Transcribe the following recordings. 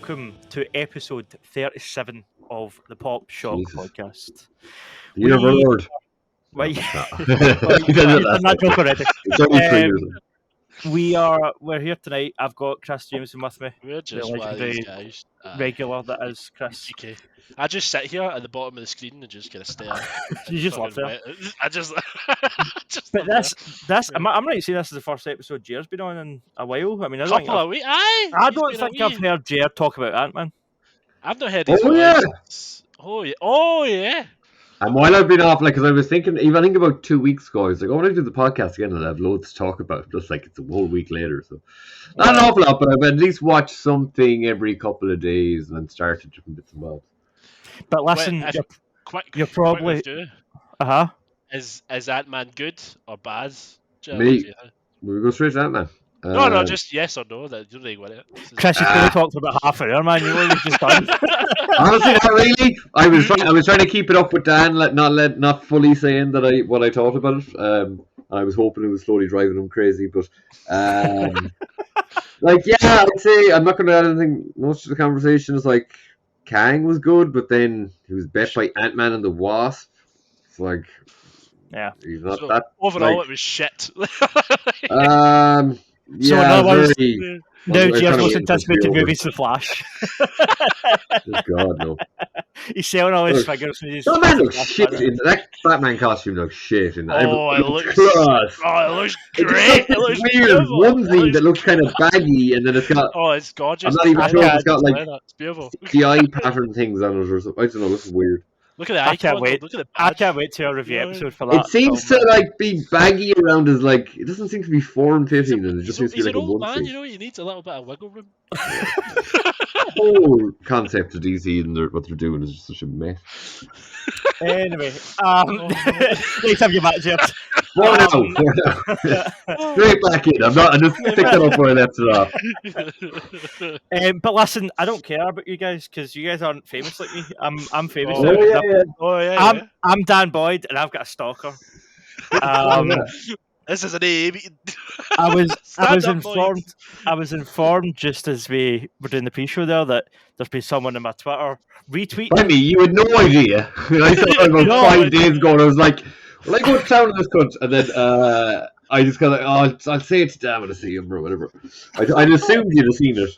welcome to episode 37 of the Pop Shock podcast. You're overlord. Well, No. that joke already. It's only 3 years. We're here tonight. I've got Chris Jameson with me. We're just The one of these guys. regular that is Chris. Okay. I just sit here at the bottom of the screen and just kind of stare. You just love there. I just. But this, I'm right to say this is the first episode Jerd's been on in a while. I mean, I couple of weeks. I don't think I've heard Jerd talk about Ant-Man. I've not heard his voice. Oh yeah. And while I've been off, because I was thinking, even I think about 2 weeks ago, I was like, when I do the podcast again, I'll have loads to talk about. Just like it's a whole week later, so not an awful lot, but I've at least watched something every couple of days and then started different bits and bobs. But listen, you're probably Is Ant-Man good or bad? Me, we'll go straight to Ant-Man. No, just yes or no. That you really want it. Chris, you've only talked for about half an hour, man. You know what just done. Honestly, not really. I was trying to keep it up with Dan, not fully saying that what I thought about it. I was hoping it was slowly driving him crazy, but I'd say I'm not going to add anything. Most of the conversation is like Kang was good, but then he was bet by Ant-Man and the Wasp. It's like, yeah, he's not so that. Overall, it was shit. So in other words, now Jerd's most anticipated movie's The Flash. God, no. He's selling all his figures. That man looks shit in that Batman costume. Looks shit in that. It looks class. Oh, it looks great. It looks weird onesie that looks kind of baggy, and then it's got. Oh, it's gorgeous. I'm not even sure it's got like it's beautiful. the eye pattern things on it or something. I don't know. This is weird. Look at the I can't icon. wait. Look at the I badge. can't wait to review episode for that. It seems to be baggy around his it doesn't seem to be form-fitting, and it just seems to be like an a old onesie. man, you know. He needs a little bit of wiggle room. The whole concept of DC and what they're doing is just such a mess. Anyway, next time you're back, Jerd. Straight back in. I'm just picking up where I left it off. But listen, I don't care about you guys because you guys aren't famous like me. I'm famous. I'm Dan Boyd, and I've got a stalker. This is an A. I was informed just as we were doing the pre-show there that there's been someone in my Twitter retweet. I mean, you had no idea. I saw it about 5 days ago, and I was like, "Well, I go to town in this cunt," and then I just got I'll say it to Dan when I see him or whatever. I assumed you'd have seen it.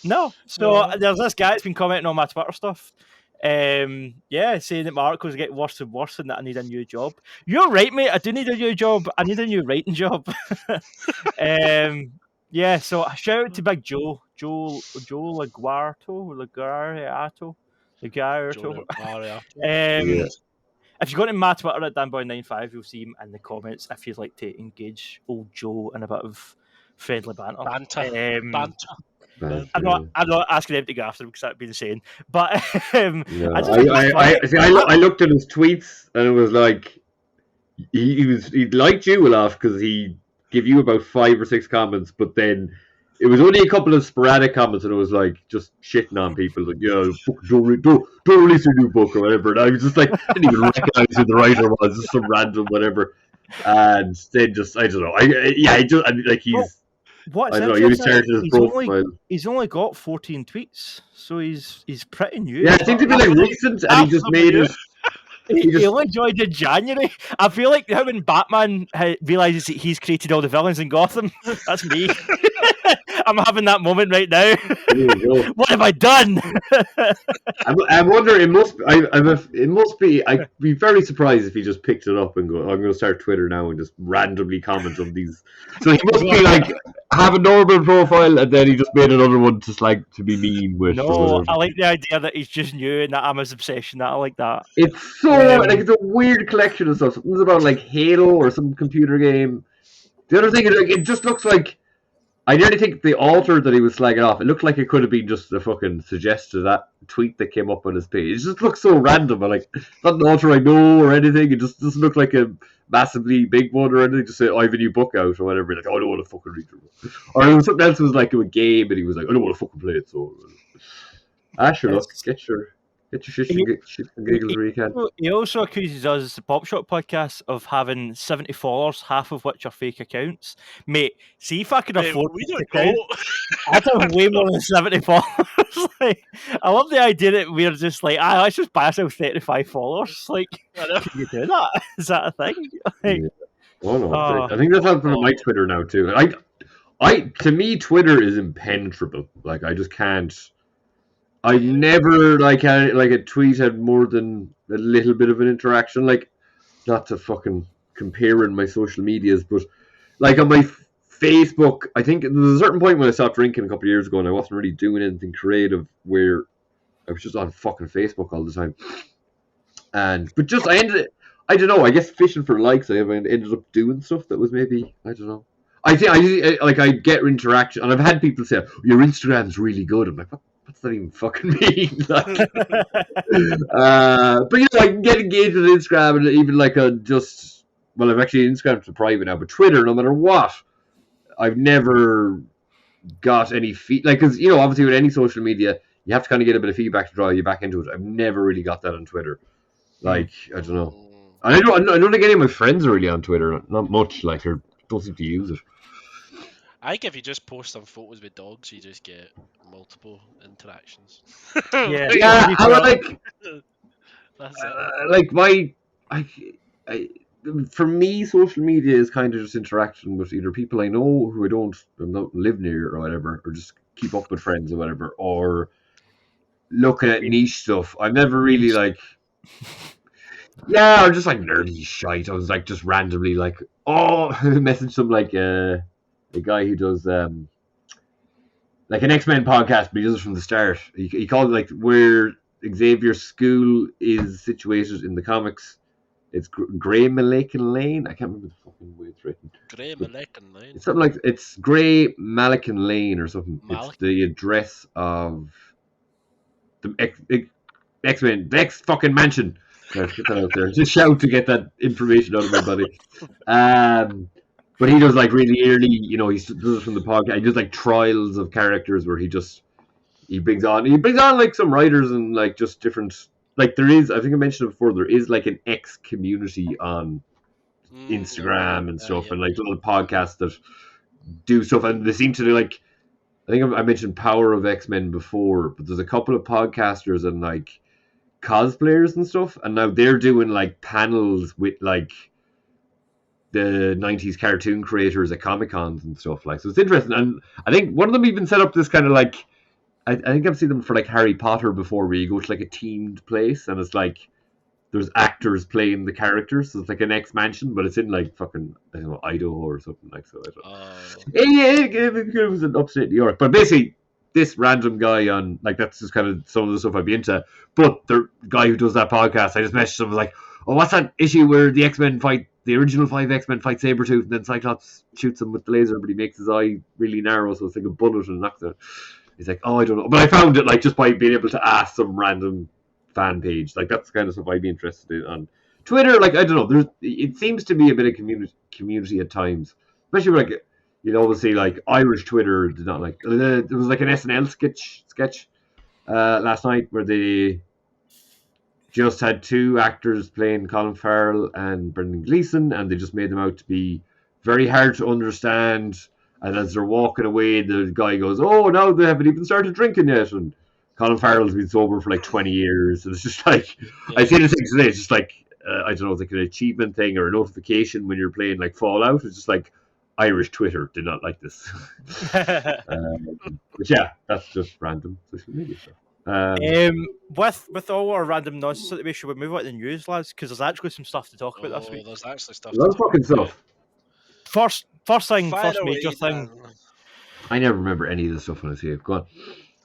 No, so there's this guy that's been commenting on my Twitter stuff. Saying that my articles get worse and worse and that I need a new job. You're right, mate. I do need a new job. I need a new writing job. So shout out to Big Joe Laguarto. If you go to my Twitter at danboy95, you'll see him in the comments if you'd like to engage old Joe in a bit of friendly banter. I'm not asking him to go after him because that'd be insane. But I looked at his tweets and it was like he liked you a lot because he gave you about 5 or 6 comments, but then it was only a couple of sporadic comments and it was like just shitting on people like, don't release your new book or whatever. And I was just like, I didn't even recognize who the writer was, just some random whatever. And then just I don't know. He's. What's I don't know, he was charging his profile. He's only got 14 tweets, so he's pretty new. Yeah, it seemed to be recent, and he just made it. He only joined in January. I feel like how when Batman realizes that he's created all the villains in Gotham. That's me. I'm having that moment right now. What have I done? I wonder. It must be. I'd be very surprised if he just picked it up and go, "I'm going to start Twitter now and just randomly comment on these." So he must be like have a normal profile, and then he just made another one just like to be mean with. No, I like the idea that he's just new and that I'm his obsession. I like that. It's so it's a weird collection of stuff. Something's about like Halo or some computer game. The other thing is it just looks like. I nearly think the author that he was slagging off, it looked like it could have been just a fucking suggestion of that tweet that came up on his page. It just looks so random. Like, not an author I know or anything. It just doesn't look like a massively big one or anything. Just say, I have a new book out or whatever. Like, I don't want to fucking read it. Or it was something else was like a game and he was like, I don't want to fucking play it. So, sure, look, get your Get your shits and giggles where you can. He also accuses us, the Pop Shot podcast, of having 70 followers, half of which are fake accounts. Mate, see if I could afford we don't account, I'd have way more than 70 followers. Like, I love the idea that we're just like, let's just buy ourselves 35 followers. Like, can you do that? Is that a thing? Like, yeah. Oh no, I think that's happening on my Twitter now too. To me, Twitter is impenetrable. Like, I just can't. I never had a tweet had more than a little bit of an interaction. Like, not to fucking compare in my social medias, but like on my Facebook, I think there was a certain point when I stopped drinking a couple of years ago, and I wasn't really doing anything creative, where I was just on fucking Facebook all the time. But just I don't know. I guess fishing for likes. I ended up doing stuff that was maybe, I don't know. I think I get interaction, and I've had people say your Instagram's really good. I'm like, what's that even fucking mean? Like, but I can get engaged with Instagram, and even I've actually Instagram to private now, but Twitter, no matter what, I've never got any because obviously with any social media, you have to kind of get a bit of feedback to draw you back into it. I've never really got that on Twitter. Like, I don't know. I don't think any of my friends are really on Twitter. Not much. Like, they don't seem to use it. I think if you just post some photos with dogs, you just get multiple interactions. For me, social media is kind of just interaction with either people I know who I don't live near or whatever, or just keep up with friends or whatever, or looking at niche stuff. I've never really or just like nerdy shite. I was like just randomly like, message some like a guy who does like an X-Men podcast, but he does it from the start. He called it like where Xavier's school is situated in the comics. It's Grey Malakan Lane. I can't remember the fucking way it's written. Grey Malakan Lane. It's something like it's Grey Malakan Lane or something. It's the address of the X-Men, the X fucking mansion. Let's get that out there. Just shout to get that information out of my body. But he does like really early, he does it from the podcast. He does like trials of characters where he brings on like some writers and like just different. Like there is, I think I mentioned it before, there is like an X community on Instagram and stuff, and like little podcasts that do stuff, and they seem to do like, I think I mentioned Power of X-Men before, but there's a couple of podcasters and like cosplayers and stuff, and now they're doing like panels with like the 90s cartoon creators at Comic-Cons and stuff, like, so it's interesting. And I think one of them even set up this kind of like, I think I've seen them for like Harry Potter before, where you go to like a themed place and it's like there's actors playing the characters, so it's like an X mansion, but it's in like fucking, I don't know, Idaho or something like so. It was in upstate New York, but basically this random guy on like, that's just kind of some of the stuff I'd be into. But the guy who does that podcast, I just messaged him, like, what's that issue where the X-Men fight, the original 5 X-Men fight Sabretooth, and then Cyclops shoots him with the laser, but he makes his eye really narrow, so it's like a bullet and knocks it. He's like, I don't know. But I found it like just by being able to ask some random fan page. Like, that's the kind of stuff I'd be interested in on Twitter. Like, I don't know. It seems to be a bit of community at times, especially when, like, you'd always see like Irish Twitter did not like. There was like an SNL sketch last night where they just had 2 actors playing Colin Farrell and Brendan Gleeson, and they just made them out to be very hard to understand. And as they're walking away, the guy goes, no, they haven't even started drinking yet. And Colin Farrell's been sober for like 20 years. And it's just like, I see the thing today, it's just like, I don't know, it's like an achievement thing or a notification when you're playing like Fallout. It's just like, Irish Twitter did not like this. But yeah, that's just random social media stuff. With all our random nonsense at the way, should we move on to the news, lads? Because there's actually some stuff to talk about this week. There's actually stuff. There's fucking stuff. First major thing. I never remember any of the stuff when I see it. Go on.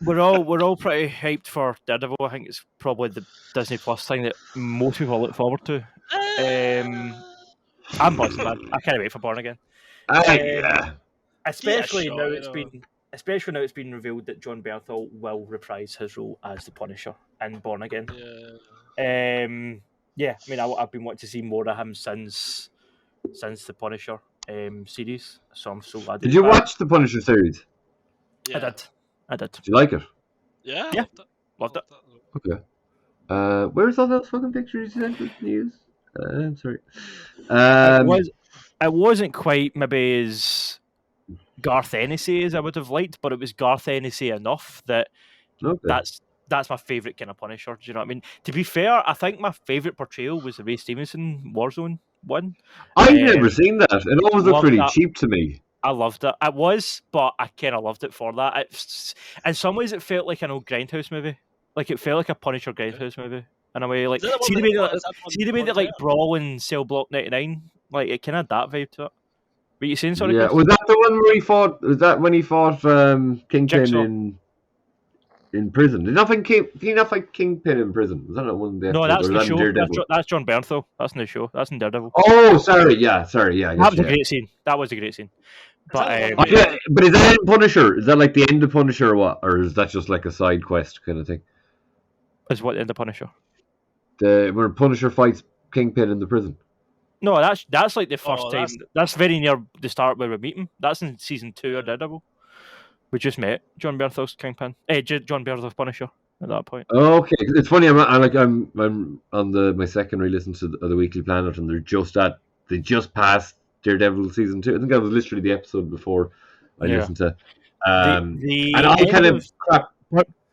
We're all pretty hyped for Daredevil. I think it's probably the Disney Plus thing that most people look forward to. I'm buzzing, man. I can't wait for Born Again. Especially now it's been revealed that Jon Bernthal will reprise his role as the Punisher in Born Again. I mean, I've been wanting to see more of him since the Punisher series, so I'm so glad. Did you watch the Punisher series? Yeah. I did. Did you like it? Yeah. Loved it. Okay. Where's all those fucking pictures you sent us to use? I'm sorry. It wasn't quite maybe as Garth Hennessy as I would have liked, but it was Garth Hennessy enough that Okay. that's my favourite kind of Punisher. Do you know what I mean? To be fair, I think my favourite portrayal was the Ray Stevenson Warzone one. I've never seen that. It always looked really cheap to me. I loved it. It was, but I kind of loved it for that. In some ways, it felt like an old Grindhouse movie. Like, it felt like a Punisher Grindhouse movie in a way. Like, see the way that like Brawl and Cell Block 99. Like, it kind of had that vibe to it. Were you saying, sorry? Yeah, Chris? was that the one where he fought? Was that when he fought Kingpin Jigsaw. in prison? Did he not fight Kingpin in prison? Was that not one of the No, that's the show. Daredevil? That's Jon Bernthal. That's in the show. That's in Daredevil. Oh, sorry. Yeah. That was a great scene. That was a great scene. But but is that in Punisher? Is that like the end of Punisher or what? Or is that just like a side quest kind of thing? Is what in the Punisher? Where Punisher fights Kingpin in the prison. No, that's like the first time. That's very near the start where we meet him. That's in season 2 of Daredevil. We just met Jon Bernthal's Kingpin. Jon Bernthal's Punisher at that point. Oh, okay, it's funny. I'm on my second re-listen to the Weekly Planet, and they just passed Daredevil season 2. I think that was literally the episode before I listened to. And I kind of crap.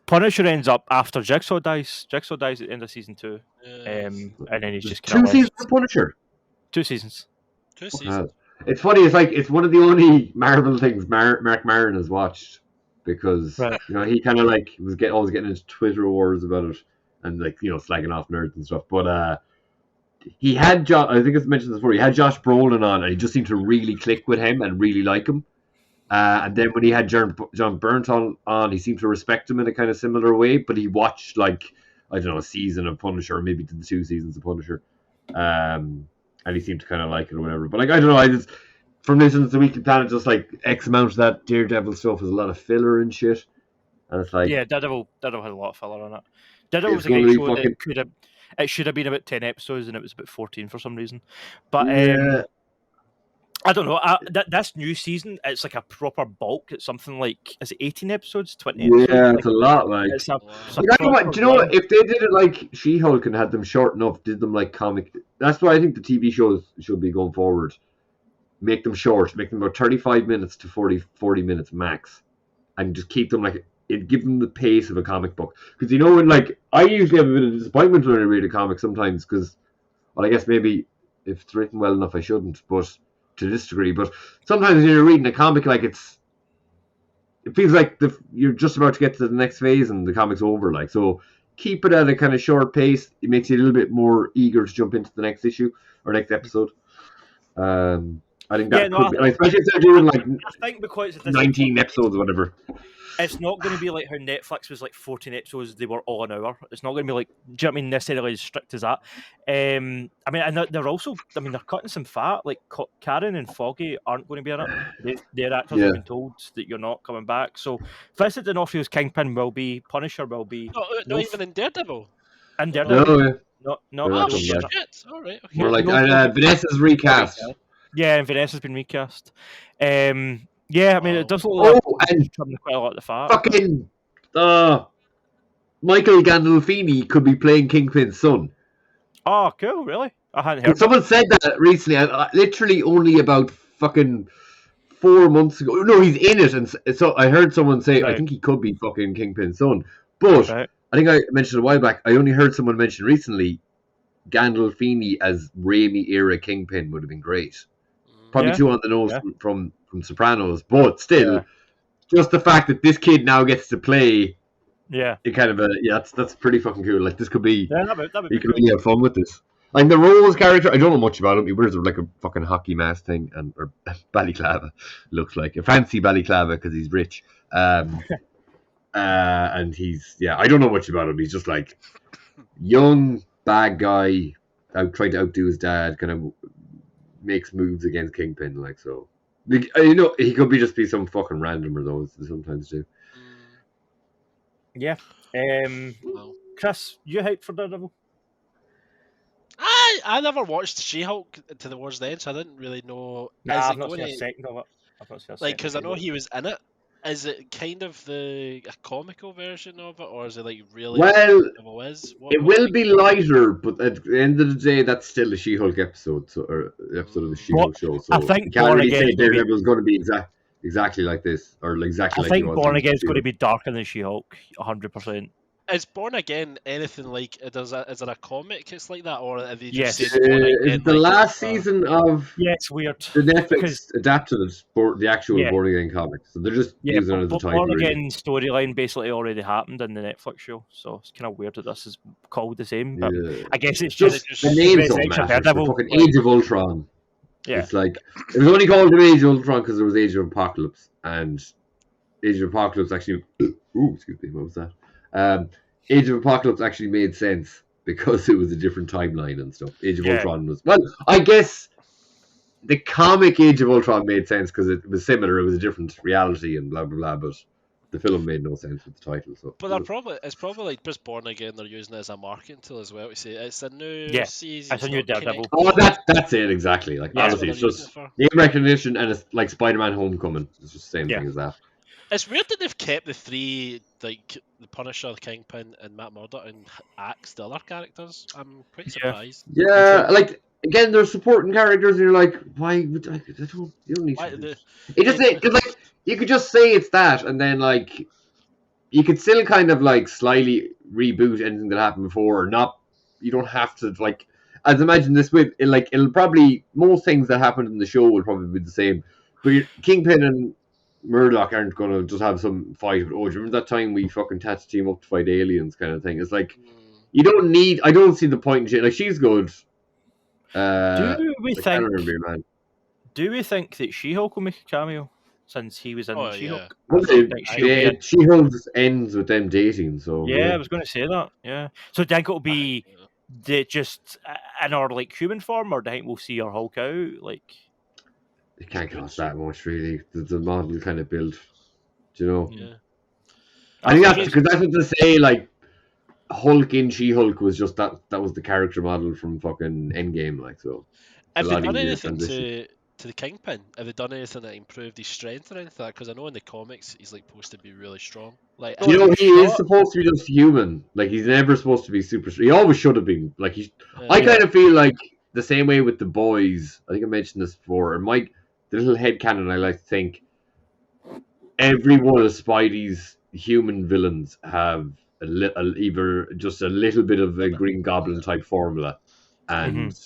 Punisher ends up after Jigsaw dies. Jigsaw dies at the end of season 2, and then he's just two seasons of Punisher. 2 seasons. 2 seasons. It's funny. It's one of the only Marvel things Mark Maron has watched because he kind of like was always getting into Twitter wars about it and like slagging off nerds and stuff. But he had I think I've mentioned this before. He had Josh Brolin on, and he just seemed to really click with him and really like him. And then when he had Jon Bernthal on, he seemed to respect him in a kind of similar way. But he watched a season of Punisher, or maybe the 2 seasons of Punisher. And he seemed to kind of like it or whatever. But I don't know. I just from listening to the Weekly Planet, just like X amount of that Daredevil stuff is a lot of filler and shit. And it's like Daredevil had a lot of filler on it. Daredevil was a great show that it should have been about 10 episodes and it was about 14 for some reason. But I don't know. This new season, it's like a proper bulk. It's something like, is it 18 episodes, 20 episodes? Yeah, it's a lot. Like, do you know what? If they did it like She-Hulk and had them short enough, did them like comic. That's why I think the TV shows should be going forward. Make them short, make them about 35 minutes to 40 minutes max, and just keep them give them the pace of a comic book. Because when I usually have a bit of disappointment when I read a comic sometimes because, well, I guess maybe if it's written well enough I shouldn't, but to this degree. But sometimes when you're reading a comic, it feels like you're just about to get to the next phase and the comic's over. So keep it at a kind of short pace. It makes you a little bit more eager to jump into the next issue or next episode. I think that could be, especially if they're doing I think because it's 19 episodes or whatever. It's not going to be like how Netflix was 14 episodes, they were all an hour. It's not going to be do you know what I mean, necessarily as strict as that. And they're also, they're cutting some fat. Like Karen and Foggy aren't going to be in it. Their actors have been told that you're not coming back. So Vincent D'Onofrio's Kingpin will be, Punisher will be. Not even in Daredevil. In Daredevil. No, shit. All right. Okay. We're Vanessa's recast. Yeah, and Vanessa's been recast. It does look like quite a lot of the fat. Fucking Michael Gandolfini could be playing Kingpin's son. Oh, cool! Really? I hadn't heard. Someone said that recently. Literally only about fucking 4 months ago. No, he's in it, and so I heard someone say I think he could be fucking Kingpin's son. But I think I mentioned a while back. I only heard someone mention recently Gandolfini as Raimi era Kingpin would have been great. Probably too on the nose from Sopranos, but still, just the fact that this kid now gets to play, it kind of that's pretty fucking cool. This could be, you could really have fun with this. The Rose character, I don't know much about him. He wears a fucking hockey mask thing or balaclava, looks like a fancy balaclava because he's rich. And he's I don't know much about him. He's just young bad guy trying to outdo his dad, kind of makes moves against Kingpin, so. He could just be some fucking randomer though. Sometimes do. Yeah. Chris, you hyped for Daredevil? I never watched She-Hulk to the War's End, so I didn't really know. I've not seen a second of it. Because I know he was in it, Is it kind of a comical version of it, or is it like really? Well, it will be lighter, but at the end of the day, that's still a She-Hulk episode, or episode of the She-Hulk show. So I think you can't really say Daredevil is going to be exactly like this, or exactly like it was. I think Born Again is going to be darker than She-Hulk, 100%. Is Born Again anything like? Is there a comic? It's like that, or have they just said Born Again? The last season of it's weird. The Netflix adapted it for the actual Born Again comic, so they're just using it as a title. Born Again storyline basically already happened in the Netflix show, so it's kind of weird that this is called the same. But I guess it's just the names don't matter. The fucking Age of Ultron. Yeah, it's like it was only called the Age of Ultron because there was Age of Apocalypse, and Age of Apocalypse actually. Excuse me, what was that? Age of Apocalypse actually made sense because it was a different timeline and stuff. Age of Ultron was I guess the comic Age of Ultron made sense because it was similar. It was a different reality and blah blah blah. But the film made no sense with the title. So, but it's probably like just Born Again. They're using it as a marketing tool as well. We say it's a new season. It's a new Daredevil. Oh, that's it exactly. Like honestly, it's just name recognition and it's like Spider-Man: Homecoming. It's just the same thing as that. It's weird that they've kept the three, like the Punisher, the Kingpin, and Matt Murdock, and axed the other characters. I'm pretty surprised. Yeah, like again, they're supporting characters, and you're like, why? You don't need to. Because like you could just say it's that, and then like you could still kind of like slightly reboot anything that happened before, or not. You don't have to like. As imagine this with it'll probably most things that happened in the show will probably be the same, but Kingpin and Murdoch aren't going to just have some fight. Do you remember that time we fucking had to team up to fight aliens kind of thing? It's like, you don't need... I don't see the point in shit. Like, she's good. Do we think that She-Hulk will make a cameo since he was in She-Hulk? Yeah. She-Hulk ends with them dating, so... Yeah, I was going to say that, yeah. So do you think it'll be just in our, like, human form, or do you think we'll see our Hulk out, like... It can't cost that much, really. The model kind of built, you know. Yeah. I think that's because that's what to say. Like Hulk in She-Hulk was just that was the character model from fucking Endgame, like so. Have they done anything to the Kingpin? Have they done anything that improved his strength or anything like that? Because I know in the comics he's like supposed to be really strong. Like he is supposed to be just human. Like he's never supposed to be super. He always should have been. Like I kind of feel like the same way with the boys. I think I mentioned this before. And Mike. The little headcanon I like to think every one of Spidey's human villains have either just a little bit of a Green Goblin type formula and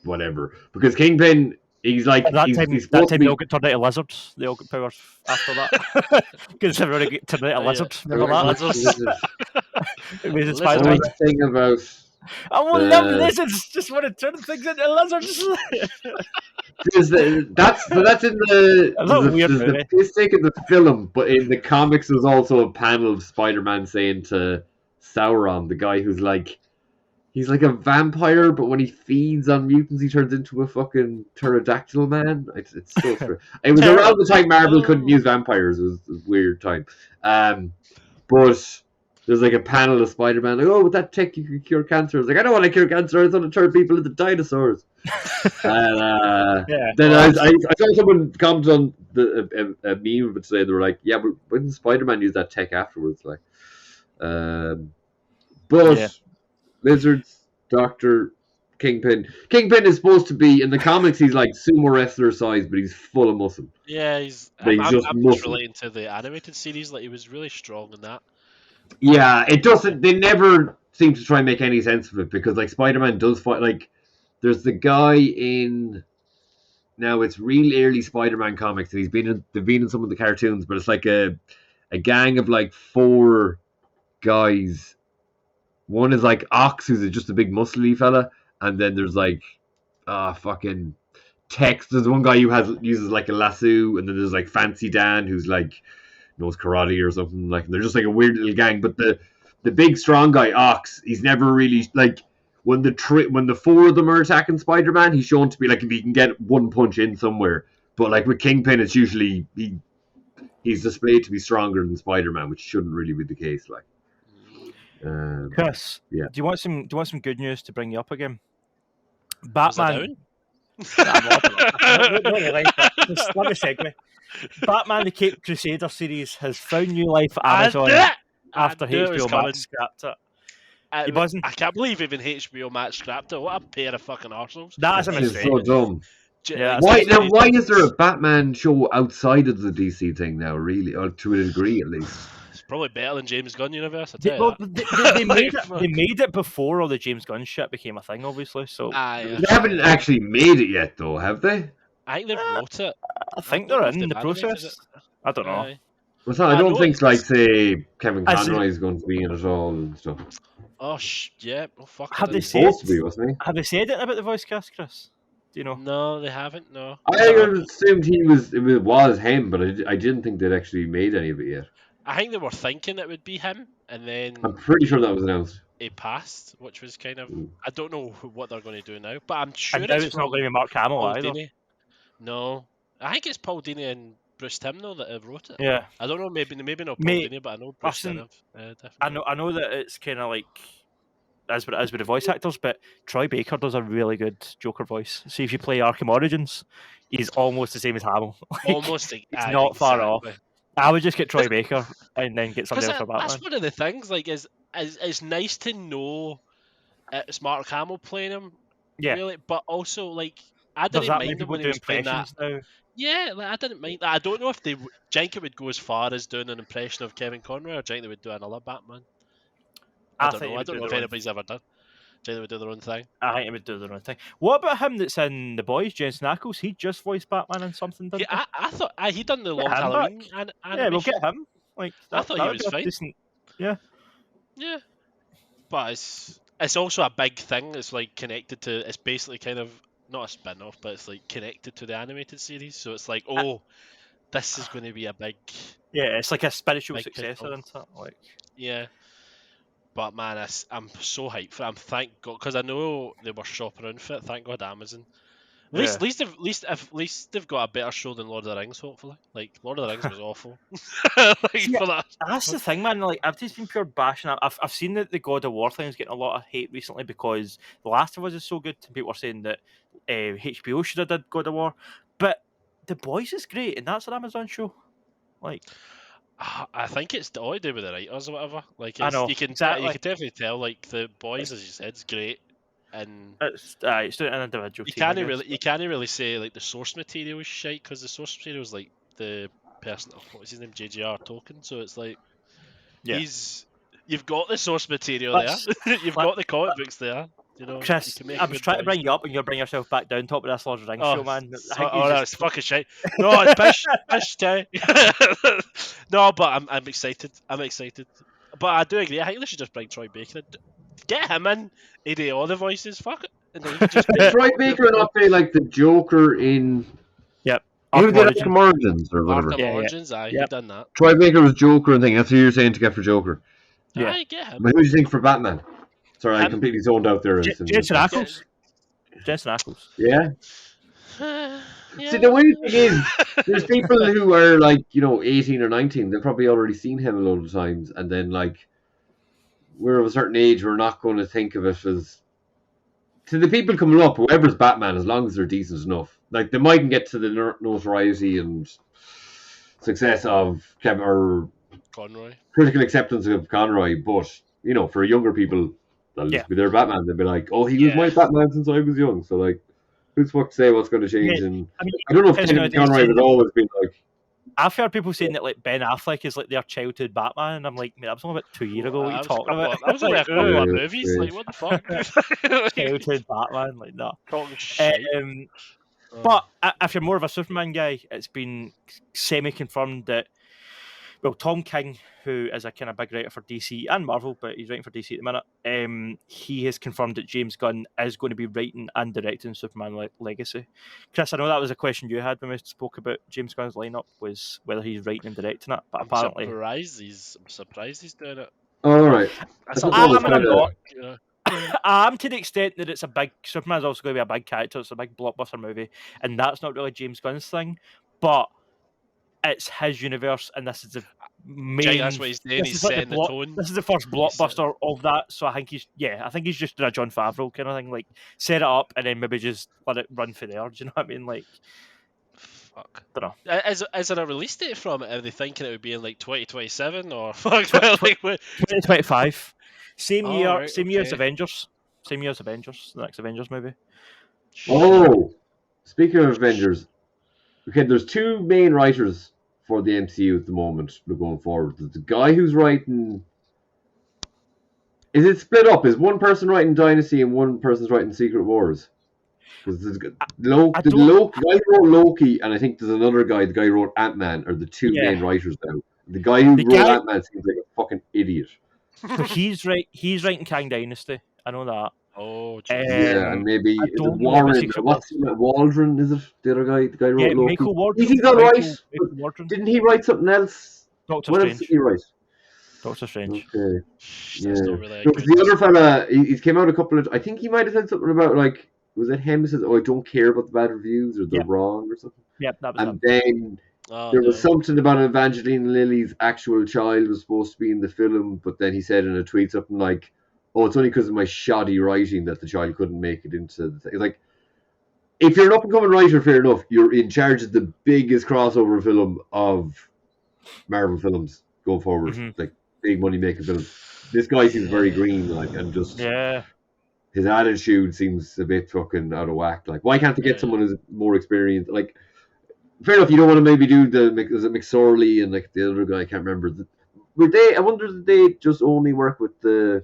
whatever. Because Kingpin, he's like... That time they all get turned into lizards. They all get powers after that. Because everybody get turned into lizards. Remember that? Amazing Spider-Man. The thing about... I love lizards. Just want to turn things into lizards. That's in the piss take of the film, but in the comics there's also a panel of Spider-Man saying to Sauron, the guy who's like he's like a vampire, but when he feeds on mutants he turns into a fucking pterodactyl man. It's so true. It was around the time Marvel couldn't use vampires. It was a weird time. But there's like a panel of Spider-Man like, with that tech you could cure cancer. I was like, I don't want to cure cancer, I want to turn people into dinosaurs. And then I saw someone comment on a meme of it today. They were like, yeah, but when did Spider-Man use that tech afterwards? Like, Lizards, Doctor, Kingpin is supposed to be in the comics. He's like sumo wrestler size, but he's full of muscle. Yeah, I'm just relating to the animated series. Like he was really strong in that. Yeah, it doesn't. They never seem to try and make any sense of it because like Spider-Man does fight. Like there's the guy in now. It's real early Spider-Man comics, and they've been in some of the cartoons, but it's like a gang of like 4 guys. One is like Ox, who's just a big muscly fella, and then there's like fucking Tex. There's one guy who uses like a lasso, and then there's like Fancy Dan, who's like knows karate or something. Like they're just like a weird little gang. But the big strong guy Ox, he's never really like when the 4 of them are attacking Spider-Man, he's shown to be like if he can get one punch in somewhere. But like with Kingpin, it's usually he's displayed to be stronger than Spider-Man, which shouldn't really be the case. Like. Chris, do you want some good news to bring you up again? Batman. No, really, but just let me segue. Batman the Caped Crusader series has found new life at Amazon after HBO Max scrapped it. I can't believe even HBO Max scrapped it. What a pair of fucking arseholes. That's a mistake. So dumb. Yeah, why is there a Batman show outside of the DC thing now, really? Or to a degree, at least. It's probably better than James Gunn universe, they made it before all the James Gunn shit became a thing, obviously. So they haven't actually made it yet, though, have they? I think they've wrote it. I think they're in the process. I don't know. Well, I don't think, like, say, Kevin Conroy is going to be in it all and stuff. Oh, yeah. Oh, fuck. Have they supposed to be, wasn't he? Have they said it about the voice cast, Chris? Do you know? No, they haven't. No. I assumed it was him, but I didn't think they'd actually made any of it yet. I think they were thinking it would be him, and then I'm pretty sure that was announced. It passed, which was kind of. I don't know what they're going to do now, but I'm sure it's not going to be Mark Hamill either. Dini. No, I think it's Paul Dini and Bruce Timm that have wrote it. Yeah. I don't know, maybe not Paul Dini, but I know Bruce Timm. Definitely. I know that it's kind of like as with the voice actors, but Troy Baker does a really good Joker voice. See, if you play Arkham Origins, he's almost the same as Hamill. Almost, it's not far off. I would just get Troy Baker and then get somebody else for Batman. That's one of the things. Like, it's nice to know it's Mark Hamill playing him. Yeah. Really, but also like I didn't mind him when he was playing that. Now? Yeah, like, I didn't mind that. I don't know if Jenkin would go as far as doing an impression of Kevin Conroy, or Jenkin would do another Batman. I don't know. I don't know if anybody's ever done. Jenkin would do their own thing. I think it would do their own thing. What about him that's in The Boys, Jensen Ackles? He just voiced Batman in something, didn't he? I thought he done the long Halloween animation. Yeah, we'll get him. Like, I thought he was fine. Decent... Yeah. Yeah. But it's also a big thing. It's like connected to. It's basically kind of not a spin-off, but it's like connected to the animated series. So it's like, this is going to be a big. Yeah, it's like a spiritual successor, isn't it? Like. Yeah. But man, I'm so hyped for it. I'm thank God, because I know they were shopping around for it. Thank God, Amazon. At least they've got a better show than Lord of the Rings. Hopefully, like Lord of the Rings was awful. That's the thing, man. Like I've just been pure bashing. I've seen that the God of War thing is getting a lot of hate recently because The Last of Us is so good. And people are saying that HBO should have did God of War, but The Boys is great, and that's an Amazon show. Like. I think it's all to do with the writers or whatever. Like, I know, you can definitely tell. Like The Boys, as you said, is great, and it's an individual. You can't really say like the source material is shite because the source material is like the person. What was his name? J.J.R. Tolkien. So it's like you've got the source material there. You've got the comic books there. You know, Chris, I was trying to bring you up, and you're bringing yourself back down top of this Lord of the Rings show, man. It's fucking shit. No, it's pish, Terry. No, but I'm excited. But I do agree. I think they should just bring Troy Baker. Get him in. He do all the voices. Fuck it. And then just Troy Baker not play like the Joker in. Yep. Who did Arkham Origins or whatever? Arkham Origins, he done that. Troy Baker was Joker and thing. That's who you're saying to get for Joker. Yeah, get him. But who do you think for Batman? Sorry, I completely zoned out there. Jensen Ackles. Yeah. See, the weird thing is, there's people who are like, 18 or 19. They've probably already seen him a load of times, and then like, we're of a certain age, we're not going to think of it as. To the people coming up, whoever's Batman, as long as they're decent enough, like they mightn't get to the notoriety and success of Kevin or Conroy, critical acceptance of Conroy, but for younger people. They'll just be their Batman. They'll be like, "Oh, he was my Batman since I was young." So, like, who's fuck to say what's going to change? Yeah. And I don't know if Kevin Conroy has always been like. I've heard people saying that like Ben Affleck is like their childhood Batman, and I'm like, man, that was only about 2 years ago. What are you talking about? That was only a couple of movies. Like, what the fuck? Childhood Batman, like no. Talking shit. But if you're more of a Superman guy, it's been semi-confirmed that. Well, Tom King, who is a kind of big writer for DC and Marvel, but he's writing for DC at the minute, he has confirmed that James Gunn is going to be writing and directing Superman Legacy. Chris, I know that was a question you had when we spoke about James Gunn's lineup, was whether he's writing and directing it, but apparently... I'm surprised he's doing it. All right. I'm to the extent that it's a big... Superman's also going to be a big character, it's a big blockbuster movie, and that's not really James Gunn's thing, but... It's his universe, and this is main. That's what he's doing. He's setting the tone. This is the first blockbuster of that, so I think he's just doing a Jon Favreau kind of thing, like set it up and then maybe just let it run for there. Do you know what I mean? Like, fuck. Don't know. Is there a release date from it? Are they thinking it would be in like 2027 or fuck? 2025. Same year as Avengers. The next Avengers movie. Oh, speaking of Avengers, okay, there's two main writers for the MCU at the moment going forward. There's the guy who's writing. Is it split up? Is one person writing Dynasty and one person's writing Secret Wars? Because the guy who wrote Loki, and I think there's another guy, the guy who wrote Ant-Man, are the two main writers now. The guy who wrote Ant-Man seems like a fucking idiot. So he's writing Kang Dynasty. I know that. Oh, yeah, and maybe Warren. Waldron, is it the other guy? The guy who wrote Loki. Michael Waldron. He's not right. Didn't he write something else? Doctor Strange. Else did he write? Doctor Strange. Okay. That's not really the other fella, he came out a couple of. I think he might have said something about like. Was it him who says, "Oh, I don't care about the bad reviews," or "They're wrong," or something? Yep, that was. And then there was something about Evangeline Lilly's actual child was supposed to be in the film, but then he said in a tweet something like, "Oh, it's only because of my shoddy writing that the child couldn't make it into the thing." Like, if you're an up-and-coming writer, fair enough. You're in charge of the biggest crossover film of Marvel films going forward, like big money-making films. This guy seems very green, like, and just his attitude seems a bit fucking out of whack. Like, why can't they get someone who's more experienced? Like, fair enough, you don't want to maybe do was it McSorley and like the other guy, I can't remember. I wonder did they just only work with the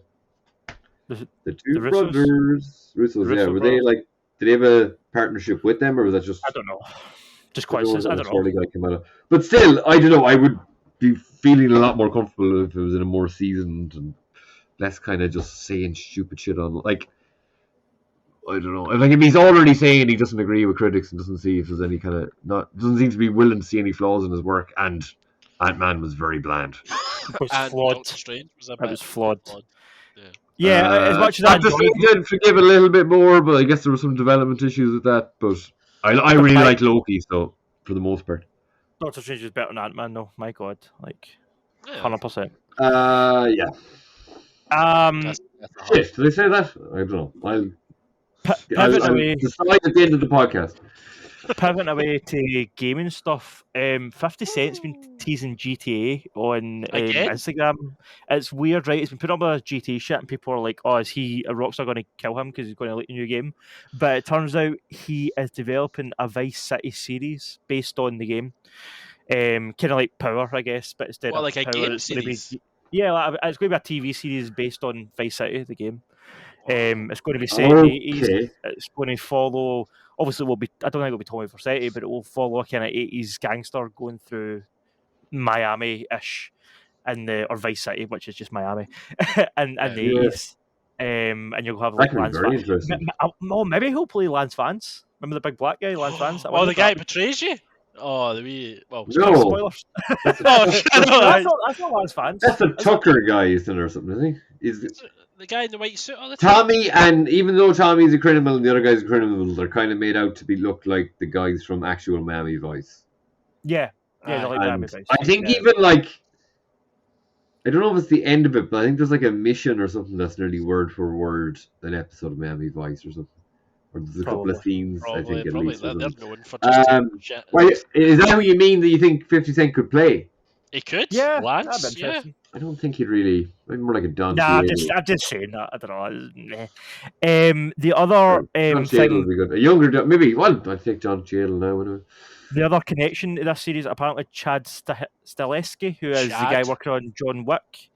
two brothers? Russos, yeah. Were they like, did they have a partnership with them, or was that just? I don't know. Just coincidence. I don't know. Guy came out but still, I don't know. I would be feeling a lot more comfortable if it was in a more seasoned and less kind of just saying stupid shit on like. I don't know. Like if he's already saying he doesn't agree with critics and doesn't see if there's any kind of doesn't seem to be willing to see any flaws in his work, and Ant-Man was very bland. It was flawed. Strange was it was flawed. Yeah, as much as I did forgive a little bit more, but I guess there were some development issues with that. But I really like Loki, so for the most part, Doctor Strange is better than Ant-Man, though. My God, like 100%. Yeah. Shit, did I say that? I don't know. I'll decide at the end of the podcast. Pivoting away to gaming stuff, 50 Cent's been teasing GTA on Instagram. It's weird, right? He's been putting up a GTA shit, and people are like, "Oh, is Rockstar going to kill him because he's going to leak a new game?" But it turns out he is developing a Vice City series based on the game, kind of like Power, I guess, but instead of like a Power, game it's series. It's going to be a TV series based on Vice City, the game. It's going to be set in the 80s. It's going to follow. Obviously, I don't think it'll be Tommy Vercetti, but it will follow a kind of 80s gangster going through Miami-ish or Vice City, which is just Miami, and the 80s. And you'll have like Lance Vance. Maybe he'll play Lance Vance. Remember the big black guy, Lance Vance? The guy who betrays you? Oh, no. Spoilers. That's not Lance Vance. That's a Tucker guy, isn't it, or something, isn't he? The guy in the white suit all the time. Tommy, and even though Tommy's a criminal and the other guy's a criminal, they're kind of made out to look like the guys from actual Miami Vice. Yeah, they're like Miami Vice. I think even like, I don't know if it's the end of it, but I think there's like a mission or something that's nearly word for word an episode of Miami Vice or something. Or there's a couple of scenes, I think, at least. They're known for just shit. Is that who you mean that you think 50 Cent could play? He could? Yeah, Lance, yeah. I don't think he'd really. Maybe more like a Don. I'm just saying that. I don't know. The other thing would be good. A younger, maybe. Well, I'd take John Cheadle now. Anyway. The other connection to this series, apparently, Chad Stileski, who is the guy working on John Wick.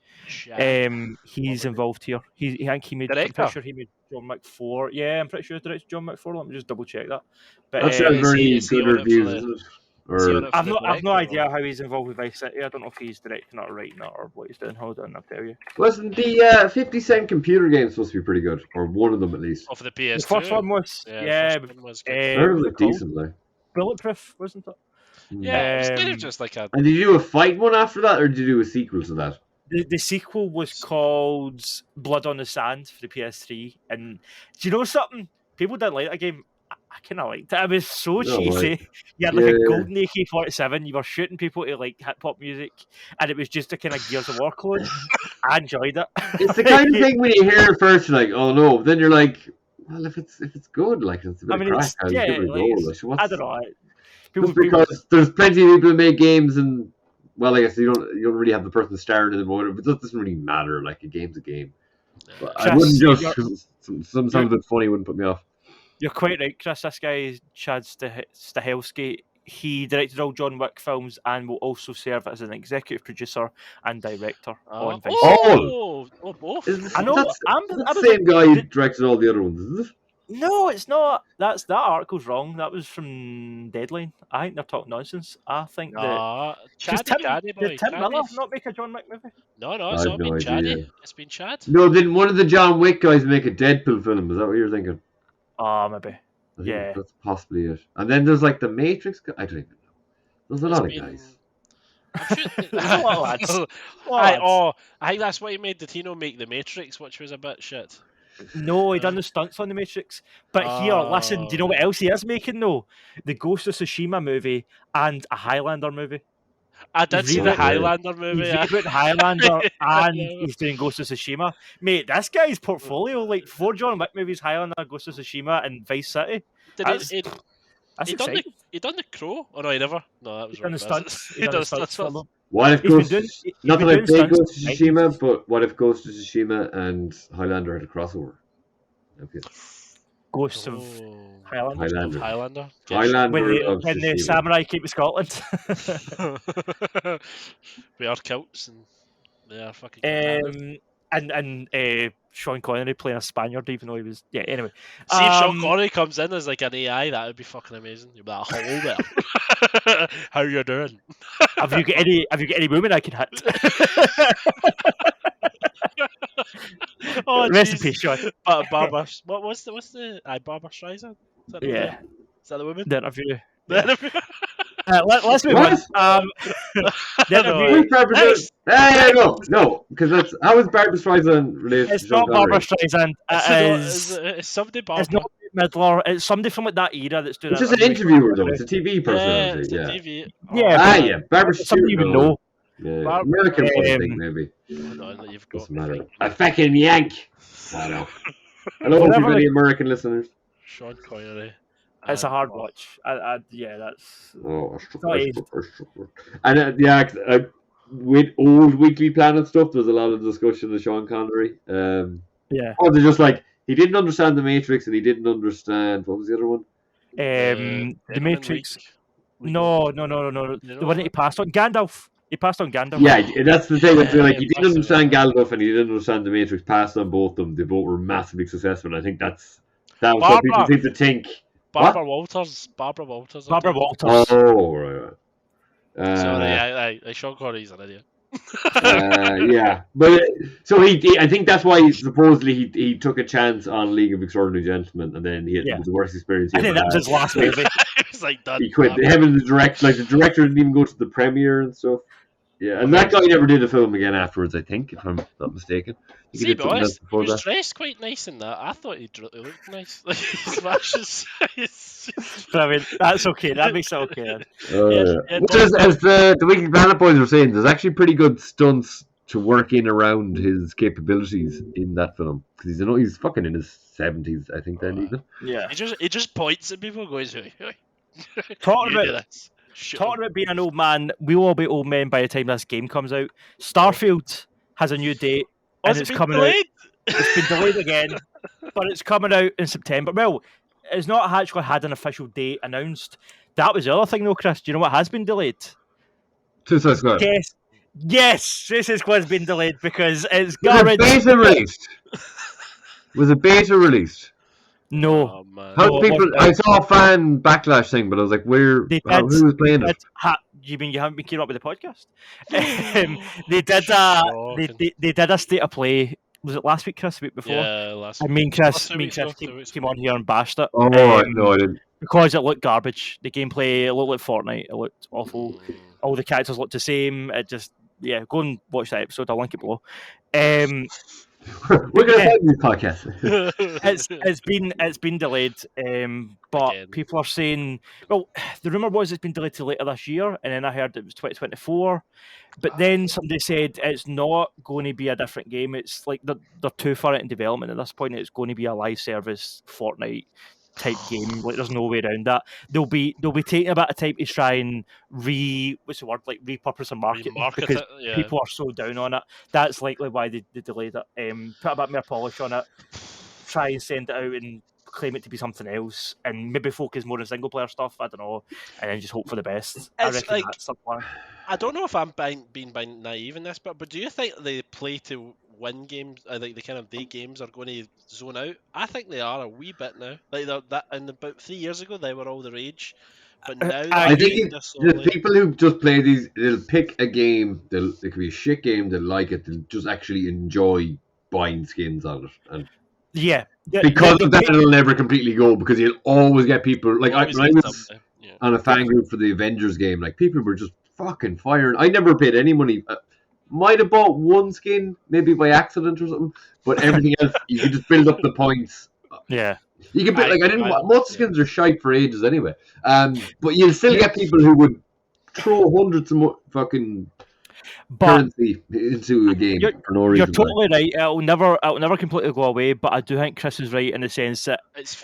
He's involved here. I think he made. I'm pretty sure he made John Wick 4. Yeah, I'm pretty sure he directed John Wick 4. Let me just double check that. But that's very good reviews. I've no idea how he's involved with Vice City. I don't know if he's directing it or writing it or what he's doing. Hold on, I'll tell you. Wasn't the 50 Cent computer game supposed to be pretty good? Or one of them at least. Off the PS2. The first one was, decently. Bulletproof, wasn't it? Yeah, it was kind of just like a... And did you do a fight one after that, or did you do a sequel to that? The sequel was called Blood on the Sand for the PS3. And do you know something? People didn't like that game. I kind of liked it. It was so cheesy. You had like a golden AK-47. You were shooting people to like hip hop music, and it was just a kind of Gears of War clone. I enjoyed it. It's the kind of thing when you hear it first, you're like, oh no. Then you're like, well, if it's good, like it's a bit of crack, I'll give it a go. I don't know. Because there's plenty of people who make games, and well, I guess you don't really have the person starring in the moment, but it doesn't really matter. Like a game's a game. But I wouldn't just sometimes a bit funny wouldn't put me off. You're quite right, Chris. This guy, Chad Stahelski, he directed all John Wick films and will also serve as an executive producer and director on Vice. Both. I know. The same guy who directed all the other ones, isn't it? No, it's not. That article's wrong. That was from Deadline. I think they're talking nonsense. I think that did Tim Miller not make a John Wick movie? No, it's not been Chaddy. It's been Chad. No, didn't one of the John Wick guys make a Deadpool film? Is that what you're thinking? Maybe. Yeah, that's possibly it. And then there's like the Matrix. I don't even know. There's a lot of guys. There's a lot of lads. I think that's what he made. Did he not make the Matrix, which was a bit shit? No, he done the stunts on the Matrix. But here, listen, do you know what else he is making though? The Ghost of Tsushima movie and a Highlander movie. I did see the Highlander movie. He's rebooting Highlander and he's doing Ghost of Tsushima. Mate, this guy's portfolio, like 4 John Wick movies, Highlander, Ghost of Tsushima, and Vice City. He done the Crow? Oh no, he never. No, that was wrong. He done the stunts for them. What if Ghost of Tsushima, but what if Ghost of Tsushima and Highlander had a crossover? Okay. Ghost of Highlander. When the samurai came to Scotland. We are kilts and they are fucking. And Sean Connery playing a Spaniard, even though he was anyway. See if Sean Connery comes in as like an AI, that would be fucking amazing. You'd be like, hello there. How you doing? Have you got any women I can hit? Rest in peace, Sean. Barbara. What's the Barbara Streisand? Is that the woman? The interview. Let's move on. No, because that's how is Barbara Streisand related? It's not Barbara Streisand. It's somebody Barbara. It's not Midler. It's somebody from like that era that's doing. It's just an interviewer though. It's a TV personality. TV. Yeah. Barbara Streisand. Somebody you know. Yeah, American thing maybe. Doesn't matter. A fucking Yank. I know. Hello, everybody, American listeners. Sean Connery. It's a hard watch. That's. And with old Weekly Planet stuff, there's a lot of discussion of Sean Connery. Or they're just like he didn't understand the Matrix, and he didn't understand what was the other one? The Matrix. No. The one that he passed on Gandalf. He passed on Gandalf. Yeah, that's the thing. Like he didn't understand Gandalf, and he didn't understand the Matrix. Passed on both of them. They both were massively successful. And I think that was what people seem to think. Barbara Walters. Oh, right. Sorry, Sean Connery's an idiot. But I think that's why supposedly he took a chance on League of Extraordinary Gentlemen, and then it was the worst experience. I think that was his last movie. It's like done. He quit. Him and the director didn't even go to the premiere and stuff. Yeah, and that guy never did a film again afterwards, I think, if I'm not mistaken. See, boys, he was dressed quite nice in that. I thought he looked nice. Like, his flashes. But I mean, that's okay. That makes it okay. As the Weekly Planet boys were saying, there's actually pretty good stunts to work in around his capabilities in that film. Because he's fucking in his 70s, I think, then even. Yeah. He just points at people and goes, Talking about being an old man, we'll all be old men by the time this game comes out. Starfield has a new date, and it's coming out. It's been delayed again, but it's coming out in September. Well, it's not actually had an official date announced. That was the other thing, though, Chris. Do you know what has been delayed? Suicide Squad. Yes, Suicide Squad's been delayed because it's garbage. Was it beta released? No. How people? I saw a fan backlash thing, but I was like, who was playing it? You mean you haven't been keeping up with the podcast? They did a state of play. Was it last week, Chris? The week before? Yeah, last week. And me and Chris came on here and bashed it. Oh, no, I didn't. Because it looked garbage. The gameplay, it looked like Fortnite. It looked awful. All the characters looked the same. It just, go and watch that episode. I'll link it below. We're going to find these podcasts. It's been delayed, but Again. people are saying, well, the rumor was it's been delayed to later this year, and then I heard it was 2024. But then somebody said it's not going to be a different game. It's like they're too far in development at this point. It's going to be a live service Fortnite type game. Like there's no way around that. They'll be taking a bit of time to try and repurpose and market because people are so down on it. That's likely why they delayed it. Put a bit more polish on it. Try and send it out and claim it to be something else, and maybe focus more on single player stuff. I don't know, and then just hope for the best. I reckon that's the plan. I don't know if I'm being naive in this, but do you think the play to win games, like the games are going to zone out? I think they are a wee bit now. Like that, and about 3 years ago they were all the rage, but now I think the people who just play these, they'll pick a game. It could be a shit game. They'll like it. They'll just actually enjoy buying skins on it, and because of that, it'll never completely go because you'll always get people like when I was on a fan group for the Avengers game. Like people were just fucking firing. I never paid any money. Might have bought one skin, maybe by accident or something, but everything else you can just build up the points. Yeah, you can build most skins are shite for ages anyway. But you'll still get people who would throw hundreds of fucking currency into a game for no reason. You're totally right. It'll never completely go away, but I do think Chris is right in the sense that it's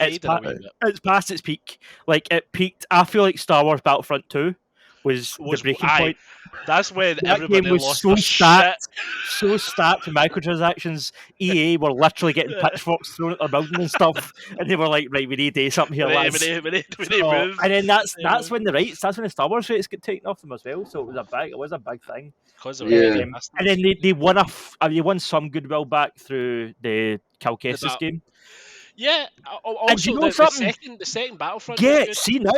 past its peak. Like it peaked. I feel like Star Wars Battlefront 2 was the breaking point. That's when that everybody game was lost so stacked with microtransactions. EA were literally getting pitchforks thrown at their building and stuff, and they were like, "Right, we need to do something here, lads." We need to move. And then that's when the Star Wars rates get taken off them as well. So it was a big thing. And then they won some goodwill back through the Cal Kestis game. Yeah. Also, the second Battlefront. Yeah. See now,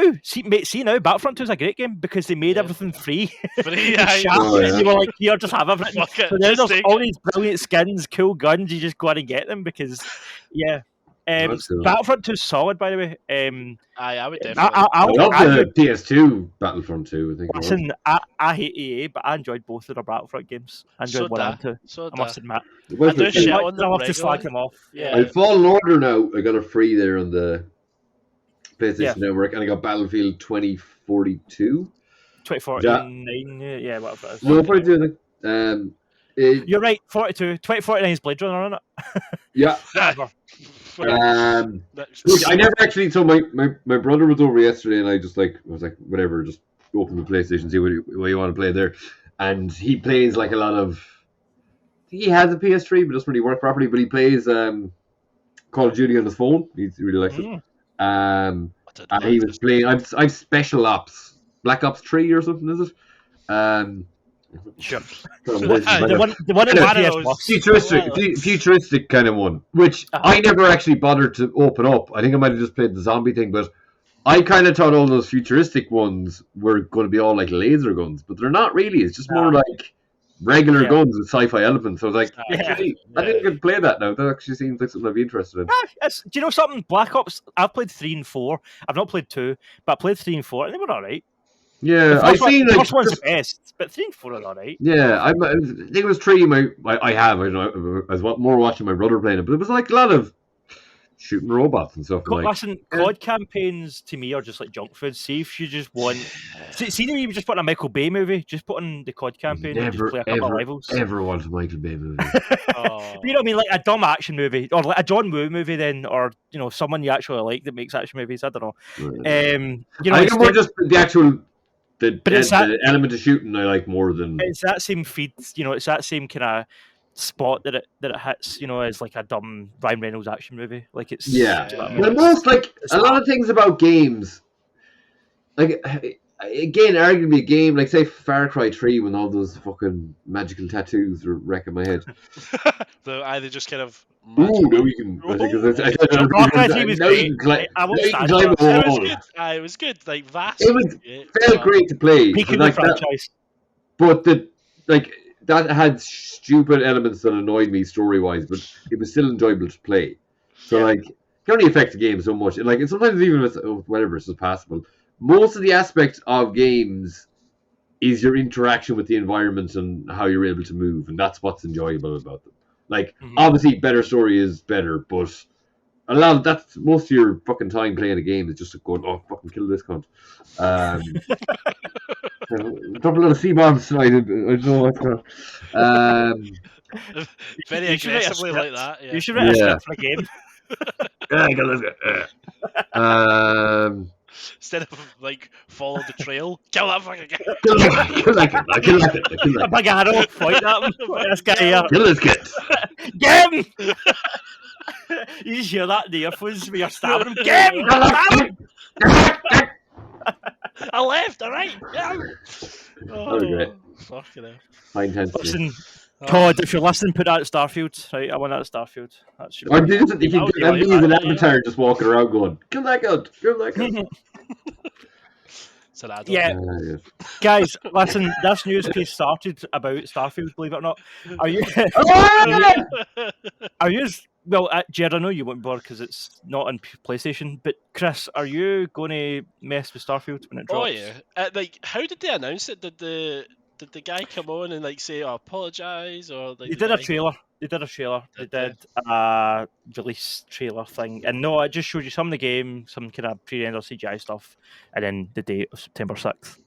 Battlefront 2 is a great game because they made everything free. And they were like, "Here, just have everything." So there's all these brilliant skins, cool guns. You just go out and get them because, Battlefront 2 is solid, by the way. I would definitely. I love the PS2 Battlefront 2. I think. Listen, I hate EA, but I enjoyed both of their Battlefront games. I enjoyed 1 and 2. I must admit. I do shit on them. I love to slag them off. Yeah. I Fallen Order now. I got it free there on the PlayStation Network, and I got Battlefield 2042. 2049, yeah, whatever it is. No, 42. I think. You're right, 42. 2049 is Blade Runner, isn't it? Yeah. I never actually. So my brother was over yesterday, and I was like, whatever, just open the PlayStation, see what you want to play there. And he plays like a lot of. He has a PS3, but doesn't really work properly. But he plays Call of Duty on his phone. He really likes it. And he was playing. I've Special Ops, Black Ops 3 or something, is it? Sure. The one futuristic kind of one, which I never actually bothered to open up. I think I might have just played the zombie thing, but I kind of thought all those futuristic ones were going to be all like laser guns, but they're not really. It's just more like regular guns with sci-fi elements. So I was like, actually, I think I could play that now. That actually seems like something I'd be interested in. Do you know something? Black Ops, I've played 3 and 4. I've not played 2, but I played 3 and 4, and they were alright. Yeah, I've seen the first one's the best, but 3 and 4 are alright. Yeah, I think it was 3. I was more watching my brother playing it, but it was like a lot of shooting robots and stuff. Listen, COD campaigns to me are just like junk food. See if you just want, see if you just put in a Michael Bay movie, just put in the COD campaign and just play a couple of levels. Ever watched a Michael Bay movie? You know what I mean, like a dumb action movie, or like a John Woo movie, then, or someone you actually like that makes action movies. I don't know. I think more just the actual. The element of shooting I like more than it's that same feed, it's that same kind of spot that it hits, as like a dumb Ryan Reynolds action movie. Like it's But most a lot of things about games, like again, arguably a game like say Far Cry 3 when all those fucking magical tattoos are wracking my head. So either just kind of. Ooh, no, you can. It was good. Like vast. It felt great to play. Peak of the franchise. But that had stupid elements that annoyed me story-wise, but it was still enjoyable to play. So it can only affect the game so much. And sometimes even with whatever, it's just passable. Most of the aspect of games is your interaction with the environment and how you're able to move, and that's what's enjoyable about them. Like, obviously, better story is better, but that's most of your fucking time playing a game is just going, oh, fucking kill this cunt. Drop a lot of C-bombs tonight. I don't know what's going on. Very aggressively like that. Yeah. You should write a script for a game. Instead of like follow the trail, kill that fucking guy. Kill that kid. A big arrow, fight that this guy here. Kill this kid. Get him! You just hear that in the earphones when you're stabbing him. Get him! I left, alright? Yeah. Oh, fucking hell. High intensity. Listen, Todd, if you're listening, put that at Starfield. Right, I want that at Starfield. That should or you can be an avatar just walking around going, kill that guy, kill that guy. Yeah. Guys, listen, this news piece started about Starfield, believe it or not. Are you... Are you... Well, Jerd, I know you won't bother because it's not on PlayStation, but Chris, are you going to mess with Starfield when it drops? Oh, yeah. Like, how did they announce it? Did the guy come on and, like, say, I apologise? Or like, They did a trailer. They did a release trailer thing. And no, it just showed you some of the game, some kind of pre-render CGI stuff, and then the date of September 6th.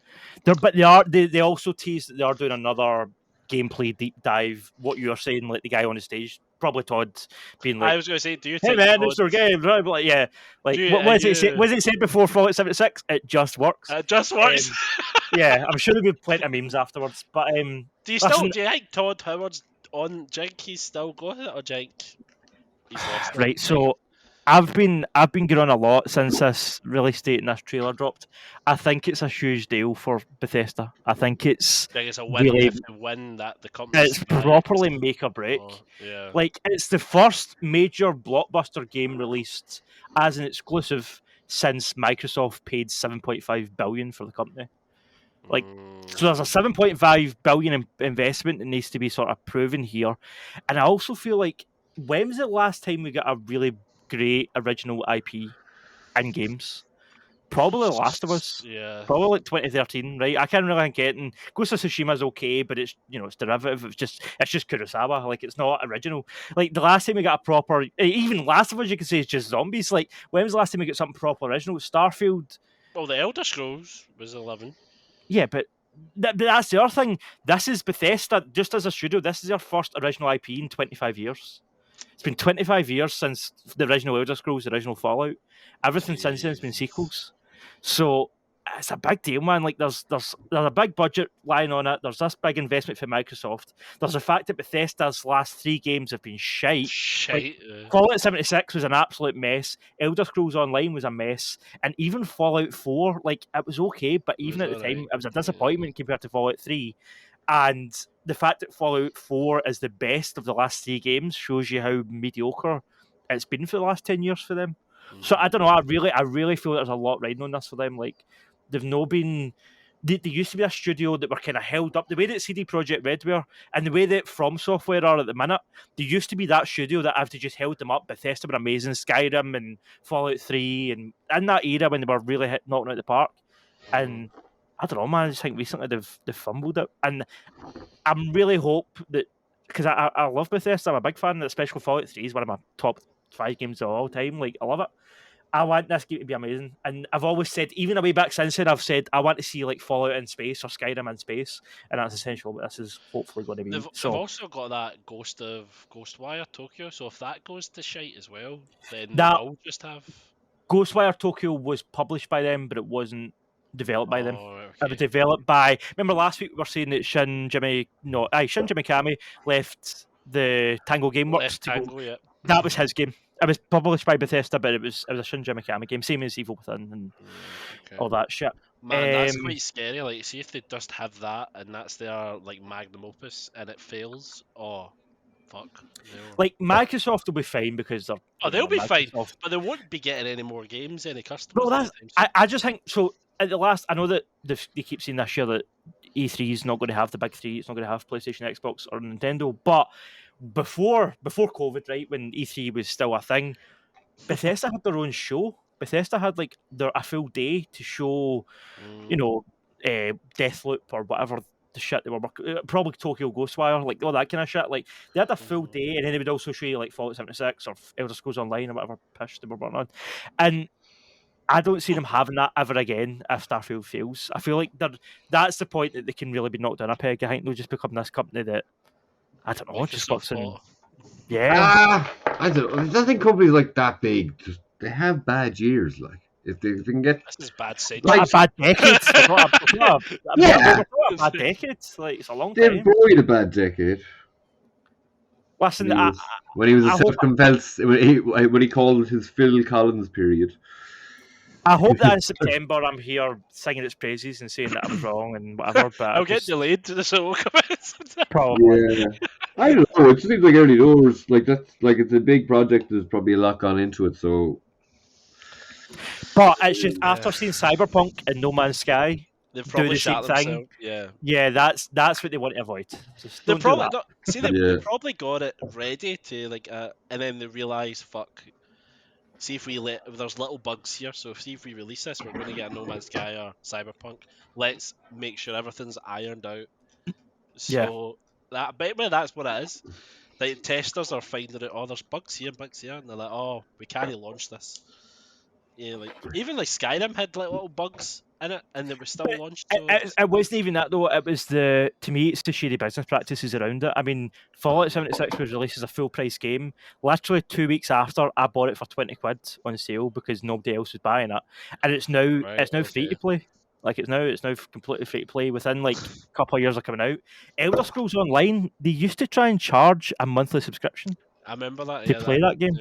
They also teased that they are doing another gameplay deep dive. What you were saying, like the guy on the stage, probably Todd being like, I was going to say, do you think, hey man, it's our game, right? But like, yeah, like what did it say before Fallout 76? It just works. It just works. Yeah, I'm sure there'll be plenty of memes afterwards. But do you think Todd Howard's on Jink? He's still got it, or Jink? He's lost it. Right, so I've been going on a lot since this release date and this trailer dropped. I think it's a huge deal for Bethesda. I think it's a win really, if they win that the company. It's properly make or break. Yeah. Like, it's the first major blockbuster game released as an exclusive since Microsoft paid $7.5 billion for the company. Like, so there's a $7.5 billion investment that needs to be sort of proven here. And I also feel like, when was the last time we got a really great original IP in games? Probably The Last of Us. Yeah. Probably like 2013, right? I can't really get it. Ghost of Tsushima's okay, but it's it's derivative. It's just Kurosawa. Like, it's not original. Like, the last time we got a proper, even Last of Us, you could say, is just zombies. Like, when was the last time we got something proper original? Starfield. Well, the Elder Scrolls was 11. Yeah, but that's the other thing. This is Bethesda, just as a studio. This is their first original IP in 25 years. It's been 25 years since the original Elder Scrolls, the original Fallout. Everything since then has been sequels. So it's a big deal, man. Like, there's a big budget lying on it. There's this big investment for Microsoft. There's the fact that Bethesda's last 3 games have been shite. Like, Fallout 76 was an absolute mess. Elder Scrolls Online was a mess. And even Fallout 4, like, it was okay, but even at the time, it was a disappointment compared to Fallout 3. And the fact that Fallout 4 is the best of the last 3 games shows you how mediocre it's been for the last 10 years for them. So I don't know. I really feel there's a lot riding on this for them. Like, they've not been. They used to be a studio that were kind of held up the way that CD Projekt Red were, and the way that From Software are at the minute. They used to be that studio that have to just held them up. Bethesda were amazing, Skyrim and Fallout 3, and in that era when they were really knocking out the park. And I don't know, man. I just think recently they've fumbled it, and I'm really hope that, because I love Bethesda. I'm a big fan. Especially Fallout 3 is one of my top 5 games of all time. Like, I love it. I want this game to be amazing. And I've always said, even a way back since then, I've said I want to see like Fallout in space or Skyrim in space, and that's essentially what this is hopefully going to be. They've also got that Ghostwire Tokyo, so if that goes to shite as well, then they'll just have... Ghostwire Tokyo was published by them, but it wasn't developed by them. Okay. It was developed by... Remember last week we were saying that Shin Jimmy Mikami left the Tango Gameworks to go. Yeah. That was his game. It was published by Bethesda, but it was a Shinji Mikami game, same as Evil Within and all that shit. Man, that's quite scary. Like, see if they just have that and that's their like magnum opus and it fails. Oh, fuck. Like, Microsoft will be fine because they'll be fine, but they won't be getting any more games, any customers. Well, I just think so. At the last, I know that they keep saying this year that E3 is not going to have the big 3. It's not going to have PlayStation, Xbox, or Nintendo, but before COVID, right, when E3 was still a thing, Bethesda had their own show. Bethesda had like a full day to show, Deathloop or whatever the shit they were working, probably Tokyo Ghostwire, like all that kind of shit. Like they had a full day, and then they would also show you like Fallout 76 or Elder Scrolls Online or whatever pish they were working on. And I don't see them having that ever again if Starfield fails. I feel like that's the point that they can really be knocked down a peg. I think they'll just become this company that, I don't know, just works in. Yeah. I don't know. I think companies like that big, they have bad years. Like, if they can get. This is bad centuries. Like a bad decade. A bad decade. Like, it's a long time. Dave Boyd a bad decade. Listen, when he was a self-confessed, when he called his Phil Collins period. I hope that in September I'm here singing its praises and saying that I was wrong and whatever. But I'll get delayed to the solo comments. Probably. Yeah. I don't know. It seems like early doors. Like that's like it's a big project. There's probably a lot gone into it. So. But it's just after seeing Cyberpunk and No Man's Sky do the same thing. Yeah, that's what they want to avoid. They probably got it ready to like, and then they realise, fuck. See if there's little bugs here. So see if we release this, we're going to get a No Man's Sky or Cyberpunk. Let's make sure everything's ironed out. So that's what it is. Like testers are finding out, oh, there's bugs here, and they're like, oh, we can't launch this. Yeah, like even like Skyrim had like little bugs in it, and they were still launched. So it wasn't even that though. It was to me, it's the shady business practices around it. I mean, Fallout 76 was released as a full price game. Literally 2 weeks after, I bought it for £20 on sale because nobody else was buying it, and it's now free to play. Like it's now completely free to play. Within like a couple of years of coming out, Elder Scrolls Online, they used to try and charge a monthly subscription. I remember that to play that game.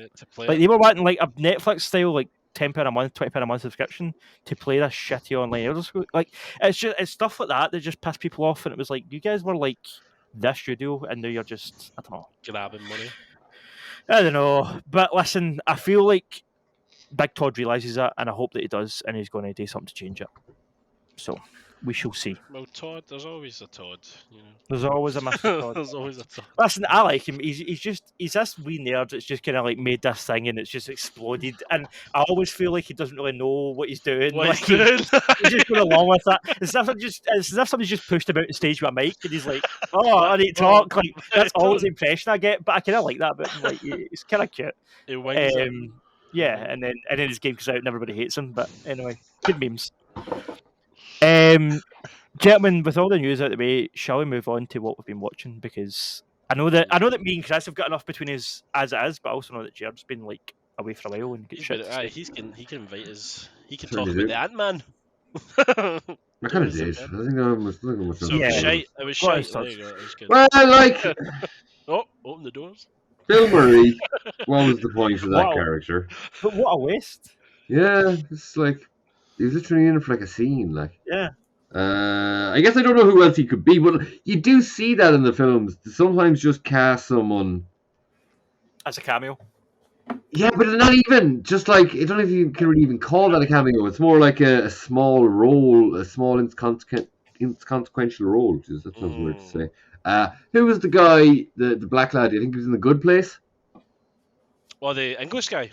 They were wanting like a Netflix style like £10 a month, £20 a month subscription to play this shitty online Elder Scrolls. Like it's stuff like that just pissed people off, and it was like you guys were like this studio, and now you're just I don't know grabbing money. I don't know, but listen, I feel like Big Todd realizes that, and I hope that he does, and he's going to do something to change it. So we shall see. Well, Todd, there's always a Todd. You know. There's always a Mr. Todd. There's always a Todd. Listen, I like him. He's this wee nerd that's just kind of like made this thing and it's just exploded. And I always feel like he doesn't really know what he's doing. He's just going along with that. It's as if somebody's just pushed him out the stage with a mic and he's like, "Oh, I need to talk." Like that's always the impression I get. But I kind of like that. But like, it's kind of cute. Yeah, and then his game comes out and everybody hates him. But anyway, good memes. Gentlemen, with all the news out of the way, shall we move on to what we've been watching? Because I know that me and Chris have got enough between us as it is, but I also know that Jerd's been like away for a while and get shit. He can invite us. He can talk about the Ant-Man. I kind of did. I think I was looking at It was shite. There you go. It was good. Well, like. Open the doors. Bill Murray. What was the point of that character? But what a waste. Yeah, it's like he was literally in it for like a scene, like. Yeah. I guess I don't know who else he could be, but you do see that in the films. Sometimes just cast someone as a cameo. Yeah, but not even just like I don't know if you can really even call that a cameo. It's more like a small role, a small inconsequential role. That's not weird to say. Who was the guy, the black lad? I think he was in The Good Place. Well, the English guy.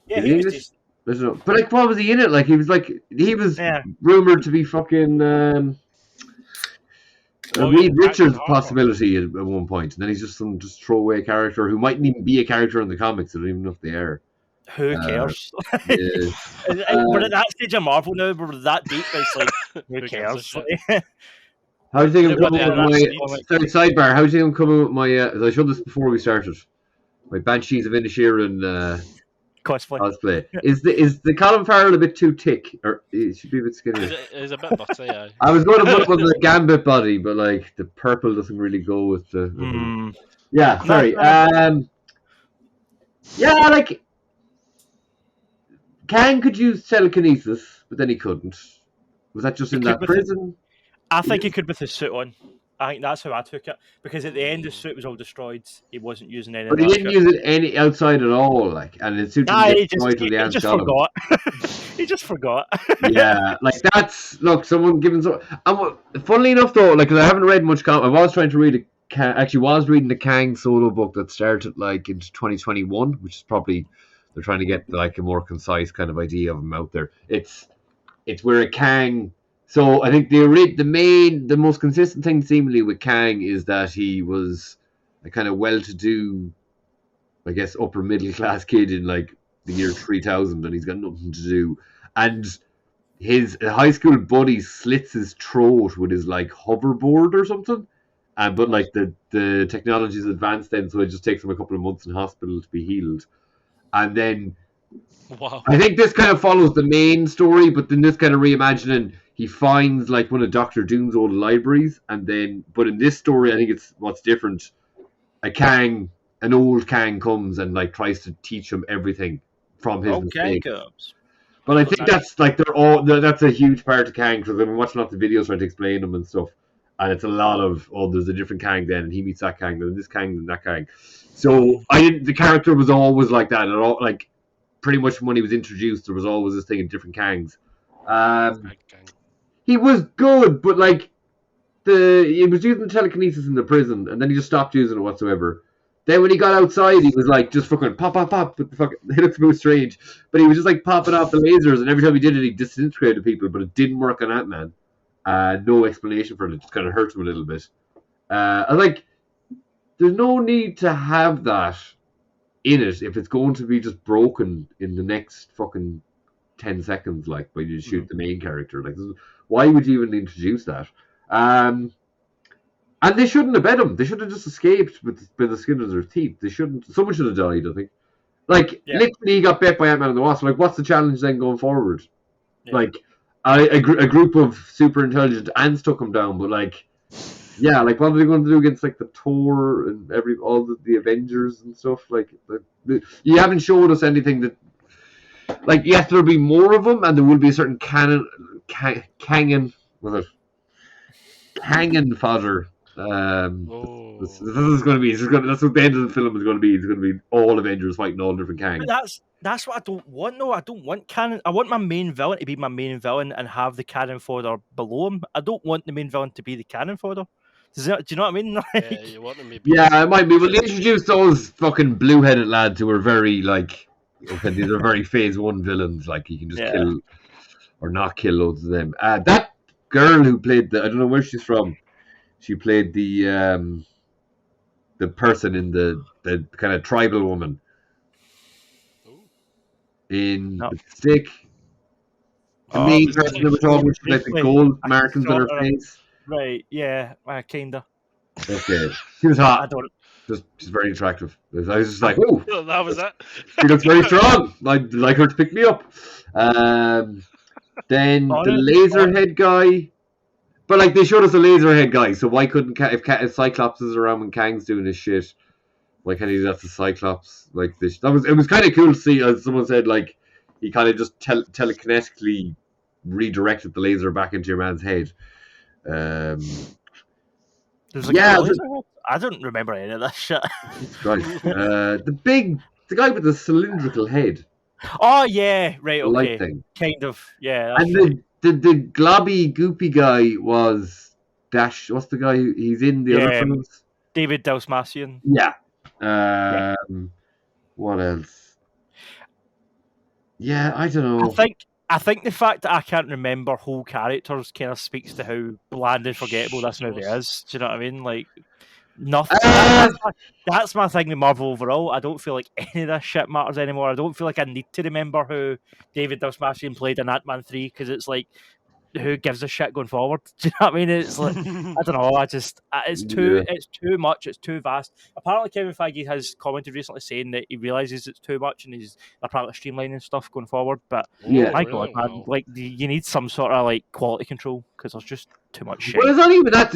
Yeah, he was just... But like, what was he in it? Like, he was rumored to be fucking Reed Richards' possibility at one point, and then he's just some throwaway character who mightn't even be a character in the comics. I don't even know if they are. Who cares? Yeah. We're at that stage of Marvel now. We're that deep. It's like who cares? How do you think I'm coming with my sidebar? How do you think I'm coming with my? I showed this before we started. My Banshees of Inisherin cosplay. Is the Colin Farrell a bit too thick, or it should be a bit skinny? It's a bit butty, yeah. I was going to put up with the Gambit body, but like the purple doesn't really go with the. Yeah, sorry. Yeah, like Kang could use telekinesis, but then he couldn't. Was that just in that prison? I think he could with his suit on. I think that's how I took it, because at the end the suit was all destroyed. He wasn't using any. But he didn't use it any outside at all, like, and it suited he just forgot. He just forgot. Yeah, like someone giving so. Funnily enough, though, like, 'cause I haven't read much comic. I was trying to read was reading the Kang solo book that started like in 2021, which is probably they're trying to get like a more concise kind of idea of him out there. It's where a Kang So I think the most consistent thing seemingly with Kang is that he was a kind of well-to-do, I guess, upper middle class kid in like the year 3000, and he's got nothing to do, and his high school buddy slits his throat with his like hoverboard or something, but like the technology is advanced then, so it just takes him a couple of months in hospital to be healed, and then. Wow. I think this kind of follows the main story, but then this kind of reimagining, he finds like one of Dr. Doom's old libraries, but in this story, I think it's what's different. An old Kang comes and like tries to teach him everything from his mistakes. But I think that's like that's a huge part of Kang, because I've been watching lots of videos trying to explain them and stuff, and it's a lot of there's a different Kang then, and he meets that Kang, then this Kang, then that Kang. So the character was always like that, and all like. Pretty much when he was introduced, there was always this thing in different Kangs. He was good, but like he was using telekinesis in the prison, and then he just stopped using it whatsoever. Then when he got outside, he was like just fucking pop, but the fucking it looked really strange. But he was just like popping off the lasers, and every time he did it, he disintegrated people. But it didn't work on Ant-Man. No explanation for it. It just kind of hurt him a little bit. I was like, there's no need to have that in it if it's going to be just broken in the next fucking 10 seconds, like when you shoot the main character. Like, why would you even introduce that? And they shouldn't have bet him. They should have just escaped with the skin of their teeth. Someone should have died, I think. Like, literally he got bet by Ant-Man and the Wasp. Like, what's the challenge then going forward? Like, a group of super intelligent ants took him down, but like, yeah, like what are they going to do against like the Thor and all the Avengers and stuff? Like, you haven't showed us anything that, like, yes, there'll be more of them, and there will be a certain Kangen fodder. This is going to be. That's what the end of the film is going to be. It's going to be all Avengers fighting all different Kangs. That's what I don't want. No, I don't want canon. I want my main villain to be my main villain and have the cannon fodder below him. I don't want the main villain to be the cannon fodder. Do you know what I mean? Yeah, you want them to be. Yeah, it might be. Well, they introduced those fucking blue-headed lads who are very like, okay, these are very Phase 1 villains. Like, you can just kill or not kill loads of them. That girl who played I don't know where she's from. She played the person in the kind of tribal woman in the Stick. The main person that we're talking about, like the gold markings on her face. Right, yeah, kinda. Okay, she was hot. She's very attractive. I was just like, oh, that was that. She looks very strong. I'd like her to pick me up. Then the Laserhead guy, but like they showed us a Laserhead guy, so why couldn't if Cyclops is around when Kang's doing his shit, why can't he do that to Cyclops? Like this, it was kind of cool to see, as someone said, like he kind of just telekinetically redirected the laser back into your man's head. I don't remember any of that shit. Right. The guy with the cylindrical head. Oh yeah, right. Okay. Light thing. Kind of. Yeah. And right. the globby, goopy guy was Dash. What's the guy? He's in the other films. David Dalsmasian. Yeah. What else? Yeah, I don't know. I think the fact that I can't remember whole characters kind of speaks to how bland and forgettable this movie is. Do you know what I mean? Like, nothing. That's my thing with Marvel overall. I don't feel like any of this shit matters anymore. I don't feel like I need to remember who David Dalsmasian played in Ant-Man 3, because it's like, who gives a shit going forward? Do you know what I mean? It's like, I don't know. It's too much. It's too vast. Apparently, Kevin Feige has commented recently saying that he realizes it's too much and he's apparently streamlining stuff going forward. But my God, man, like you need some sort of like quality control, because there's just too much shit. Well, it's not even that.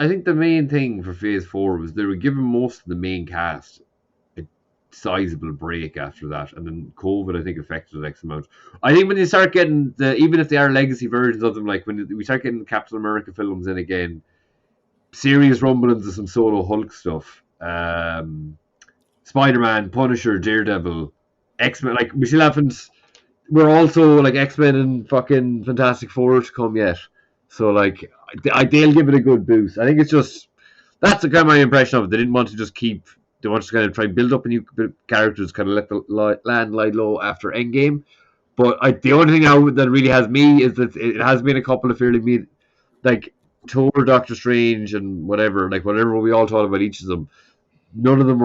I think the main thing for Phase 4 was they were giving most of the main cast sizable break after that, and then COVID I think affected the X amount. I think when you start getting even if they are legacy versions of them, like when we start getting Captain America films in again, serious rumblings of some solo Hulk stuff, Spider-Man, Punisher, Daredevil, X-Men, like we still haven't. We're also like X-Men and fucking Fantastic Four to come yet, so like they'll give it a good boost. I think it's just that's the kind of my impression of it. They didn't want to just keep. They want to kind of try and build up a new characters, kind of let the land lie low after Endgame. But the only thing now that really has me is that it has been a couple of fairly like Thor, Doctor Strange, and whatever. Like whatever we all thought about each of them, none of them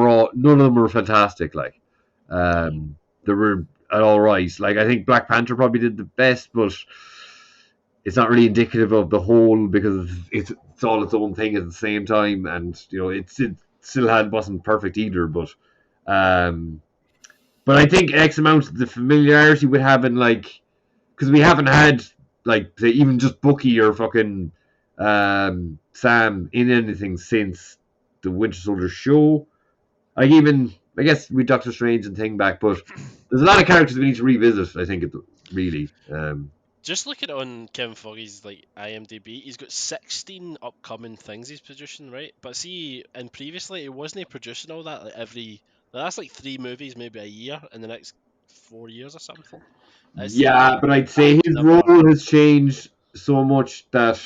were fantastic. Like, they were all right. Like I think Black Panther probably did the best, but it's not really indicative of the whole because it's all its own thing at the same time, and it still wasn't perfect either. But I think X amount of the familiarity with having because we haven't had say even just Bucky or fucking Sam in anything since the Winter Soldier show. Like even I guess with Doctor Strange and Thing back, but there's a lot of characters we need to revisit. I think really. Just looking on Kevin Feige's IMDb, he's got 16 upcoming things he's producing, right? But see, and previously he wasn't producing all that that's 3 movies maybe a year in the next 4 years or something. But I'd say his role has changed so much that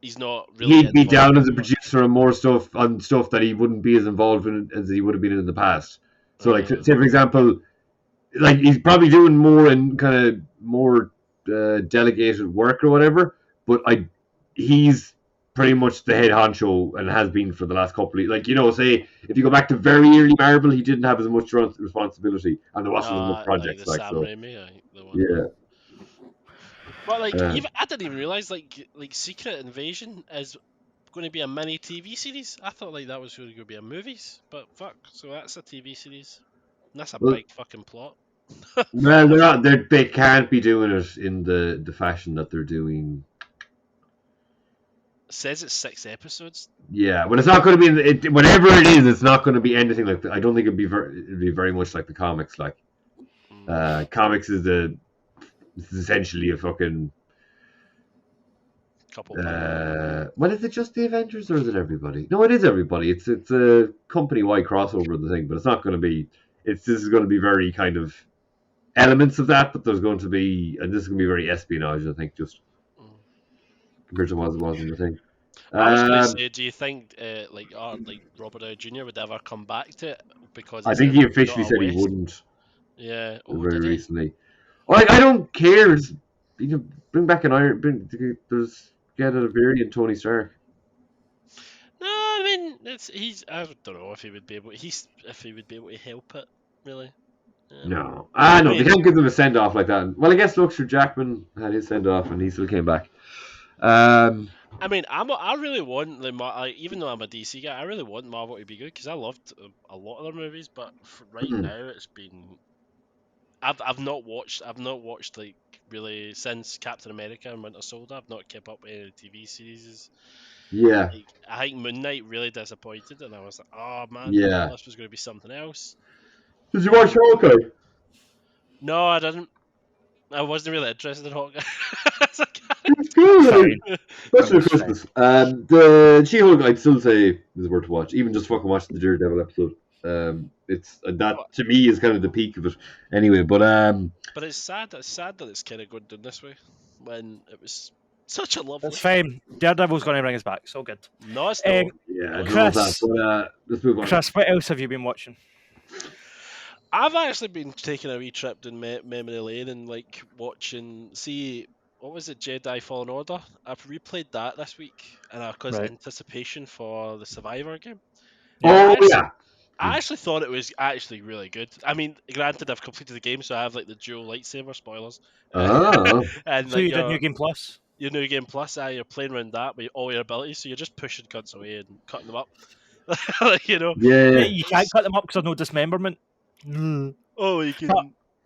he's not really. He'd be down as a producer on more stuff that he wouldn't be as involved in as he would have been in the past. So, say for example, he's probably doing more and kind of more delegated work or whatever. But he's pretty much the head honcho and has been for the last couple of say if you go back to very early Marvel, he didn't have as much responsibility and there wasn't as much projects the Sam Raimi, the one. Yeah. But even I didn't even realize Secret Invasion is going to be a mini TV series. I thought that was going to be a movies, but fuck, so that's a TV series. And that's a big fucking plot. Well, they're not. They can't be doing it in the fashion that they're doing. It says it's 6 episodes. Yeah, but it's not going to be whatever it is. It's not going to be anything like that. I don't think it'd be very much like the comics. Comics is essentially a fucking couple. Well, is it just the Avengers or is it everybody? No, it is everybody. It's a company-wide crossover of the thing, but it's not going to be. This is going to be very kind of elements of that, but there's going to be, and this is going to be very espionage, I think, just compared to what it was in the thing. I was going to say, do you think Robert Downey Jr. would ever come back to it? Because I think he officially said he wouldn't. Yeah, very recently. I don't care. You can bring back an Iron. Get a variant Tony Stark. No, I mean I don't know if he would be able. If he would be able to help it, really. No, no, they can't give them a send off like that. Well, I guess Hugh Jackman had his send off and he still came back. I mean, I really want even though I'm a DC guy, I really want Marvel to be good because I loved a lot of their movies. But right now, it's been I've not watched really since Captain America and Winter Soldier. I've not kept up with any TV series. Yeah, I think Moon Knight really disappointed, and I was like, oh man, this was going to be something else. Did you watch Hawkeye? No, I didn't. I wasn't really interested in Hawkeye. It's good, especially at Christmas. The She-Hulk, I'd still say is worth to watch. Even just fucking watching the Daredevil episode. It's that to me is kind of the peak of it. Anyway, but it's sad. It's sad that it's kind of going down this way when it was such a lovely. It's fine. Daredevil's going to bring us back. So good. No, it's not. Yeah, Chris, let's move on. Chris, what else have you been watching? I've actually been taking a wee trip down memory lane and watching. See, what was it? Jedi Fallen Order. I've replayed that this week, and because anticipation for the Survivor game. Yeah. I actually thought it was actually really good. I mean, granted, I've completed the game, so I have the dual lightsaber spoilers. And so you did New Game Plus? Your New Game Plus, you're playing around that with all your abilities, so you're just pushing cunts away and cutting them up. Yeah. You can't cut them up because there's no dismemberment. Oh, you can.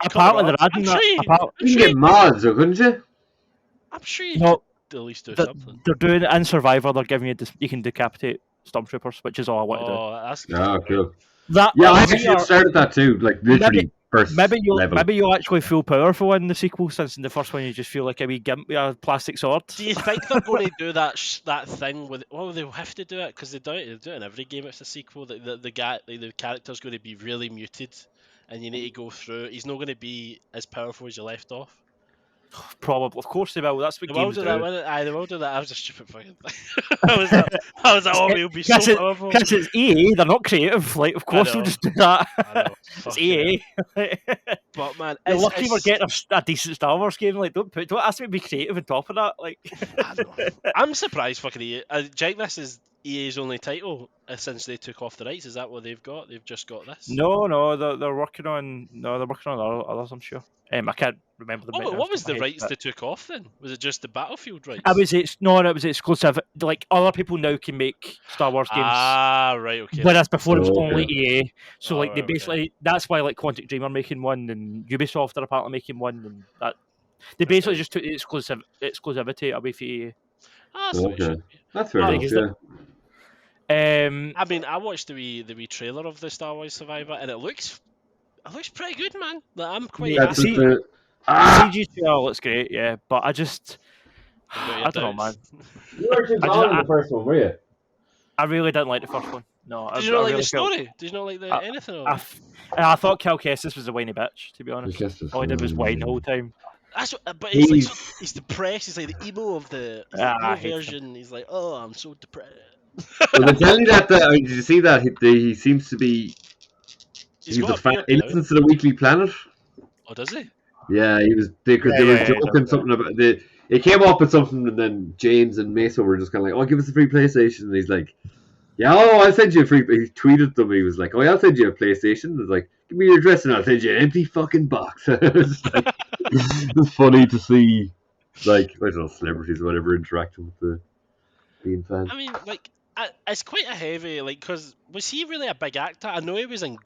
Apparently, they're adding that. You can get mods, couldn't you? I'm sure you can at least do something. They're doing it in Survivor. They're giving you can decapitate stormtroopers, which is all I want to do. Oh, that's good. Oh, cool. I actually started that too. Literally first level. Maybe you'll actually feel powerful in the sequel, since in the first one you just feel like a wee gimp with a plastic sword. Do you think they're going to do that thing with? Well, they'll have to do it because they do it in every game. It's a sequel. The character's going to be really muted, and you need to go through. He's not going to be as powerful as you left off. Probably, of course they will. That's what games do. The world of that. I was a stupid fucking thing. I was like, oh, we'll be so powerful. Because it's EA, they're not creative. Like, of course they'll just do that. It's EA. But man, you're lucky we're getting a decent Star Wars game. Like, don't ask me to be creative on top of that. Like, I'm surprised fucking EA. Jake, this is EA's only title since they took off the rights. Is that what they've got? They've just got this? No, they're working on others. I'm sure. I can't remember the. What was the rights they took off then? Was it just the Battlefield rights? It was exclusive. Like, other people now can make Star Wars games. Ah, right, okay. Whereas before it was only EA. So they basically that's why like Quantic Dream are making one and Ubisoft are apparently making one, and that they basically just took the exclusivity away from EA. That's fair enough. I mean, I watched the wee trailer of the Star Wars Survivor, and it looks pretty good, man. Like, I'm quite happy. CG looks great, yeah, but I don't know, man. You weren't too bad in the first one, were you? I really didn't like the first one. No, Did you not like the story? Did you not like anything of it? I thought Cal Kestis was a whiny bitch, to be honest. All he did was whine the whole time. But he's depressed. He's like the emo of the emo version. He's like, oh, I'm so depressed. Well, they tell you that. Did you see that? He seems to be. He's a fan. He listens to the Weekly Planet. Oh, does he? Yeah, he was. They were joking something about it. It came up with something, and then James and Mesa were just kind of like, "Oh, give us a free PlayStation." And he's like, "Yeah, I'll send you a free." He tweeted them. He was like, "Oh, yeah, I'll send you a PlayStation." It was like, "Give me your address, and I'll send you an empty fucking box." It's funny to see, like, I don't know, celebrities or whatever interacting with the being fans. I mean, like, it's quite a heavy, like, because was he really a big actor? I know he was in the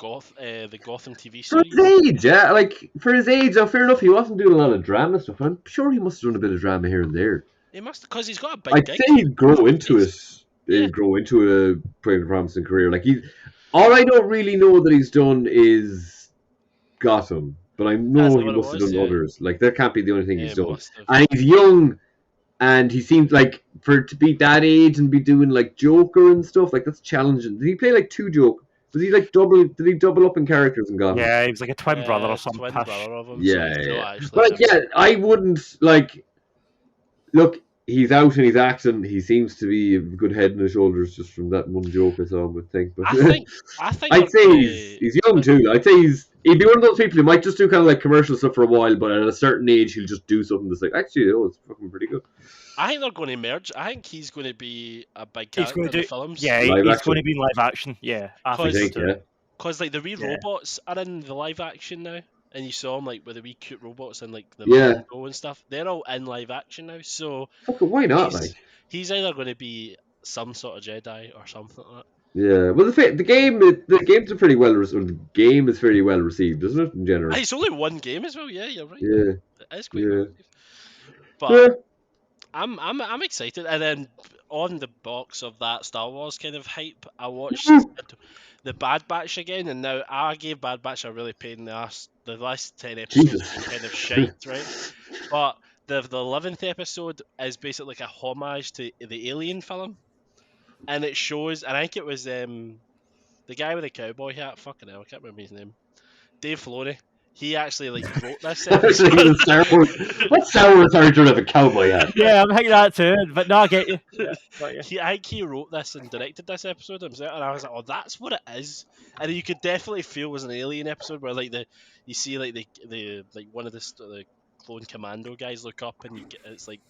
Gotham TV series. For his age, yeah, like, for his age, fair enough, he wasn't doing a lot of drama stuff. I'm sure he must have done a bit of drama here and there. He must, because he's got a big. I'd say he'd grow into it. Yeah. He'd grow into a pretty promising career. Like, all I don't really know that he's done is Gotham, but I know he must have done others. Like, that can't be the only thing he's done. And he's young. And he seemed like, to be that age and be doing like Joker and stuff, like that's challenging. Did he play like two Joker? Was he like did he double up in characters and Gotham? Yeah, he was like a twin brother or something. Twin brother of him. Yeah. But I wouldn't like. Look, he's out and he's acting. He seems to be a good head and his shoulders just from that one joke I saw him with. But I think I'd say he's young too. I'd say he'd be one of those people who might just do kind of like commercial stuff for a while, but at a certain age he'll just do something that's like, actually, it's fucking pretty good. I think they're going to merge. I think he's going to be a big character in the films. Yeah, he's going to be in live action. Yeah, I think so. Because like the wee robots are in the live action now, and you saw them like with the wee cute robots and like the Mango and stuff. They're all in live action now. So why not? He's either going to be some sort of Jedi or something like that. Yeah, well, the games are pretty well received. The game is fairly well received, isn't it? In general, it's only one game as well. Yeah, you're right. Yeah, it is quite well received. But I'm excited. And then on the box of that Star Wars kind of hype, I watched the Bad Batch again, and now I gave Bad Batch a really pain in the ass. The last 10 episodes have been kind of shite, right? But the 11th episode is basically like a homage to the Alien film. And it shows, and I think it was the guy with the cowboy hat. Fucking hell, I can't remember his name. Dave Filoni. He actually wrote this episode. What Star Wars character with a cowboy hat? Yeah, I'm thinking that too. But no, I get you. I think he wrote this and directed this episode himself, and I was like, oh, that's what it is. And you could definitely feel it was an Alien episode where you see the one of the clone commando guys look up and it's like.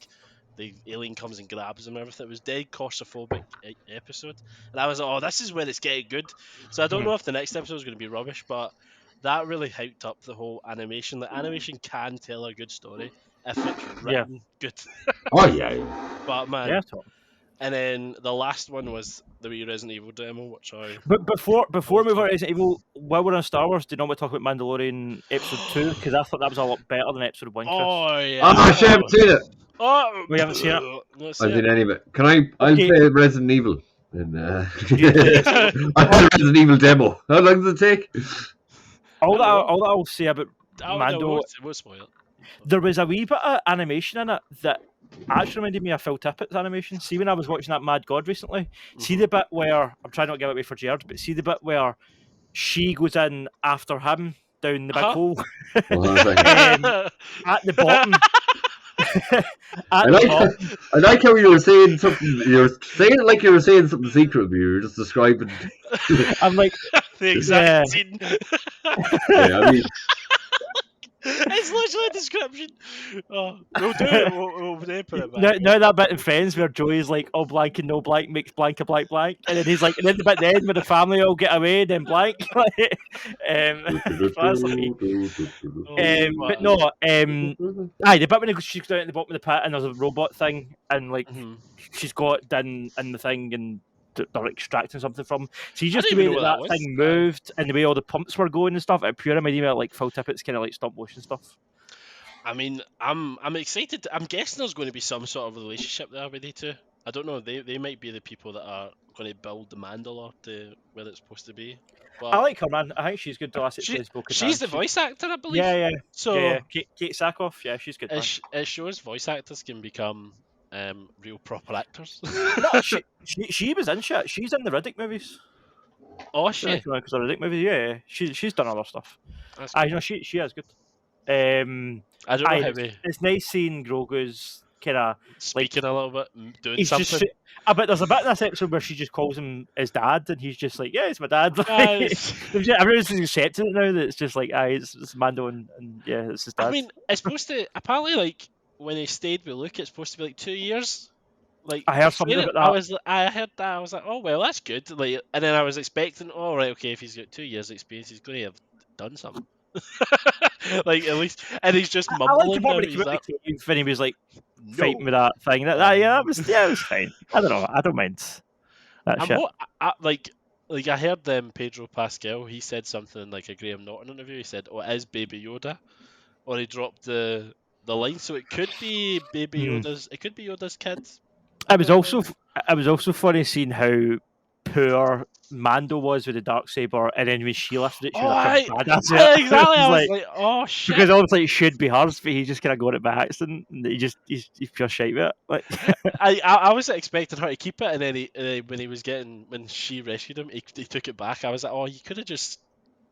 The alien comes and grabs him and everything. It was dead claustrophobic episode. And I was like, oh, this is where it's getting good. So I don't know if the next episode is going to be rubbish, but that really hyped up the whole animation. The animation can tell a good story if it's written good. Oh, yeah. But, man. Yeah, and then the last one was the wee Resident Evil demo, which I... But before we move on to Resident Evil, while we're on Star Wars, do you know we talk about Mandalorian Episode 2? Because I thought that was a lot better than Episode 1, Chris. Oh, yeah. I haven't seen it. Oh, we haven't seen it. I've seen any of it. I'll play Resident Evil. And I'll play Resident Evil demo. How long does it take? All that I'll say about Mando... We'll spoil it. There was a wee bit of animation in it that actually reminded me of Phil Tippett's animation. See, when I was watching that Mad God recently, see the bit where, I'm trying not to give it away for Jerd, but see the bit where she goes in after him down the big hole at the bottom. I like how you were saying something. You were saying it like you were saying something secret, but you were just describing. I'm like the exact scene. Yeah, I mean, it's literally a description. Oh, we'll do it. We'll put it back. Now that bit in Friends where Joey's like, "Oh, blank and no blank makes blank a blank blank," and then he's like, and then the bit then where the family all get away, then blank. That's like me. But no, the bit when she's down at the bottom of the pit and there's a robot thing, and like she's got done in the thing and they're extracting something from. See, just the way that thing moved and the way all the pumps were going and stuff, it pure reminded me of like Phil Tippett's kind of like stop motion stuff. I mean, I'm excited. I'm guessing there's going to be some sort of relationship there with they two. I don't know. They might be the people that are going to build the Mandalore to where it's supposed to be. But I like her, man. I think she's good. She's the voice actor, I believe. Yeah. So yeah. Kate Sackhoff, yeah, she's good. It shows voice actors can become real proper actors. No, she was in shit. She's in the Riddick movies. Oh, she? Because the Riddick movies, yeah. She's done other stuff. I know she is good. I don't know how it's nice seeing Grogu's kind of speaking a little bit, doing something. But there's a bit in this episode where she just calls him his dad, and he's just like, "Yeah, it's my dad." Everyone's just accepting it now that it's just like, it's Mando, and yeah, it's his dad. I mean, it's supposed to apparently like when he stayed with Luke, it's supposed to be like 2 years. Like I heard something about that. I heard that. I was like, oh well, that's good. Like, and then I was expecting, oh right, okay, if he's got 2 years experience, he's going to have done something. Like at least, and he's just mumbling. I liked when he came out the cave and he was like fighting with that thing. It was fine. I don't know. I don't mind that shit. I heard Pedro Pascal. He said something like a Graham Norton interview. He said, "Oh, it is Baby Yoda," or he dropped the line. So it could be Baby Yoda's. It could be Yoda's kids. It was also funny seeing how poor Mando was with the Darksaber, and then when she lifted it, she was like a badass. Exactly. I was like, oh shit. Because obviously it should be hers, but he just kind of got it by accident, and he's pure shite with it. Like, I was expecting her to keep it, and then when she rescued him, he took it back. I was like, oh, you could have just.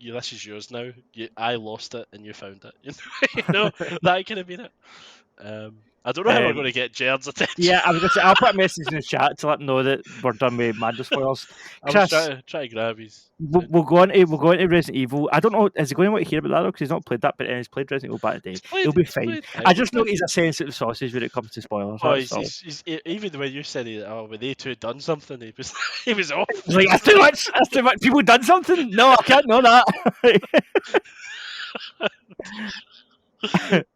This is yours now. I lost it and you found it. That could have been it. I don't know how we're going to get Jerd's attention. Yeah, I was going to say, I'll put a message in the chat to let him know that we're done with Mando spoilers. Chris, I was trying to grab his. We'll go on to Resident Evil. I don't know, is he going to want to hear about that though? Because he's not played that, but he's played Resident Evil back in the day. He'll be fine. I just know he's a sensitive sausage when it comes to spoilers. Oh, he's, even when you said when they two had done something, he was off. He's like, that's too much. That's too much. People done something? No, I can't know that.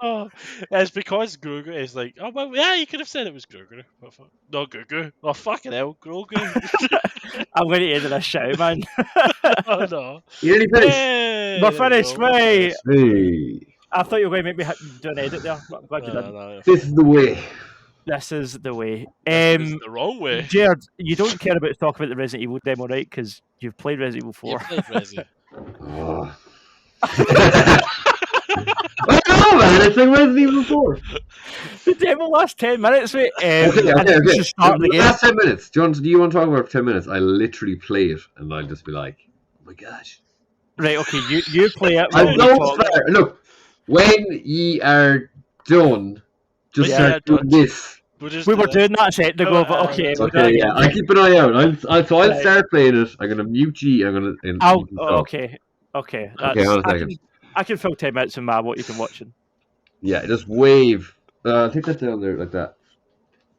Oh, it's because Grogu is like, oh well, yeah, you could have said it was Grogu. No, Grogu. Oh fucking hell, Grogu. I'm going to end this show, man. Oh no. You nearly finished. Hey, we're finished, mate. Hey. I thought you were going to make me do an edit there. I'm glad you didn't. No. This is the way. This is the way. This is the wrong way. Jerd, you don't care about talking about the Resident Evil demo, right? Because you've played Resident Evil 4. You played Resident. Oh. I know, man. It's like Resident Evil 4. The demo lasts 10 minutes, mate. Okay. The last 10 minutes. Do you want to talk about it for 10 minutes? I literally play it, and I'll just be like, oh my gosh. Right, okay, you play it. I don't start. Look, when ye are done, just start doing this. We were doing that a second ago, but okay. Okay, yeah. I'll keep an eye out. I'll start playing it. I'm going to mute you. I'm going to... Okay. Okay, hold on a second. I can fill 10 minutes in what you've been watching. Yeah, just wave. I think that's down there like that.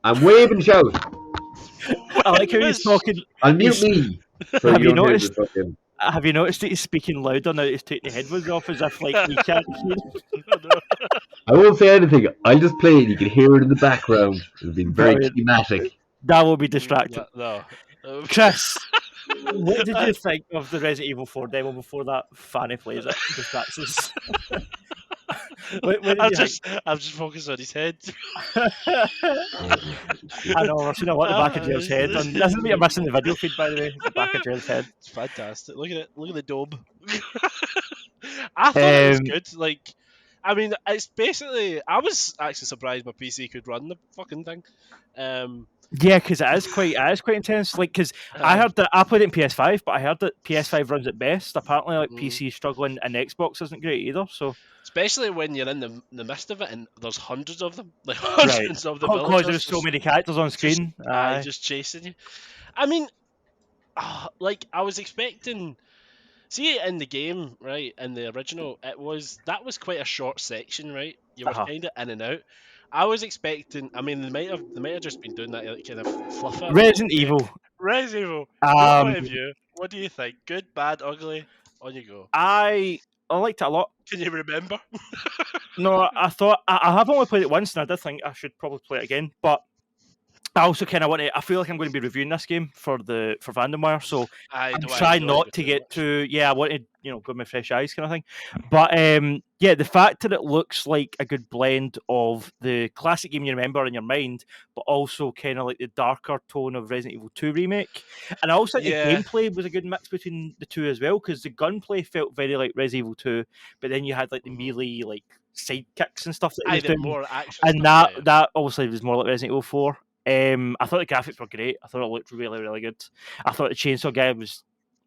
I'm waving shout. I like how he's talking. I'll mute me. So have you noticed that he's speaking louder now that he's taking the headphones off as if like we can't hear? I won't say anything. I'll just play it. You can hear it in the background. It'll be very thematic. That will be distracting. No. Chris, what did you think of the Resident Evil 4 demo before that Fanny plays it? Distracts us. I'm just focused on his head. I know, I've seen a lot of the back of Jerd's head. And this is what you're missing the video feed, by the way. The back of Jerd's head. It's fantastic. Look at it. Look at the dome. I thought it was good. Like, I mean, it's basically. I was actually surprised my PC could run the fucking thing. Yeah, because it is quite intense. Like, because I heard that I played it in PS5, but I heard that PS5 runs it best. Apparently, like PC is struggling and Xbox isn't great either. So it's Especially when you're in the midst of it and there's hundreds of them, like hundreds of the villagers. Because there's so many characters on screen. Just chasing you. I mean, like I was expecting. See, in the game, right, in the original, that was quite a short section, right? You were kind of in and out. I was expecting. I mean, they might have just been doing that, like, kind of fluff it. Resident Evil. Resident Evil. Your point of view. What do you think? Good, bad, ugly? On you go. I liked it a lot. Can you remember? No, I thought I have only played it once, and I did think I should probably play it again. But I also kind of I feel like I'm going to be reviewing this game for FandomWire, so I'm trying not to get too. Yeah, I wanted go with my fresh eyes kind of thing. But the fact that it looks like a good blend of the classic game you remember in your mind, but also kind of like the darker tone of Resident Evil 2 remake. And I also think the gameplay was a good mix between the two as well, because the gunplay felt very like Resident Evil 2, but then you had like the melee like sidekicks and stuff that he was doing, more action and stuff, that obviously was more like Resident Evil 4. I thought the graphics were great. I thought it looked really, really good. I thought the chainsaw guy was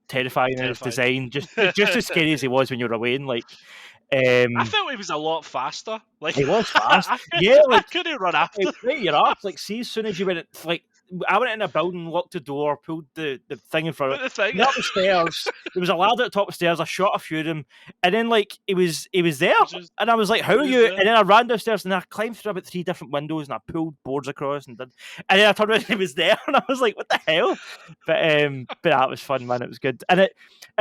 terrifying in his design, just as scary as he was when you were away. And like, I felt he was a lot faster. Like he was fast. I couldn't run after. Right, you're up. Like, see, as soon as you went, like, I went in a building, locked the door, pulled the thing in front of it, went up the stairs. There was a ladder at the top of the stairs. I shot a few of them, and then like he was there, and I was like, "How are you?" And then I ran downstairs and I climbed through about 3 different windows and I pulled boards across and then I turned around and he was there, and I was like, "What the hell?" But that was fun, man. It was good, and it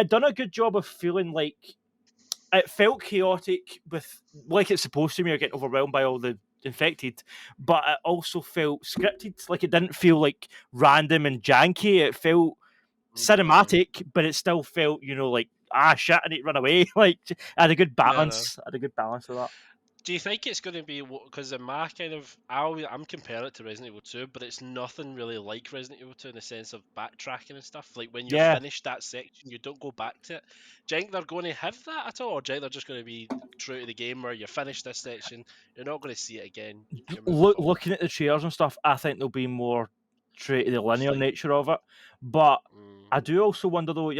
done a good job of feeling like it felt chaotic, with like it's supposed to be. You're getting overwhelmed by all the infected, but it also felt scripted. Like it didn't feel like random and janky. It felt cinematic, but it still felt, like shit, I need to run away. Like I had a good balance. I had a good balance of that. Do you think it's going to be, because in my kind of, I'm comparing it to Resident Evil 2, but it's nothing really like Resident Evil 2 in the sense of backtracking and stuff. Like when you finish that section, you don't go back to it. Do you think they're going to have that at all, or do you think they're just going to be true to the game where you finish this section, you're not going to see it again? Looking at the trailers and stuff, I think there'll be more true to the linear nature of it. But I do also wonder, though,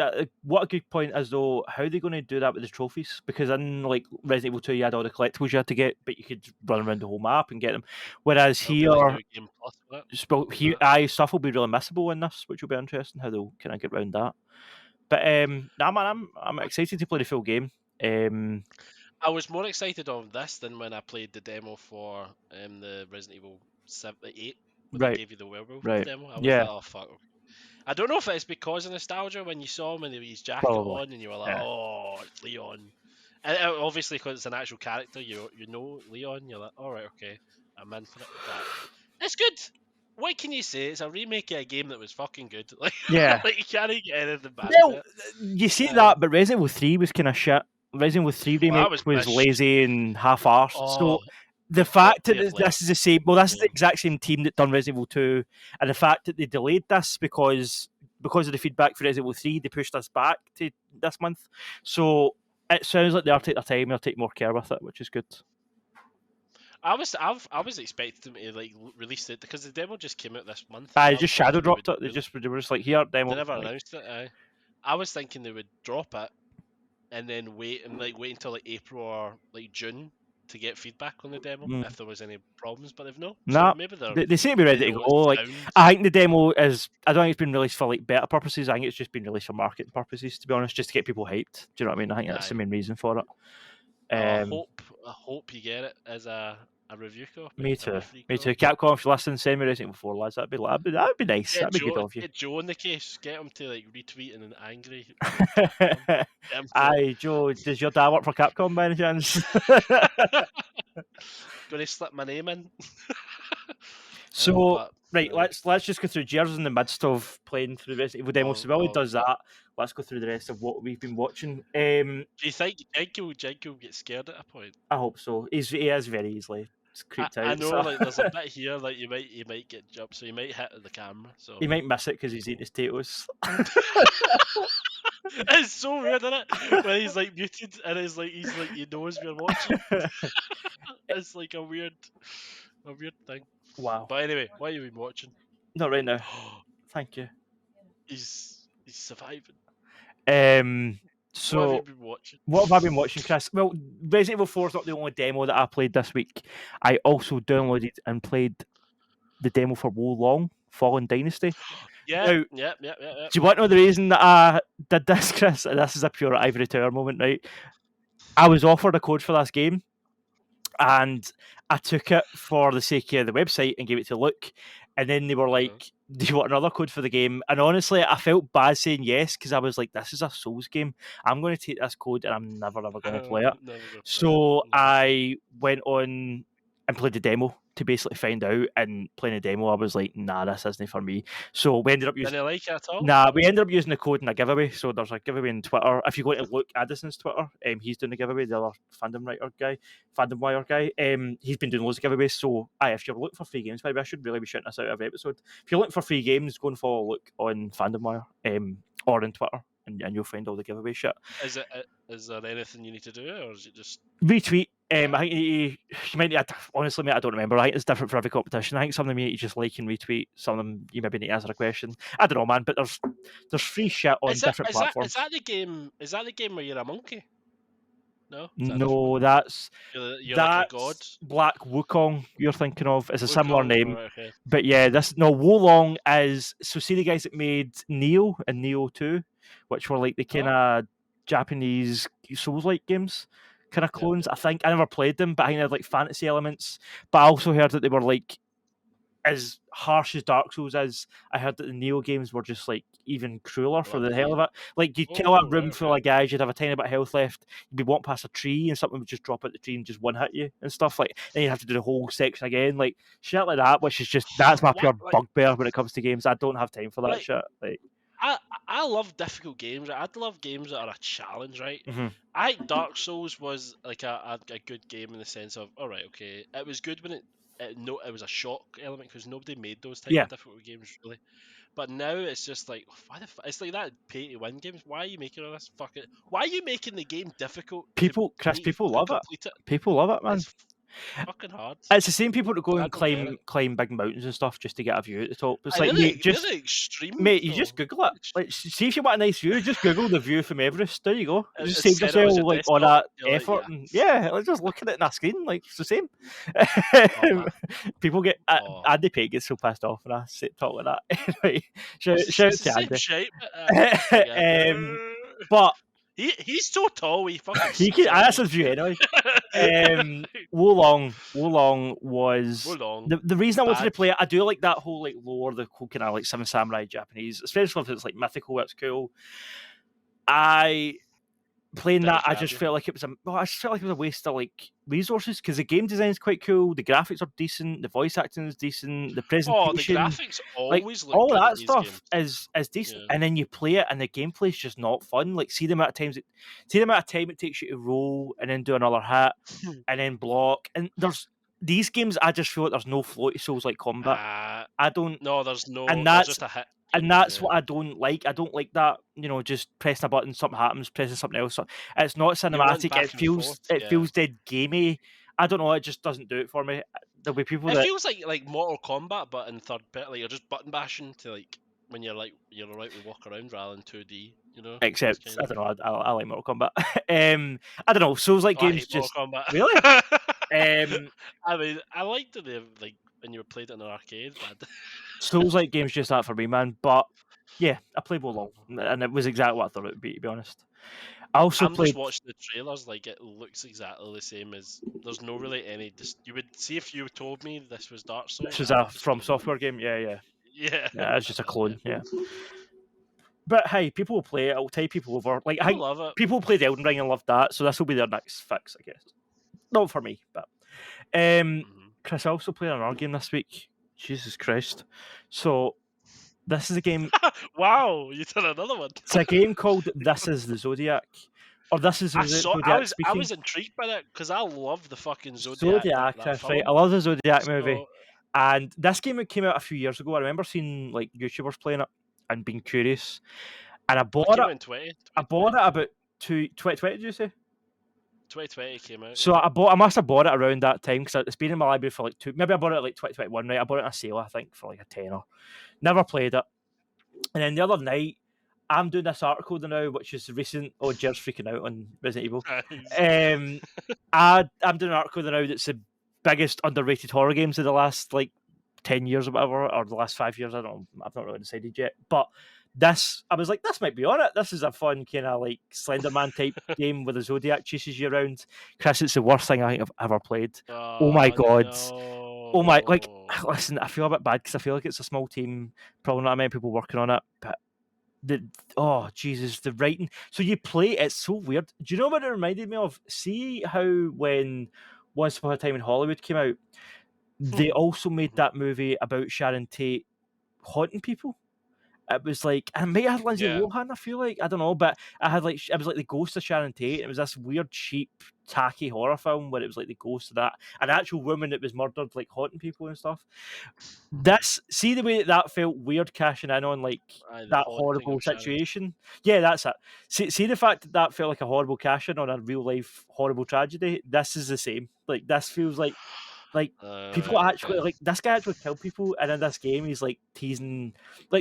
what a good point is, though, how are they going to do that with the trophies? Because in, like, Resident Evil 2, you had all the collectibles you had to get, but you could run around the whole map and get them. Whereas here, stuff will be really missable in this, which will be interesting, how they'll kind of get around that. But, nah, man, I'm excited to play the full game. I was more excited on this than when I played the demo for the Resident Evil 8, when they gave you the werewolf demo. I was like, oh, fuck. I don't know if it's because of nostalgia when you saw him with his jacket on and you were like, oh, it's Leon. And obviously, because it's an actual character, you know Leon, you're like, all right, okay, I'm in for it. But it's good. What can you say? It's a remake of a game that was fucking good. Like, like you can't get anything bad. Well, you see that, but Resident Evil 3 was kind of shit. Resident Evil 3 remake was lazy and half-arsed. So the fact that this is the same, this is the exact same team that done Resident Evil 2, and the fact that they delayed this because of the feedback for Resident Evil 3, they pushed us back to this month. So it sounds like they'll take their time, they'll take more care with it, which is good. I was expecting them to like release it because the demo just came out this month. They just shadow dropped it. They were just like, here, demo. They never announced it. I was thinking they would drop it and then wait until like April or like June to get feedback on the demo if there was any problems, but they've no. No, so maybe they seem to be ready to go. Like, I think the demo is. I don't think it's been released for like better purposes. I think it's just been released for marketing purposes, to be honest, just to get people hyped. Do you know what I mean? I think that's the main reason for it. I hope you get it as a review copy. Me too. Capcom, if you listen, send me Resident Evil 4, lads. That'd be nice. That'd be good of you. Get Joe in the case. Get him to like retweet and angry. Aye, Joe. Does your dad work for Capcom by any chance? Gonna slip my name in. So let's just go through. Jerd's in the midst of playing through the Resident Evil demo. So while he does that, let's go through the rest of what we've been watching. Do you think Jenko will get scared at a point? I hope so. He is very easily creeped out. I know, like there's a bit here, like you might get jumped, so you might hit the camera. So he might miss it because he's eating his potatoes. It's so weird, isn't it? When he's like muted and he's like he knows we're watching. It's like a weird thing. Wow. But anyway, what have you been watching? Not right now. Thank you. He's surviving. So, what have you been watching? What have I been watching, Chris? Well, Resident Evil 4 is not the only demo that I played this week. I also downloaded and played the demo for Wo Long, Fallen Dynasty. Yeah. Do you want to know the reason that I did this, Chris? And this is a pure Ivory Tower moment, right? I was offered a code for this game, and I took it for the sake of the website and gave it to Luke. And then they were like, do you want another code for the game? And honestly, I felt bad saying yes because I was like, this is a Souls game. I'm going to take this code and I'm never going to play it. So I went on and played the demo to basically find out. And playing the demo, I was like, nah, this isn't for me. So we ended up using. Didn't like it at all? Nah, we ended up using the code in a giveaway. So there's a giveaway on Twitter. If you go to Luke Addison's Twitter, he's doing the giveaway. The other fandom wire guy, he's been doing loads of giveaways. So, if you're looking for free games, by the way, I should really be shouting this out every episode. If you're looking for free games, go and follow Luke on Fandom Wire, or on Twitter, and you'll find all the giveaway shit. Is there anything you need to do, or is it just retweet? I think you might need, honestly, mate, I don't remember. I think it's different for every competition. I think some of them you just like and retweet. Some of them you maybe need to answer a question. I don't know, man. But there's free shit on different platforms. Is that the game? Is that the game where you're a monkey? No, that's you're like a god. Black Wukong you're thinking of. It's a similar name. Right, okay. But yeah, Wo Long is, so see the guys that made Neo and Neo 2, which were like the kind of Japanese Souls-like games, kind of clones. Yeah. I think I never played them, but I think they had like fantasy elements. But I also heard that they were like as harsh as Dark Souls is. I heard that the Neo games were just like even crueler for the hell of it. Like you'd kill a room full of guys, you'd have a tiny bit of health left, you'd be walking past a tree and something would just drop out the tree and just one hit you and stuff like. Then you'd have to do the whole section again, like shit like that, which is just that's my pure bugbear when it comes to games. I don't have time for that shit. Like I love difficult games. I'd love games that are a challenge, right? Mm-hmm. I think Dark Souls was like a good game in the sense of, all right, okay, it was good when it was a shock element because nobody made those type of difficult games really. But now it's just like, why the it's like that pay to win games. Why are you making all this fucking? Why are you making the game difficult? People love it. People love it, man. It's fucking hard. It's the same people that go and climb big mountains and stuff just to get a view at the top. It's like, mate, you just Google it. Like, see if you want a nice view, just Google the view from Everest. There you go. You just save yourself like all that effort. And like just looking at it on a screen, like it's the same. People get Andy Pate gets so pissed off when I talk like that. Anyway, shout out to Andy. But he's so tall. He fucking. That's his view anyway. Wo Long was the reason I wanted to play it. I do like that whole like lore, the whole kind of like Seven Samurai Japanese, especially if it's like mythical. It's cool. Playing that, I just felt like it was a waste of like resources because the game design is quite cool, the graphics are decent, the voice acting is decent, the presentation, the graphics always look all good that stuff is decent, and then you play it and the gameplay is just not fun. Like see the amount of time it takes you to roll and then do another hit and then block, and there's these games I just feel like there's no floaty Souls like combat. I don't. No, there's no. And that's just a hit. And that's what I don't like. I don't like that, just pressing a button, something happens, pressing something else. It's not cinematic. It feels dead gamey. I don't know. It just doesn't do it for me. There'll be people. It feels like Mortal Kombat, but in third person. Like you're just button bashing to like when you're right to walk around rather than 2D. Except I don't know. I like Mortal Kombat. I don't know. Souls like games just really. I mean, I liked it like when you played it in an arcade, but. Souls like games just that for me, man. But yeah, I played Wo Long, and it was exactly what I thought it would be, to be honest. I'm just watching the trailers, like it looks exactly the same as. There's no really any. You would see if you told me this was Dark Souls. This was a From Software game, yeah. It's just a clone, yeah. But hey, people will play it. It'll tie people over. Like I love it. People played Elden Ring and loved that, so this will be their next fix, I guess. Not for me, but Chris, I also played another game this week. Jesus Christ. So, this is a game... Wow, you did another one. It's a game called This Is the Zodiac. Or This Is the Zodiac Speaking. I was intrigued by that, because I love the fucking Zodiac. That's right. I love the Zodiac movie. And this game came out a few years ago. I remember seeing like YouTubers playing it and being curious. And I bought it. I bought it about 2020, did you say? 2020 came out. So I must have bought it around that time because it's been in my library for like maybe I bought it like 2021, right? I bought it on a sale, I think, for like a tenner. Never played it. And then the other night, I'm doing this article now, which is recent. Oh, Jerd's freaking out on Resident Evil. I'm doing an article now that's the biggest underrated horror games of the last 10 years or whatever, or the last 5 years. I don't know. I've not really decided yet. But this, I was like, this might be on it. This is a fun kind of Slenderman type game where the Zodiac chases you around. Chris, it's the worst thing I think I've ever played. Oh my god. No. Oh my, listen, I feel a bit bad because I feel like it's a small team, probably not many people working on it, but Jesus, the writing. So you play, it's so weird. Do you know what it reminded me of? See how when Once Upon a Time in Hollywood came out, they also made that movie about Sharon Tate haunting people. It was like, I might have had Lindsay Lohan, I feel like. I don't know, but I had it was like the ghost of Sharon Tate. It was this weird, cheap, tacky horror film where it was like the ghost of that, an actual woman that was murdered, haunting people and stuff. See the way that felt weird cashing in on that horrible situation. Yeah, that's it. See the fact that felt like a horrible cash in on a real life horrible tragedy. This is the same. This feels like people actually this guy actually killed people, and in this game he's teasing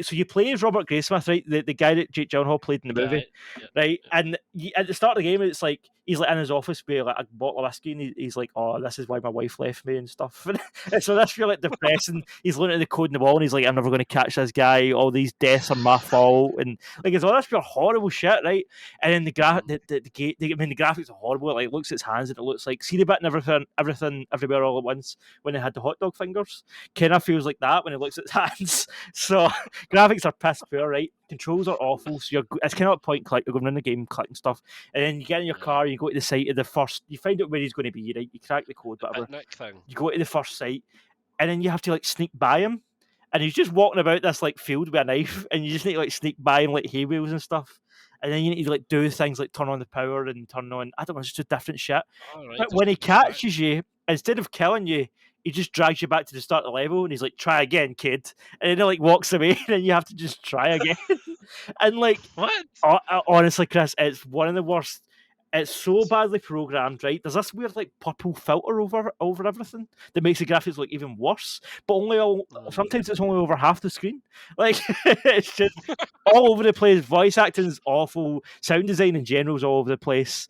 so you play as Robert Graysmith, right? The guy that Jake Gyllenhaal played in the movie, right? And at the start of the game, it's he's in his office with a bottle of whiskey, and he's like, "Oh, this is why my wife left me and stuff." And so that's really depressing. He's looking at the code in the wall, and he's like, "I'm never going to catch this guy. All these deaths are my fault." And it's all this pure horrible shit, right? And then the graphics are horrible. It looks at its hands, and it looks like see the bit and everything, everywhere, all at once when it had the hot dog fingers. Kind of feels like that when it looks at its hands. So graphics are piss poor, right? Controls are awful. So it's kind of point click. You're going around the game clicking stuff, and then you get in your car. You go to the site of the first. You find out where he's going to be. Right? You crack the code, whatever. You go to the first site, and then you have to sneak by him, and he's just walking about this field with a knife, and you just need to sneak by him hay wheels and stuff. And then you need to do things like turn on the power and turn on, I don't know, just different shit. But when he catches you, instead of killing you, he just drags you back to the start of the level, and he's like, "Try again, kid." And then he walks away, and then you have to just try again. And what? Honestly, Chris, it's one of the worst. It's so badly programmed, right? There's this weird purple filter over everything that makes the graphics look even worse. But sometimes it's only over half the screen. It's just all over the place. Voice acting is awful. Sound design in general is all over the place.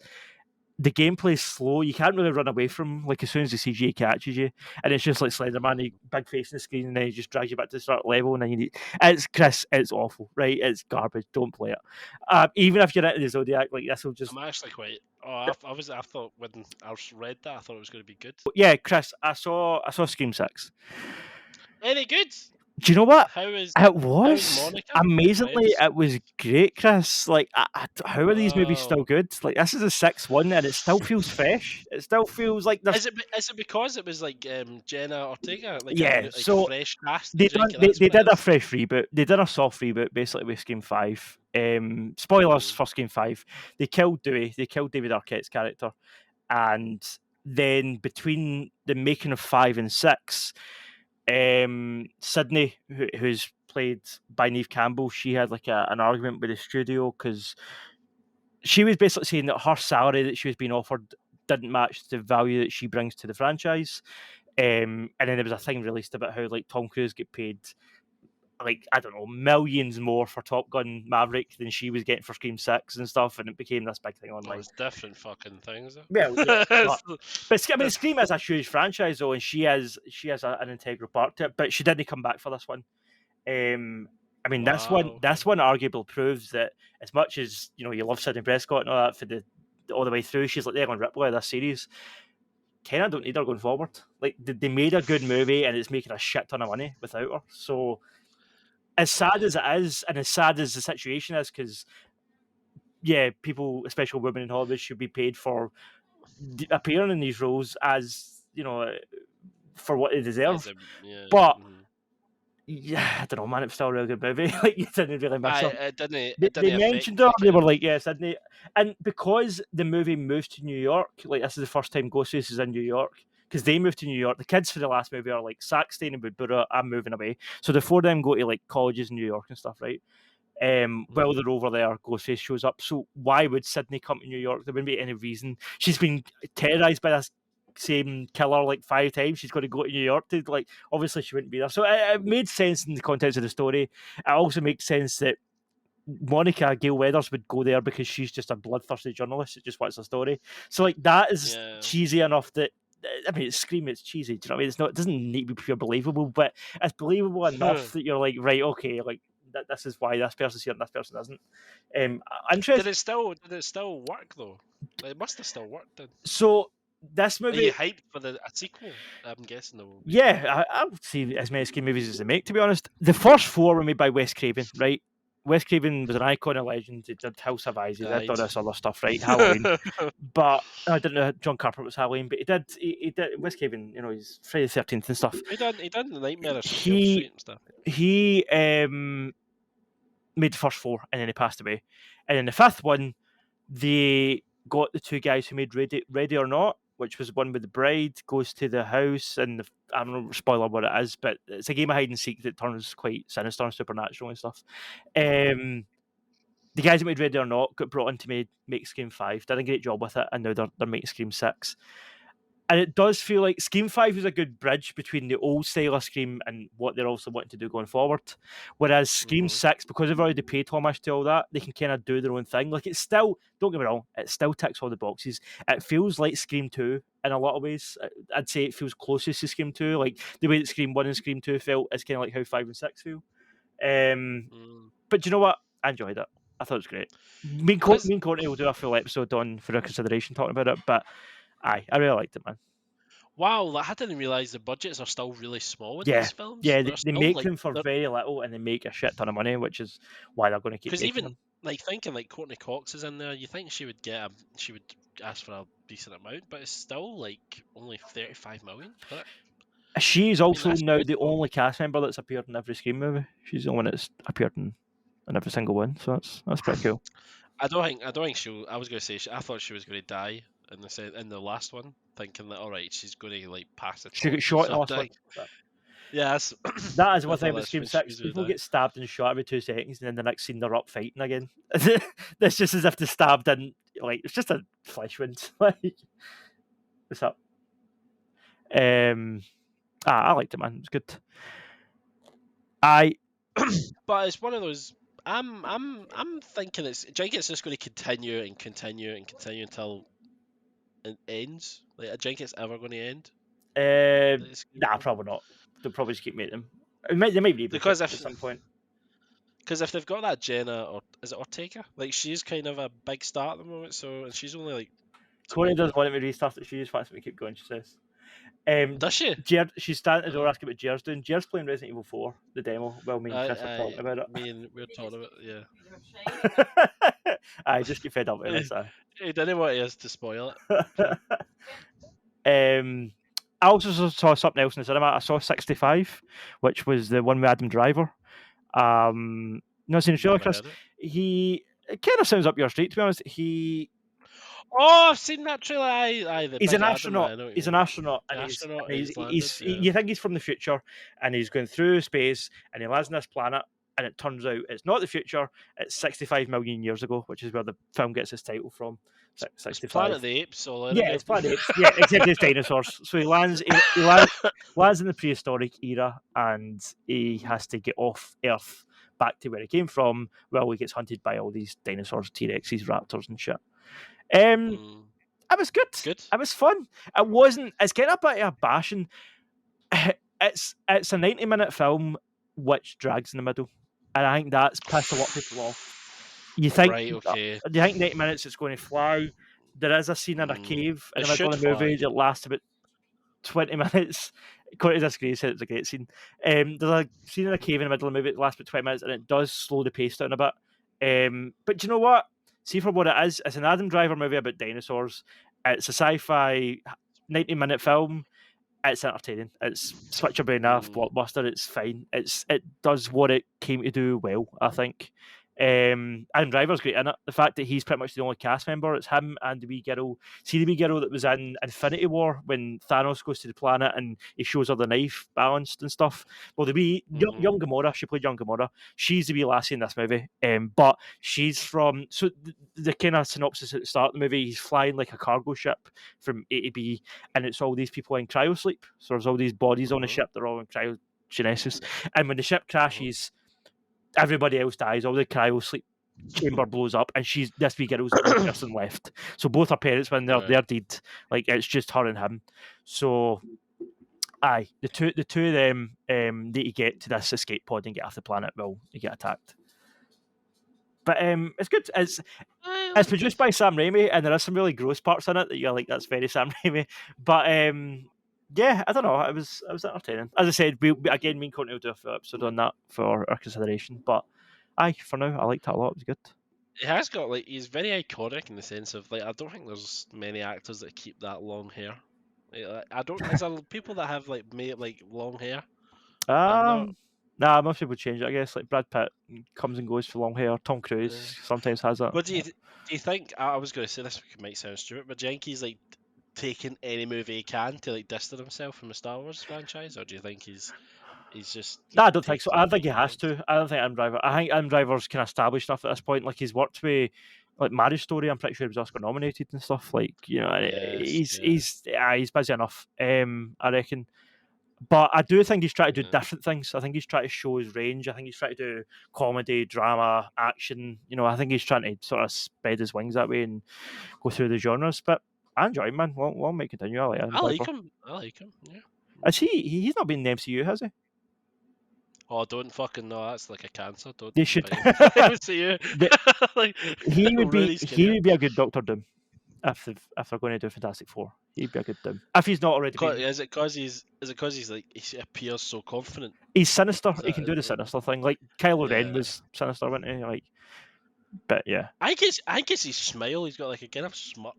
The gameplay's slow. You can't really run away from as soon as the CG catches you, and it's just like Slenderman, big face in the screen, and then he just drags you back to the start level, and then it's Chris. It's awful, right? It's garbage. Don't play it. Even if you're into the Zodiac, this will just. I'm actually quite. I thought when I read that, I thought it was going to be good. Yeah, Chris. I saw Scream 6. Any good? Do you know what? It was amazingly. It was great, Chris. How are these movies still good? This is the 6th one, and it still feels fresh. It still feels like this. Is it because it was Jenna Ortega? So fresh cast. They did a fresh reboot. They did a soft reboot, basically with Scream 5. Spoilers for Scream 5. They killed Dewey. They killed David Arquette's character, and then between the making of 5 and 6. Sydney, who's played by Neve Campbell, she had an argument with the studio because she was basically saying that her salary that she was being offered didn't match the value that she brings to the franchise. And then there was a thing released about how Tom Cruise get paid I don't know, millions more for Top Gun Maverick than she was getting for Scream 6 and stuff, and it became this big thing online. It's different fucking things. Well, yeah, but Scream is a huge franchise though, and she has an integral part to it, but she didn't come back for this one. This one arguably proves that as much as you love Sidney Prescott and all that all the way through, she's the Ellen Ripley of this series. Kind of don't need her going forward. They made a good movie, and it's making a shit ton of money without her. So. As sad as it is, and as sad as the situation is, because people, especially women in Hollywood, should be paid for appearing in these roles as for what they deserve. But I don't know, man. It was still a really good movie. You didn't really miss her. They mentioned her. They were like, "Yeah, Sydney," and because the movie moved to New York, this is the first time Ghostface is in New York. Because they moved to New York. The kids for the last movie are Saxton and Woodborough. I'm moving away. So the 4 of them go to colleges in New York and stuff, right? While they're over there, Ghostface shows up. So why would Sydney come to New York? There wouldn't be any reason. She's been terrorized by this same killer 5 times. She's got to go to New York to obviously she wouldn't be there. So it made sense in the context of the story. It also makes sense that Monica Gail Weathers would go there because she's just a bloodthirsty journalist that just wants a story. So like that is cheesy enough that it's Scream, it's cheesy. Do you know what I mean? It doesn't need to be pure believable, but it's believable enough that you're like, right, okay, like this is why this person's here and this person isn't. Interesting. Did it still work though? It must have still worked then. So this movie. Are you hyped for a sequel? I'm guessing though. Yeah, I would see as many Scream movies as they make. To be honest, the first 4 were made by Wes Craven, right? Wes Craven was an icon, a legend. He did House of Eyes, he did all this other stuff, right? Halloween, but I didn't know John Carpenter was Halloween, but he did Wes Craven. You know, he's Friday the 13th and stuff. He done the Nightmare Street and stuff. He made the first 4, and then he passed away. And in the 5th one, they got the 2 guys who made Ready or Not, which was one with the bride goes to the house, and I don't know, spoiler what it is, but it's a game of hide and seek that turns quite sinister and supernatural and stuff. The guys that made Ready or Not got brought in to make Scream 5, did a great job with it, and now they're making Scream 6. And it does feel like Scream 5 is a good bridge between the old style of Scream and what they're also wanting to do going forward. Whereas Scream 6, because they've already paid homage to all that, they can kind of do their own thing. Like, it's still, don't get me wrong, it still ticks all the boxes. It feels like Scream 2 in a lot of ways. I'd say it feels closest to Scream 2. Like, the way that Scream 1 and Scream 2 felt is kind of like how 5 and 6 feel. But you know what? I enjoyed it. I thought it was great. Me and Courtney will do a full episode on For Your Consideration talking about it, but I really liked it, man. Wow, I didn't realise the budgets are still really small in these films. Yeah, they make them for very little and they make a shit ton of money, which is why they're going to keep making them. Because even thinking like Courtney Cox is in there, you think she would ask for a decent amount, but it's still like only 35 million for it. She's also now the only cast member that's appeared in every Scream movie. She's the one that's appeared in every single one, so that's pretty cool. I don't think she'll. I was going to say I thought she was going to die in the last one, thinking that all right, she's going to like pass it. She got shot in the last one. Yes, that is one thing with Scream 6. People get stabbed and shot every 2 seconds, and then the next scene they're up fighting again. That's just as if they stabbed in, like, it's just a flesh wound. Like, what's up? I liked it, man. It was good. But it's one of those. I'm thinking do you think it's just going to continue and continue and continue until it ends? Like, do you think it's ever going to end? Nah, probably not. They'll probably just keep making them. They might be because at some point. Because if they've got that Jenna, or is it Ortega? Like, she's kind of a big star at the moment, and she's only like. Courtney doesn't want me to restart it. She just wants me to keep going. She says. Does she? Jerd, she's standing at the door asking what Jerd's doing. Jerd's playing Resident Evil 4, the demo. Well, me and Chris are talking about it. We're talking about it, yeah. I just get fed up with this. He didn't want us to spoil it. I also saw something else in the cinema. I saw 65, which was the one with Adam Driver. Not seen the trailer, Chris. It kind of sounds up your street, to be honest. Oh, I've seen that trailer. He's an astronaut. He's an astronaut, and you think he's from the future, and he's going through space, and he lands on this planet, and it turns out it's not the future. It's 65 million years ago, which is where the film gets its title from. 65. It's Planet of the Apes, it's Planet of the Apes. Yeah, except it's dinosaurs. So he lands in the prehistoric era, and he has to get off Earth back to where he came from. Well, he gets hunted by all these dinosaurs, T-Rexes, raptors, and shit. It was good. It was fun. It wasn't. It's getting a bit of a bashing. It's a 90-minute film which drags in the middle, and I think that's pissed a lot of people off. You think, right? Okay. Do you think 90 minutes it's going to fly? There is a scene in a cave in the middle of the movie that lasts about 20 minutes. Courtney disagrees, said it's a great scene. There's a scene in a cave in the middle of the movie that lasts about 20 minutes, and it does slow the pace down a bit. But you know what? See, for what it is, it's an Adam Driver movie about dinosaurs. It's a sci-fi 90-minute film. It's entertaining. It's switch your brain off, blockbuster. It's fine. It does what it came to do well, I think. Adam Driver's great in it. The fact that he's pretty much the only cast member, it's him and the wee girl. See the wee girl that was in Infinity War when Thanos goes to the planet and he shows her the knife balanced and stuff. Well, the wee young Gamora, she played young Gamora. She's the wee lassie in this movie. But she's from the kind of synopsis at the start of the movie. He's flying like a cargo ship from A to B, and it's all these people in cryosleep. So there's all these bodies on the ship. They're all in cryogenesis, and when the ship crashes. Everybody else dies. All the cryo sleep chamber blows up, and this wee girl's the only person left. So both her parents, when they're dead, like it's just her and him. So, aye, the two of them need to get to this escape pod and get off the planet. Well, they get attacked. But it's good. It's produced by Sam Raimi, and there are some really gross parts in it that you're like, that's very Sam Raimi. But yeah, I don't know. It was entertaining. As I said, we again, me and Courtney will do a full episode on that for our consideration. But for now, I liked it a lot. It was good. He has got he's very iconic in the sense of I don't think there's many actors that keep that long hair. I don't. Is there people that have long hair? Nah, most people change it. I guess Brad Pitt comes and goes for long hair. Tom Cruise sometimes has it. But do you think? I was going to say this might sound stupid, but do you think he's taking any movie he can to distance himself from the Star Wars franchise, or do you think he's just? No, I don't think so. I don't think he has to. I don't think Adam Driver. I think Adam Driver's kind of established enough at this point. He's worked with Marriage Story. I'm pretty sure he was Oscar nominated and stuff. He's busy enough. I reckon. But I do think he's trying to do different things. I think he's trying to show his range. I think he's trying to do comedy, drama, action. I think he's trying to sort of spread his wings that way and go through the genres. But I enjoy him, man. Long may continue. I like him. Yeah. Is he's not been in the MCU, has he? Oh, don't fucking know. That's like a cancer. Don't. They should. MCU. He would be a good Doctor Doom. If they're going to do Fantastic Four, he'd be a good Doom. If he's not already, is it because he appears so confident? He's sinister. He can do the sinister thing. Like Kylo Ren was sinister, wasn't he? But yeah, I guess his smile. He's got a kind of smirk.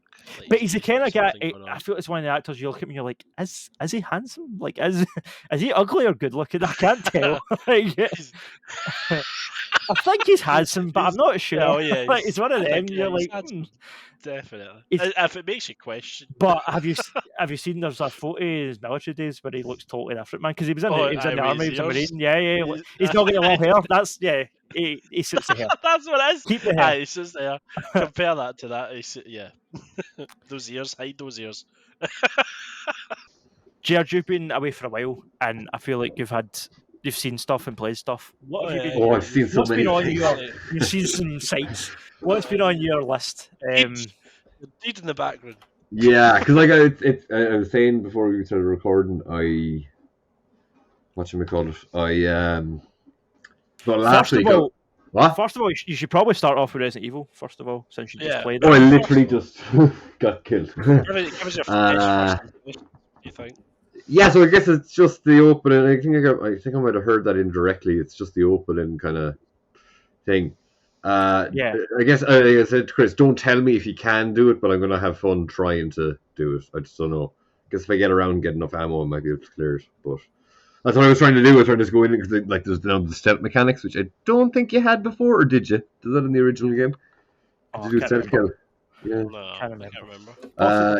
But he's the kind of guy. I feel it's one of the actors you look at me, you're like, is he handsome? Is he ugly or good looking? I can't tell. I think he's handsome, but I'm not sure. Oh yeah, it's one of them. You're like, definitely. If it makes you question. But have you seen? There's a photo of his military days where he looks totally different, man. Because he was in the army, he was a Marine. Yeah. He's not getting long hair. That's He suits the hair. That's what it is. Keep the hair. He suits the hair. Compare that to that. Those ears. Hide those ears. Jerd, you've been away for a while, and I feel like you've seen stuff and played stuff. What have you been? I've seen so many. You've seen some sites. What's been on your list? Indeed in the background. Yeah, because I was saying before we started recording, First of all, you should probably start off with Resident Evil. First of all, since you just played it. I literally just got killed. Give us your first, you think? Yeah, so I guess it's just the opening. I think I might have heard that indirectly. It's just the opening kind of thing. I guess I said to Chris, don't tell me if you can do it, but I'm going to have fun trying to do it. I just don't know. I guess if I get around and get enough ammo, I might be able to clear it. But that's what I was trying to do. I was trying to just go in because there's now the stealth mechanics, which I don't think you had before, or did you? Did that in the original game? Did you do stealth kill? Yeah. No, I can't remember.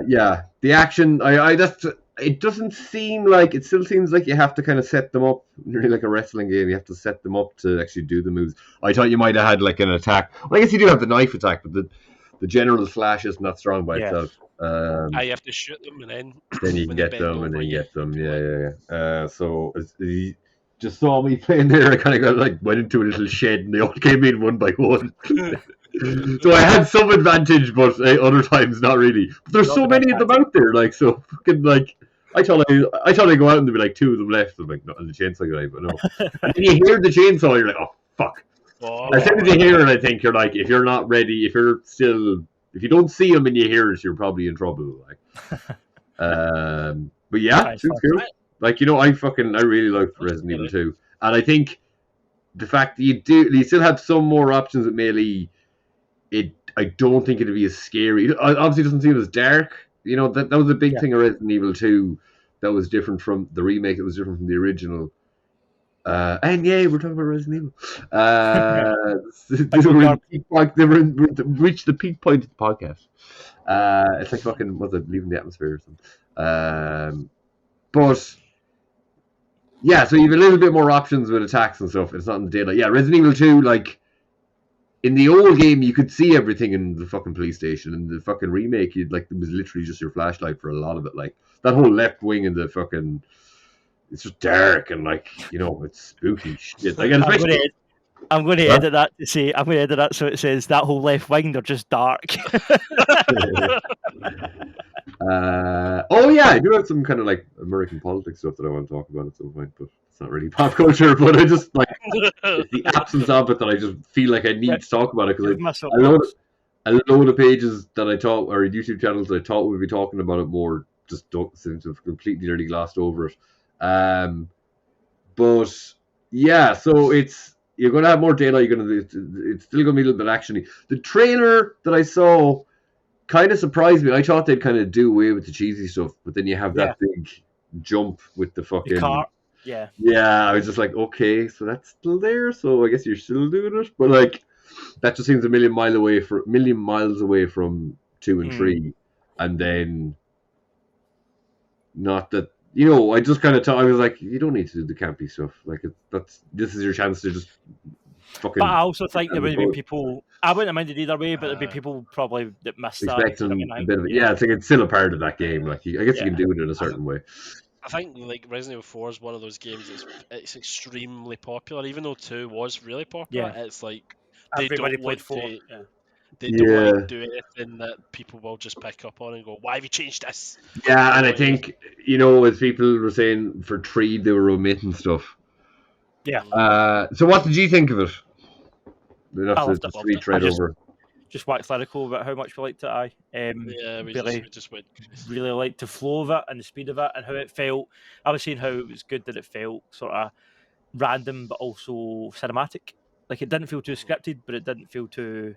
Yeah, the action. It doesn't seem like it. Still seems like you have to kind of set them up, nearly like a wrestling game. You have to set them up to actually do the moves. I thought you might have had an attack. Well, I guess you do have the knife attack, but the general slash is not strong by itself. You have to shoot them and then you can get them and then you get them. Yeah. So you just saw me playing there. I kind of went into a little shed and they all came in one by one. So I had some advantage, but other times not really. But there's so many of them out there, so fucking I thought I'd go out and there'd be two of them left. I'm like, not on the chainsaw guy, but no. And then you hear the chainsaw, you're like, oh fuck. As soon as you hear it, I think you're like, if you're not ready, if you don't see them and you hear it, you're probably in trouble. But yeah, it's cool. I really liked Resident Evil 2, and I think the fact that you still have some more options with melee. I don't think it'd be as scary. It obviously doesn't seem as dark. That was a big thing of Resident Evil 2 that was different from the remake. It was different from the original. And we're talking about Resident Evil. They've reached the peak point of the podcast. It's like fucking, Leaving the Atmosphere or something. But yeah, so you have a little bit more options with attacks and stuff. It's not in the daylight. Yeah, Resident Evil 2, in the old game, you could see everything in the fucking police station. In the fucking remake, it was literally just your flashlight for a lot of it. That whole left wing in the fucking, it's just dark and it's spooky shit. I'm going to edit that to say, I'm going to edit that so it says that whole left wing, they're just dark. Oh yeah, I do have some kind of like American politics stuff that I want to talk about at some point, but it's not really pop culture. But I just like it's the absence of it that I just feel like I need to talk about it because a load of pages that I thought or YouTube channels that I thought would be talking about it more just don't seem to have completely nearly glossed over it. But yeah, so you're going to have more data. It's still going to be a little bit actiony. The trailer that I saw kind of surprised me. I thought they'd kind of do away with the cheesy stuff, but then you have that big jump with the fucking car. Yeah. Yeah, I was just like, okay, so that's still there. So I guess you're still doing it, but like that just seems a million miles away from 2 and 3, and then not that. I just kind of thought I was like, you don't need to do the campy stuff. Like, this is your chance to just fucking. But I also think there would be people. I wouldn't have minded either way, but there'd be people probably that missed expecting a bit of it. Yeah, it's like it's still a part of that game. Like, I guess you can do it in a certain way. I think like Resident Evil 4 is one of those games it's extremely popular. Even though 2 was really popular, it's like everybody played 4. They don't do anything that people will just pick up on and go, why have you changed this? Yeah, and I think, as people were saying, for 3, they were omitting stuff. Yeah. So what did you think of it? I loved it. Just wax lyrical about how much we liked it. We just went. Really liked the flow of it and the speed of it and how it felt. I was saying how it was good that it felt sort of random but also cinematic. Like, it didn't feel too scripted, but it didn't feel too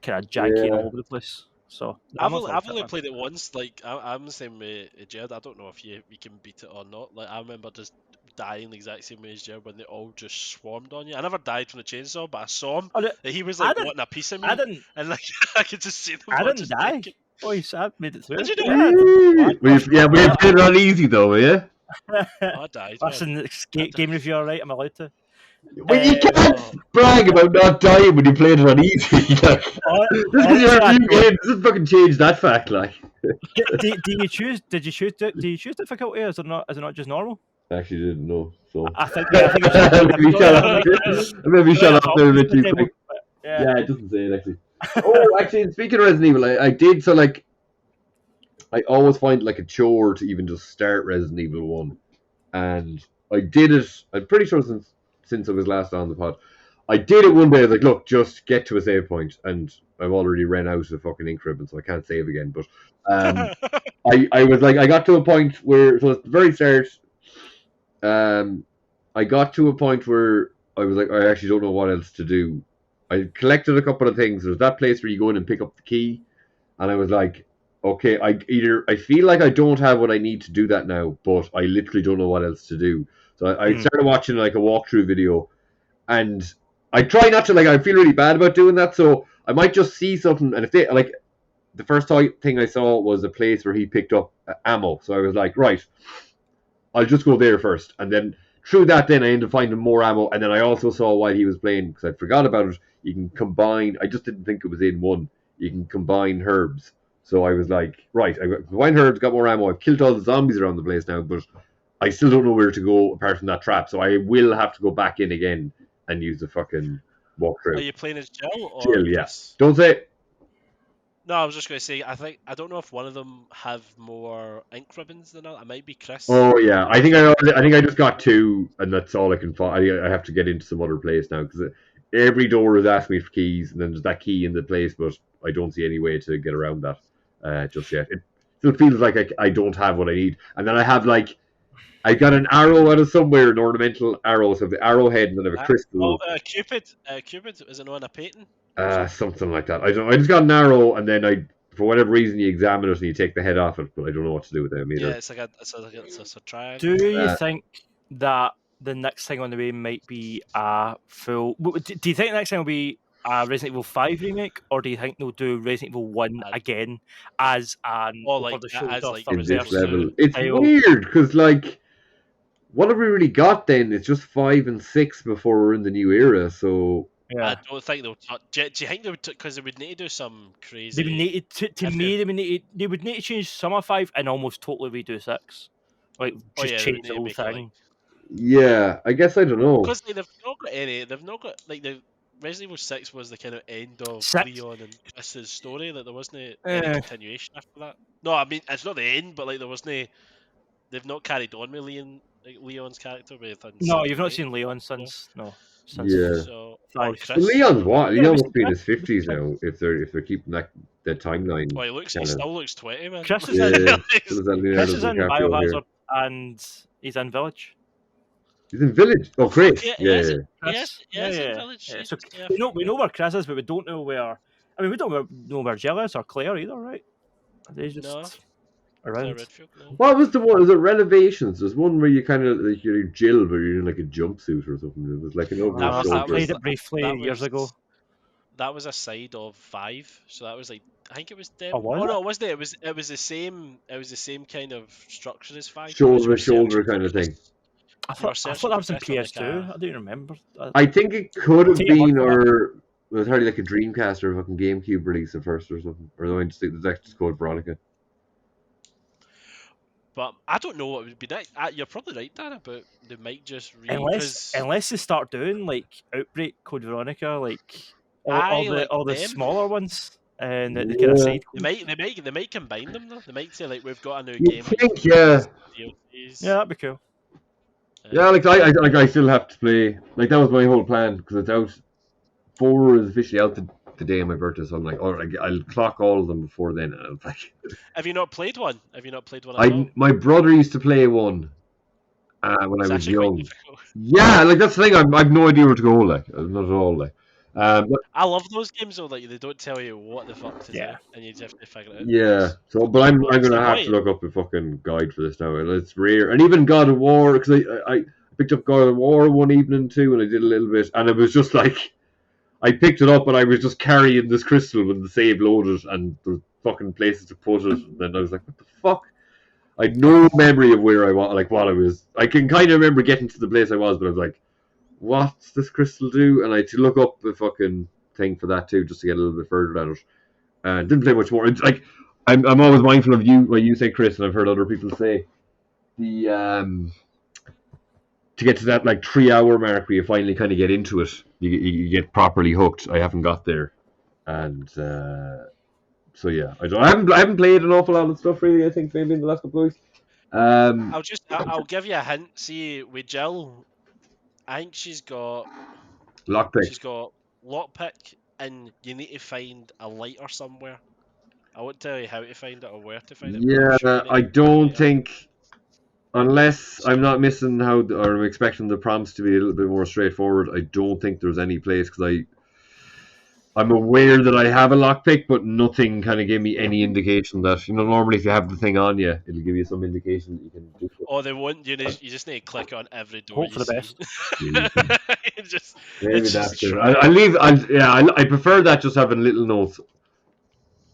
kind of janky and all over the place. So I've only played it once. Like I'm the same way, Jerd. I don't know if you can beat it or not. Like I remember just dying the exact same way as Jerd when they all just swarmed on you. I never died from the chainsaw, but I saw him. He was like wanting a piece of me. And like I could just see them. I didn't die. Oh, I made it through. Did you do it? We played it on easy though, yeah. I died. Listen, game review, alright? I'm allowed to. Well, you can't brag about not dying when you played it on easy. Like, this is your review game. Doesn't fucking change that fact. Like, Did you choose difficulty, or is it not just normal? I actually didn't know. So I think maybe shut up there a bit too quick. Yeah, it doesn't say it actually. Oh, actually, speaking of Resident Evil, I did so like. I always find like a chore to even just start Resident Evil 1, and I did it. I'm pretty sure since I was last on the pod, I did it one day. I was like, look, just get to a save point, and I've already ran out of fucking ink ribbon, so I can't save again. But I was like, I got to a point where, so at the very start, I got to a point where I was like, I actually don't know what else to do. I collected a couple of things. There's that place where you go in and pick up the key, and I was like, okay, I feel like I don't have what I need to do that now, but I literally don't know what else to do. So I started watching like a walkthrough video, and I try not to, like, I feel really bad about doing that, so I might just see something, and if they, like, the first thing I saw was a place where he picked up ammo, so I was like, right, I'll just go there first, and then through that then I ended up finding more ammo, and then I also saw while he was playing, because I forgot about it, you can combine, I just didn't think it was in one, you can combine herbs. So I was like, right, I got combined herbs, got more ammo, I've killed all the zombies around the place now, but I still don't know where to go apart from that trap, so I will have to go back in again and use the fucking walkthrough. Are you playing as Jill or Jill? Yeah. Chris? Don't say it. No, I was just going to say, I don't know if one of them have more ink ribbons than others. It might be Chris. Oh yeah, I think I just got 2, and that's all I can find. I have to get into some other place now because every door is asking me for keys, and then there's that key in the place, but I don't see any way to get around that just yet. It still feels like I don't have what I need, and then I have like. I got an arrow out of somewhere, an ornamental arrow, so the arrowhead, and then I have a crystal. Cupid. Cupid, is it on a patent? Something like that. I just got an arrow, and then for whatever reason, you examine it and you take the head off it, but I don't know what to do with it either. Yeah, it's a triangle. Do you think that the next thing on the way might be a full? Do you think the next thing will be a Resident Evil 5 remake, or do you think they'll do Resident Evil 1 again as an over the shoulder level? It's weird because like. What have we really got then? It's just 5 and 6 before we're in the new era, so... Yeah. I don't think they'll touch... Do you think they would... Because they would need to do some crazy... They would need they would need to change some of 5 and almost totally redo 6. Like, just change the whole thing. Yeah, I guess I don't know. Because they've not got any. They've not got like the Resident Evil 6 was the kind of end of Leon and Chris's story. That there wasn't any continuation after that. No, I mean it's not the end, but like there wasn't. They've not carried on with Leon's character with. No, you've not seen Leon since. No. Since so, or Chris. Leon's what? Leon must be in his 50s now. If they're keeping that timeline. Well, he still looks 20, man. Chris is in Biohazard and he's in Village. He's in Village. Oh, Chris. Yes, in Village. Yeah. So we know where Chris is, but we don't know where. I mean, we don't know where Jill is or Claire either, right? Are they just around? Redfield, no. What was the one? Was it Renovations? There's one where you kind of like you're Jill, but you're in like a jumpsuit or something. It was like an over. I played it briefly years ago. That was a side of 5, so that was like I think it was Oh, no, it wasn't. It was the same. It was the same kind of structure as 5. Shoulder to shoulder kind of thing. I thought that was in PS2. I don't remember. I think it could have been, or it was hardly like a Dreamcast or a fucking GameCube release at first or something. Or no, I just think it's just called Veronica. But I don't know what would be next. You're probably right, Dana, but they might just unless they start doing like Outbreak, Code Veronica, like all the smaller ones, and the kind of side. They might combine them though. They might say like we've got a new game. Yeah, that'd be cool. Yeah, like I still have to play. Like that was my whole plan because it's out. 4 is officially out the day of my birthday, so I'm like, all right, I'll clock all of them before then. And I'm like, have you not played one? At all? My brother used to play one when I was young. Yeah, like that's the thing. I've no idea where to go. Like, not at all. Like, I love those games though. Like they don't tell you what the fuck to do, and you just have to figure it out. Yeah. So, but I'm gonna have to look up a fucking guide for this now. It's rare, and even God of War because I picked up God of War one evening too, and I did a little bit, and it was just like I picked it up, and I was just carrying this crystal with the save loaded, and there's fucking places to put it, and then I was like, what the fuck? I had no memory of where I was, like what I was. I can kind of remember getting to the place I was, but I was like, what's this crystal do? And I had to look up the fucking thing for that too, just to get a little bit further at it. And didn't play much more. It's like I'm always mindful of what you say, Chris, and I've heard other people say the to get to that like 3-hour mark where you finally kind of get into it, you get properly hooked. I haven't got there, and so yeah, I haven't played an awful lot of stuff really. I think maybe in the last couple of weeks. I'll give you a hint. See, with Jill, I think she's got lockpick. She's got lockpick, and you need to find a lighter somewhere. I won't tell you how to find it or where to find it. Yeah, I don't think, unless I'm not missing or I'm expecting the prompts to be a little bit more straightforward. I don't think there's any place because I'm aware that I have a lockpick, but nothing kind of gave me any indication that, normally if you have the thing on you, it'll give you some indication that you can do it. Oh, they won't. You just need to click on every door. Hope for the best. Maybe that's it. I prefer that just having little notes.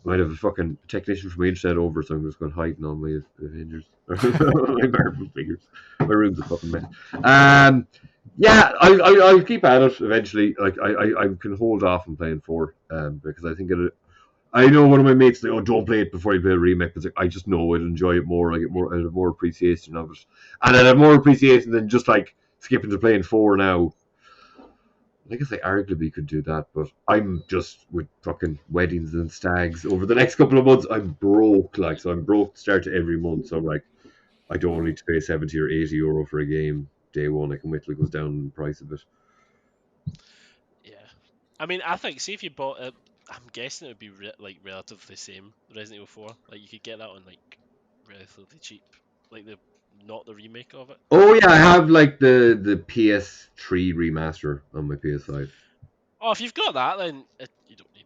I might have a fucking technician from the internet over, so I'm just going hiding all my Avengers. My Marvel figures. My room's a fucking mess. Yeah, I'll keep at it eventually. Like I can hold off on playing 4 because I think I know one of my mates say, "Oh, don't play it before you play a remake." But I just know I'd enjoy it more. I have more appreciation of it, and I'd have more appreciation than just like skipping to playing 4 now. I guess I arguably could do that, but I'm just with fucking weddings and stags over the next couple of months. I'm broke, so I'm broke to start to every month. So I'm like, I don't need to pay 70 or 80 euro for a game day one. I can wait till it goes down in the price of it. Yeah, I mean, I think see if you bought it, I'm guessing it would be relatively the same. Resident Evil 4, like you could get that on like relatively cheap, like not the remake of it. Oh yeah, I have like the PS3 remaster on my PS5. Oh, if you've got that, then you don't need.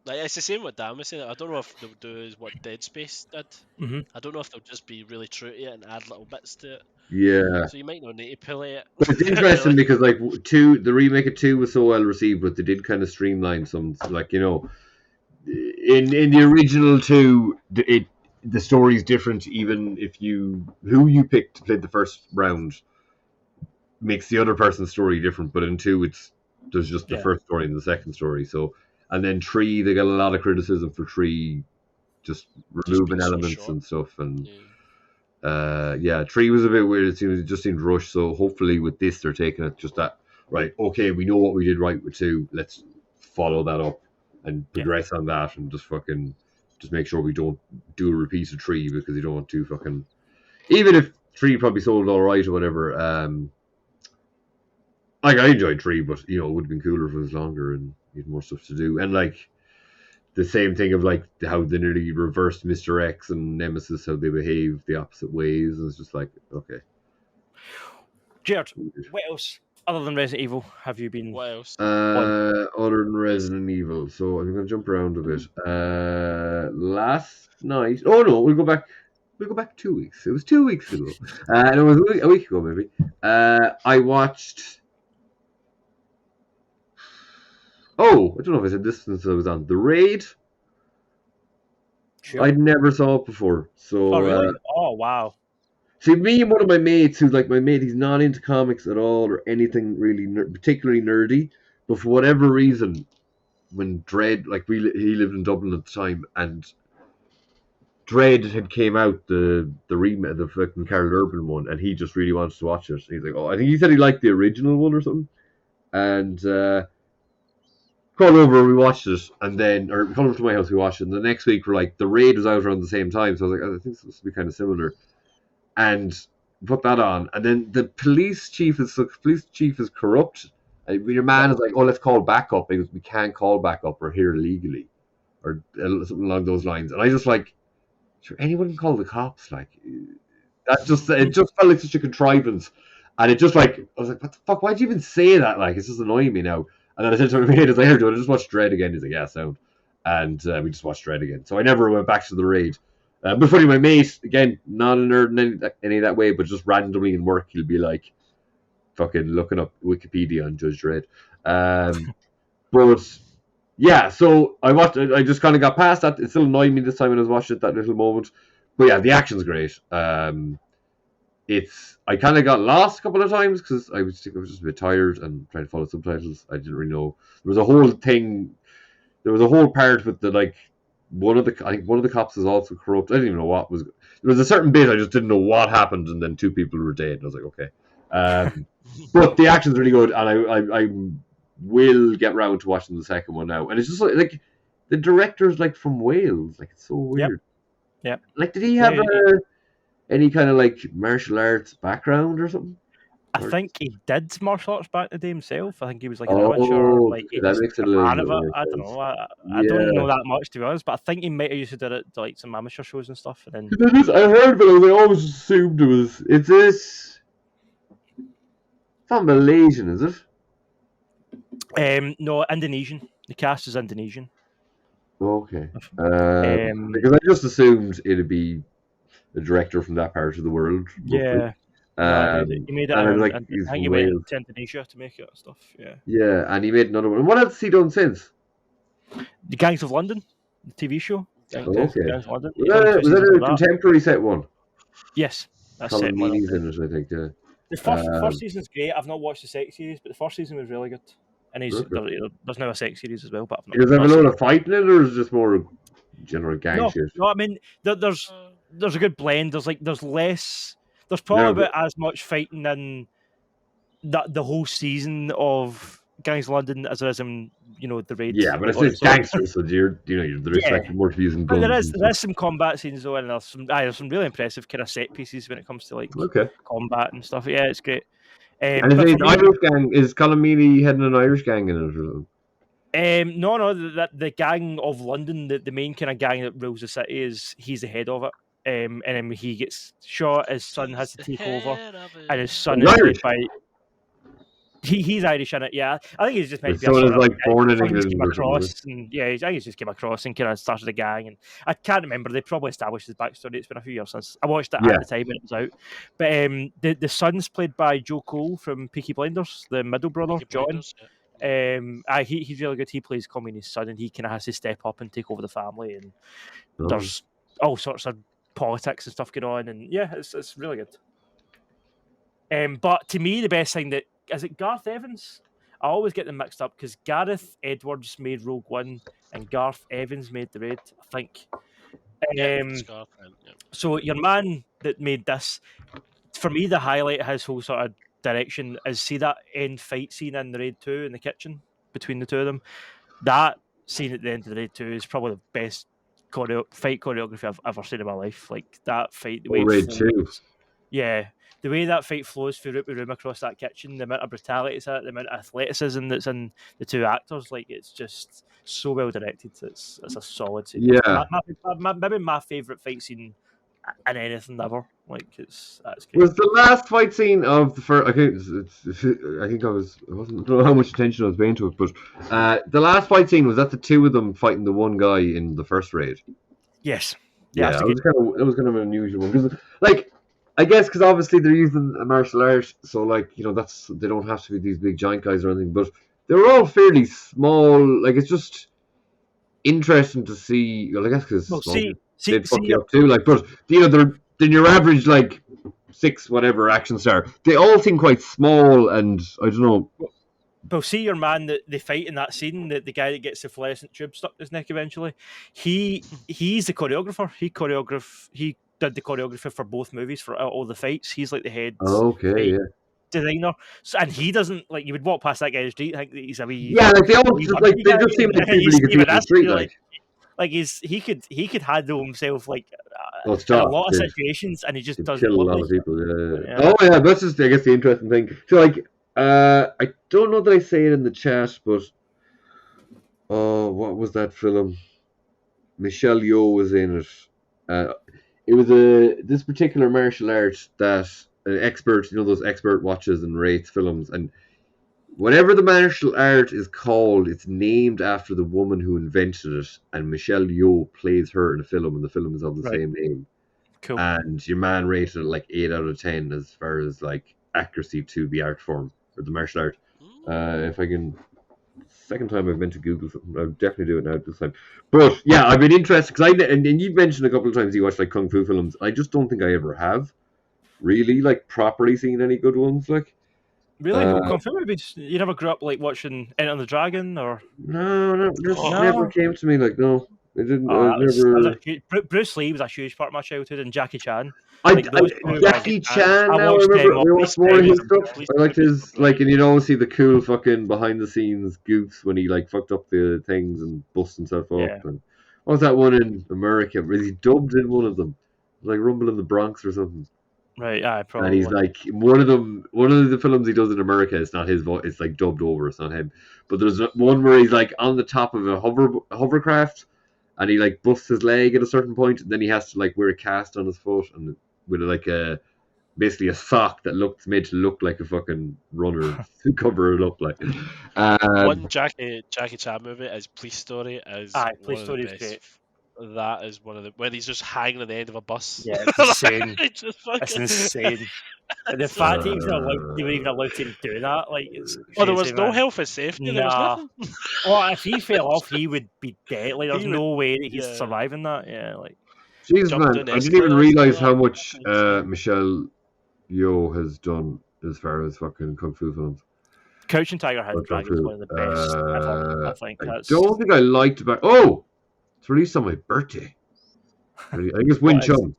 Like it's the same with Dan was saying. I don't know if they'll do what Dead Space did. Mm-hmm. I don't know if they'll just be really true to it and add little bits to it. Yeah. So you might not need to play it. But it's interesting because like the remake of 2 was so well received, but they did kind of streamline some, like in the original 2, the story is different. Even if who you picked to play the first round makes the other person's story different. But in 2, there's just the first story and the second story. So, and then 3, they got a lot of criticism for 3 just removing elements and stuff. And Yeah, 3 was a bit weird. It just seemed rushed. So hopefully with this, they're taking it just that right. Okay, we know what we did right with 2. Let's follow that up and progress on that, and just make sure we don't do a repeat of 3 because you don't want to fucking. Even if 3 probably sold all right or whatever. Like I enjoyed 3, but it would have been cooler if it was longer and you had more stuff to do. And like the same thing of like how they nearly reversed Mr. X and Nemesis, how they behave the opposite ways, and it's just like, okay. Jerd, what else other than Resident Evil have you been? What else? Other than Resident Evil, so I'm gonna jump around a bit. Last night. Oh no, we'll go back 2 weeks. It was 2 weeks ago. It was a week ago maybe. I watched. Oh, I don't know if I said this since I was on The Raid. Sure. I'd never saw it before. So. Oh really? Oh wow. See, me and one of my mates, who's like my mate, he's not into comics at all or anything really particularly nerdy. But for whatever reason, when Jerd, like he lived in Dublin at the time, and Jerd had came out, the remake, the fucking Carol Urban one, and he just really wanted to watch it. He's like, oh, I think he said he liked the original one or something, and called over, we watched it, and then, or called over to my house, we watched it, and the next week we're like, The Raid was out around the same time, so I was like, I think this will be kind of similar. And put that on, and then the police chief is corrupt. And your man is like, "Oh, let's call backup." Because we can't call backup. We're here illegally, or something along those lines. And I just like, sure, anyone can call the cops. Like that it just felt like such a contrivance, and it just like I was like, "What the fuck? Why'd you even say that? Like, it's just annoying me now." And then I said to my mate, "As I heard, do I just watch Jerd again?" He's like, "Yeah, sound." And we just watched Jerd again. So I never went back to The Raid. But funny, my mate, again, not a nerd in any that way, but just randomly in work, he'll be like, fucking looking up Wikipedia on Judge Dredd. But yeah, so I just kind of got past that. It still annoyed me this time when I was watching it, that little moment. But yeah, the action's great. I kind of got lost a couple of times because I was just a bit tired and trying to follow subtitles. I didn't really know. There was a whole part with the like. I think one of the cops is also corrupt. I didn't even know what was. There was a certain bit I just didn't know what happened, and then 2 people were dead. And I was like, okay. But the action's really good, and I will get round to watching the second one now. And it's just like the director's like from Wales. Like it's so weird. Yep. Like, did he have any kind of like martial arts background or something? I think he did martial arts back in the day himself. I think he was like an amateur. Like that makes it a little bit more I don't know. I don't know that much, to be honest, but I think he might have used to do it to like some amateur shows and stuff. And then I heard, but I always assumed it was. It's not Malaysian, is it? No, Indonesian. The cast is Indonesian. Okay. Because I just assumed it'd be a director from that part of the world. Yeah. He made it. I think he went to Indonesia to make it and stuff. Yeah. Yeah, and he made another one. And what else has he done since? The Gangs of London, the TV show. Okay. Was that a contemporary set one? Yes, that's set one. In it, I think. Yeah. The first season's great. I've not watched the sex series, but the first season was really good. And there's now a sex series as well. But I've not. Is there a lot of fighting in it, or is it just more general gang shit? No, I mean there's a good blend. There's less. There's probably about as much fighting in the whole season of Gangs of London as there is in The Raid. Yeah, but it's gangsters, so you're expected more to be using guns. But there is some combat scenes though, and there's some really impressive kind of set pieces when it comes to like combat and stuff. Yeah, it's great. And is Irish gang? Is Colomini heading an Irish gang in it or something? No. The gang of London, the main kind of gang that rules the city, he's the head of it. And then he gets shot, his son has to take over, and his son is played by. He's Irish in it, yeah. I think he's just meant to be. So like born in England. I think he's just came across and kind of started a gang. And I can't remember. They probably established his backstory. It's been a few years since I watched it at the time when it was out. But the son's played by Joe Cole from Peaky Blinders, the middle brother, John. He's really good. He plays Colomini's son, and he kind of has to step up and take over the family. And there's all sorts of politics and stuff going on, and yeah, it's really good. But to me, the best thing that is it Gareth Evans? I always get them mixed up because Gareth Edwards made Rogue One and Gareth Evans made The Raid, I think. So your man that made this, for me, the highlight of his whole sort of direction is see that end fight scene in the Raid 2 in the kitchen between the two of them. That scene at the end of the Raid 2 is probably the best fight choreography I've ever seen in my life. Like that fight, the way it Raid flows. 2. Yeah, the way that fight flows through room across that kitchen, the amount of brutality it's at, the amount of athleticism that's in the two actors, like it's just so well directed. It's a solid scene. Yeah. Maybe my favourite fight scene in anything ever. Like that's great. Was the last fight scene of the first? I don't know how much attention I was paying to it, but the last fight scene was that the two of them fighting the one guy in the first raid. Yes. Yeah, it was kind of an unusual one because, like, I guess because obviously they're using a martial art, so like they don't have to be these big giant guys or anything, but they're all fairly small. Like it's just interesting to see. Well, I guess because they'd fuck you up too. Like, but they're your average like 6 whatever action star. They all seem quite small, and I don't know. Well, see your man that they fight in that scene, the guy that gets the fluorescent tube stuck in his neck eventually. He's the choreographer. He did the choreography for both movies for all the fights. He's like the head designer. So, and he doesn't like you would walk past that guy in the street, think that he's a wee like they all just like they just seem like people you could see in the street. Like he could handle himself like in a lot of situations, and he just doesn't kill a lot of people. Yeah. Oh yeah, that's just I guess the interesting thing. So like. I don't know that I say it in the chat, but what was that film? Michelle Yeoh was in it. It was this particular martial art that an expert, those expert watches and rates films, and whatever the martial art is called, it's named after the woman who invented it, and Michelle Yeoh plays her in a film, and the film is of the same name. Cool. And your man rated it like 8 out of 10 as far as like accuracy to the art form. Or the martial art. If I can, second time I've been to Google something, I'll definitely do it now this time. But yeah, I've been interested because and you've mentioned a couple of times you watch like kung fu films. I just don't think I ever have really like properly seen any good ones. Like really, kung fu movies. You never grew up like watching Enter the Dragon or no, never came to me. Like no, it didn't. Bruce Lee was a huge part of my childhood, and Jackie Chan. Jackie Chan. Now I remember we watched more of his stuff. I liked his and you see the cool fucking behind the scenes goofs when he like fucked up the things and bust himself up. Yeah. And what was that one in America? Was he dubbed in one of them? Like Rumble in the Bronx or something. Right, probably. And he's like one of the films he does in America. It's not his voice. It's like dubbed over. It's not him. But there's one where he's like on the top of a hovercraft, and he like busts his leg at a certain point, and then he has to like wear a cast on his foot and with like basically a sock that made to look like a fucking runner to cover it up like. One Jackie Chan movie is Police Story. Police Story is great. That is one of the when he's just hanging on the end of a bus. Yeah, it's insane. It's insane. And the fact that they were even allowed to do that, like it's crazy, there was no health and safety. There was nothing. Well, if he fell off, he would be dead. Like there's no way that he's surviving that. Yeah, like. Jeez, man, I didn't even realize how much Michelle Yeoh has done as far as fucking kung fu films. Crouching Tiger, Hidden Dragon is one of the best ever, I think. Don't think I liked about. Oh, it's released on my birthday. I think it's Wing Chun.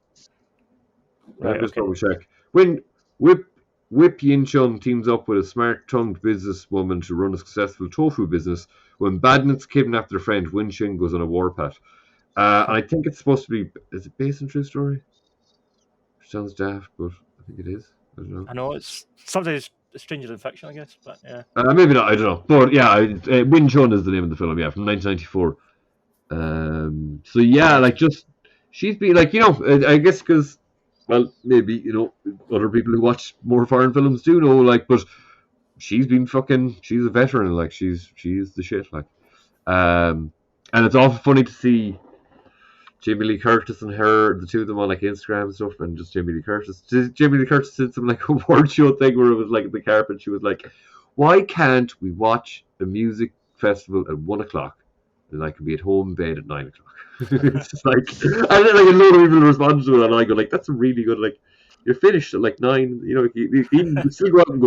Right, just double check. When Whip Yin Chun teams up with a smart-tongued businesswoman to run a successful tofu business, when badnets kidnap their friend, Wing Chun goes on a warpath. And I think it's supposed to be. Is it based on true story? Which sounds daft, but I think it is. I don't know. I know it's sometimes stranger than fiction, I guess, but yeah. Maybe not. I don't know. But yeah, Wing Chun is the name of the film. Yeah, from 1994. So yeah, like just she's been like I guess because maybe other people who watch more foreign films do know but she's been she's a veteran and like she's the shit like and it's awful funny to see Jamie Lee Curtis and the two of them on like Instagram and stuff, and just Jamie Lee Curtis did some like award show thing where it was like the carpet. She was like, "Why can't we watch a music festival at 1:00 and I can be at home in bed at 9:00?" It's just like, and then like a load of people responded to it, and I go like, "That's really good. Like, you're finished at like 9. You can still go out and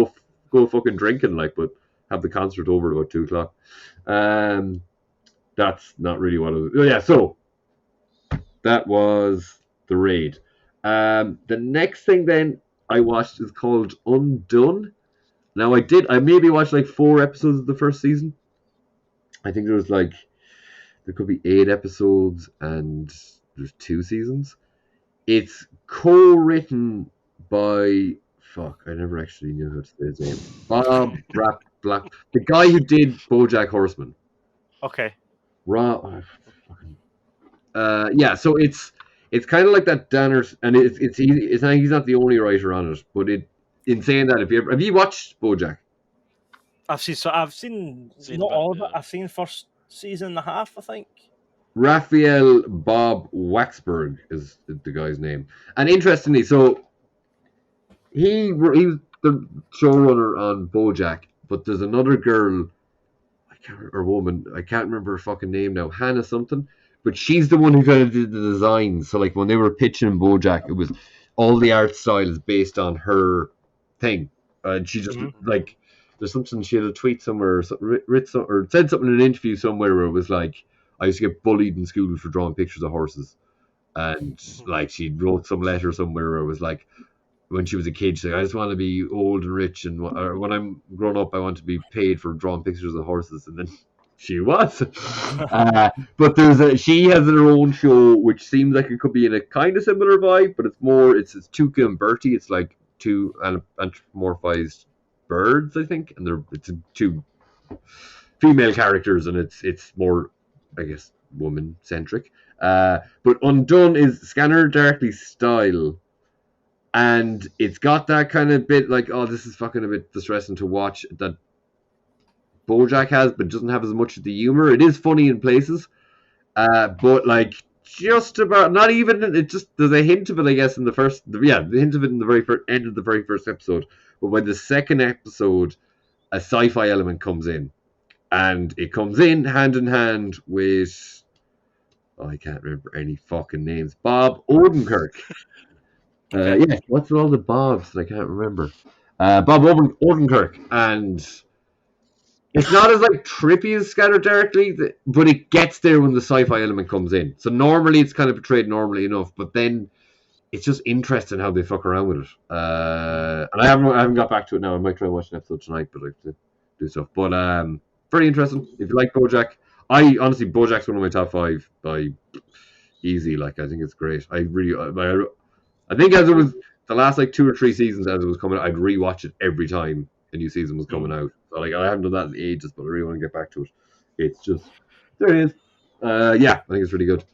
go fucking drinking but have the concert over at about 2:00." That's not really what it was. Oh yeah, so. that was The Raid. The next thing then I watched is called Undone. Now I maybe watched like 4 episodes of the first season. I think there could be 8 episodes and there's 2 seasons. It's co-written by I never actually knew how to say his name. Bob Black, the guy who did BoJack Horseman. Okay. Yeah, so it's kind of like that Danner, and he's not the only writer on it, but in saying that, have you watched BoJack? I've seen not all of it. I've seen first season and a half, I think. Raphael Bob Waxberg is the guy's name, and interestingly, so he was the showrunner on BoJack, but there's another girl, woman, I can't remember her fucking name now, Hannah something, but she's the one who kind of did the designs. So like when they were pitching BoJack, it was all the art style is based on her thing, and she just like there's something, she had a tweet somewhere or said something in an interview somewhere where it was like, I used to get bullied in school for drawing pictures of horses, and like she wrote some letter somewhere where it was like, when she was a kid, she's like, I just want to be old and rich, and when I'm grown up, I want to be paid for drawing pictures of horses. And then she was. But she has her own show, which seems like it could be in a kind of similar vibe, but it's Tuca and Bertie. It's like 2 anthropomorphized birds, I think, and it's 2 female characters, and it's more, I guess, woman centric. But Undone is Scanner Darkly style. And it's got that kind of bit like, oh, this is fucking a bit distressing to watch, that BoJack has, but doesn't have as much of the humor. It is funny in places, but like just about not even. It just there's a hint of it, I guess, in the hint of it in the very first end of the very first episode. But by the second episode, a sci-fi element comes in, and it comes in hand with, I can't remember any fucking names. Bob Odenkirk. Yeah, what's with all the Bobs? I can't remember. Bob Odenkirk, and it's not as like trippy as Scatter Darkly, but it gets there when the sci-fi element comes in. So normally it's kind of portrayed normally enough, but then it's just interesting how they fuck around with it. And I haven't got back to it now. I might try and watch an episode tonight, but I have to do stuff. But very interesting. If you like BoJack, BoJack's one of my top 5 by easy. Like, I think it's great. I think as it was the last like 2 or 3 seasons as it was coming out, I'd rewatch it every time a new season was coming out. So like I haven't done that in ages, but I really want to get back to it. It's just there it is. Yeah, I think it's really good.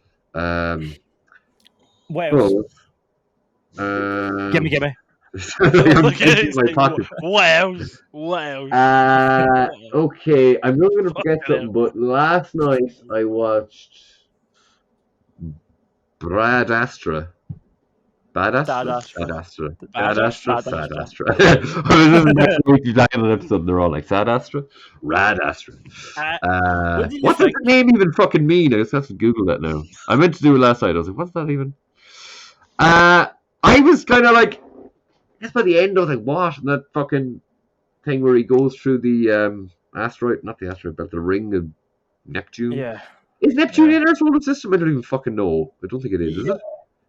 What else? Gimme. Wow. Okay, I'm not going to forget something, but last night I watched Brad Astra. Bad Astra. Sad Astra. Next week you're back in an episode and they're all like, Sad Astra? Rad Astra. What does the name even fucking mean? I just have to Google that now. I meant to do it last night. I was like, what's that even? I was kind of like, I guess by the end I was like, what? And that fucking thing where he goes through the asteroid, not the asteroid belt, the ring of Neptune. Yeah. Is Neptune in our solar system? I don't even fucking know. I don't think it is it?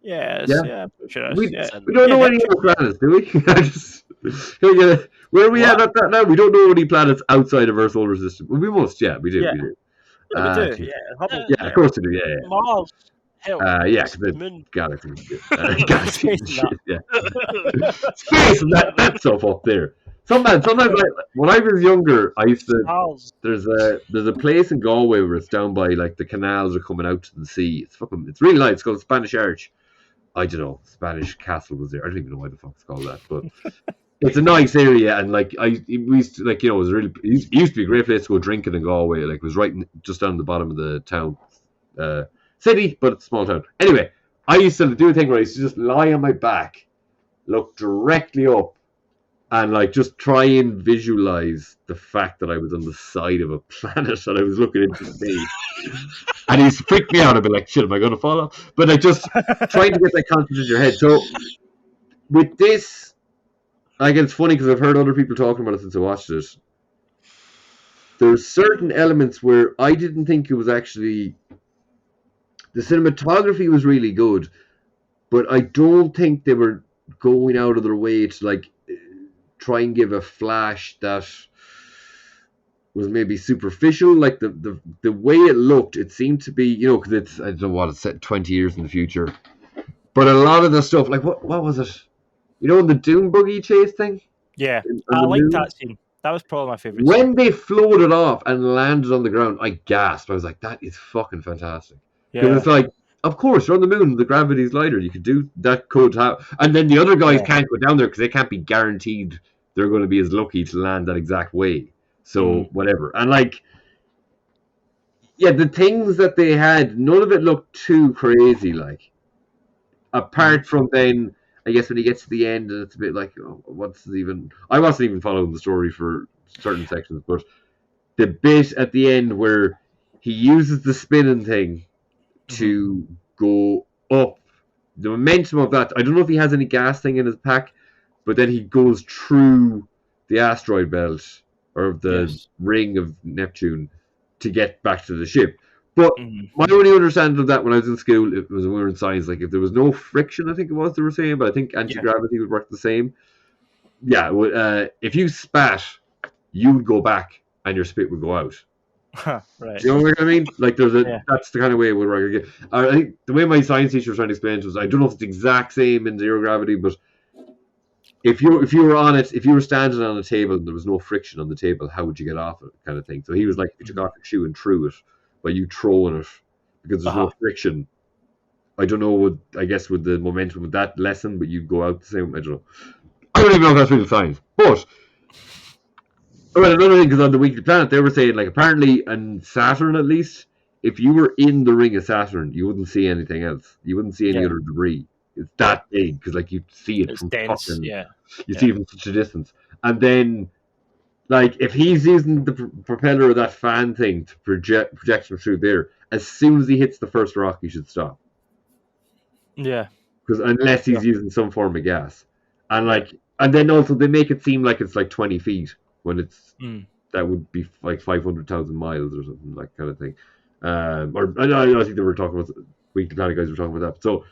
Yeah. Sure. We don't know any other planets, do we? Where are we at that now? We don't know any planets outside of our solar system. Well, we must, we do. Yeah, we do. Of course we do, yeah. Mars. Hell, the moon. Galaxy. Space, that stuff up there. Sometimes when I was younger, I used to. There's a place in Galway where it's down by like the canals are coming out to the sea. It's really nice. It's called Spanish Arch. I don't know. Spanish Castle was there. I don't even know why the fuck it's called that, but it's a nice area. And like we used to, like, it was really. It used to be a great place to go drinking in Galway. Like it was right just down the bottom of the town, city, but it's a small town. Anyway, I used to do a thing where I used to just lie on my back, look directly up, and like just try and visualize the fact that I was on the side of a planet and I was looking into space. And he's freaked me out. I'd be like, shit, am I going to fall off? But I just trying to get that concept in your head. So with this, like, it's funny because I've heard other people talking about it since I watched it. There's certain elements where I didn't think it was actually the cinematography was really good, but I don't think they were going out of their way to like try and give a Flash that was maybe superficial. Like the way it looked, it seemed to be, because it's, I don't know what it's set 20 years in the future, but a lot of the stuff, like what was it? The Doom buggy chase thing? Yeah, I liked that scene. That was probably my favorite when scene. they floated off and landed on the ground, I gasped. I was like, that is fucking fantastic. Because it's like, of course, you're on the moon, the gravity's lighter. You could do that, could have. And then the other guys can't go down there because they can't be guaranteed they're going to be as lucky to land that exact way. So, whatever. And like, yeah, the things that they had, none of it looked too crazy, like. Apart from then, I guess when he gets to the end and it's a bit like, I wasn't even following the story for certain sections, but the bit at the end where he uses the spinning thing to go up, the momentum of that, I don't know if he has any gas thing in his pack, but then he goes through the asteroid belt or the ring of Neptune to get back to the ship. But my only understanding of that when I was in school, it was when we were in science, like if there was no friction, I think it was they were saying, but I think anti-gravity would work the same. Yeah, if you spat, you would go back and your spit would go out. Right. You know what I mean? Like that's the kind of way it would work. I think the way my science teacher was trying to explain it was, I don't know if it's the exact same in zero gravity, but if you were on it, if you were standing on a table and there was no friction on the table, how would you get off it, kind of thing? So he was like, if you took off your shoe and threw it, by you throwing it, because there's no friction. I don't know. I guess with the momentum with that lesson, but you'd go out the same. I don't know. I don't even know if that's real science. But another thing, because on the Weekly Planet they were saying, like, apparently on Saturn at least, if you were in the ring of Saturn, you wouldn't see anything else. You wouldn't see any other debris. It's that big because like you see it from dense. See it from such a distance, and then. Like, if he's using the propeller of that fan thing to project him through there, as soon as he hits the first rock, he should stop. Yeah. Because unless he's using some form of gas. And and then also they make it seem like it's like 20 feet when it's that would be like 500,000 miles or something, like kind of thing. Or I think they were talking about, Weekly Planet guys were talking about that. So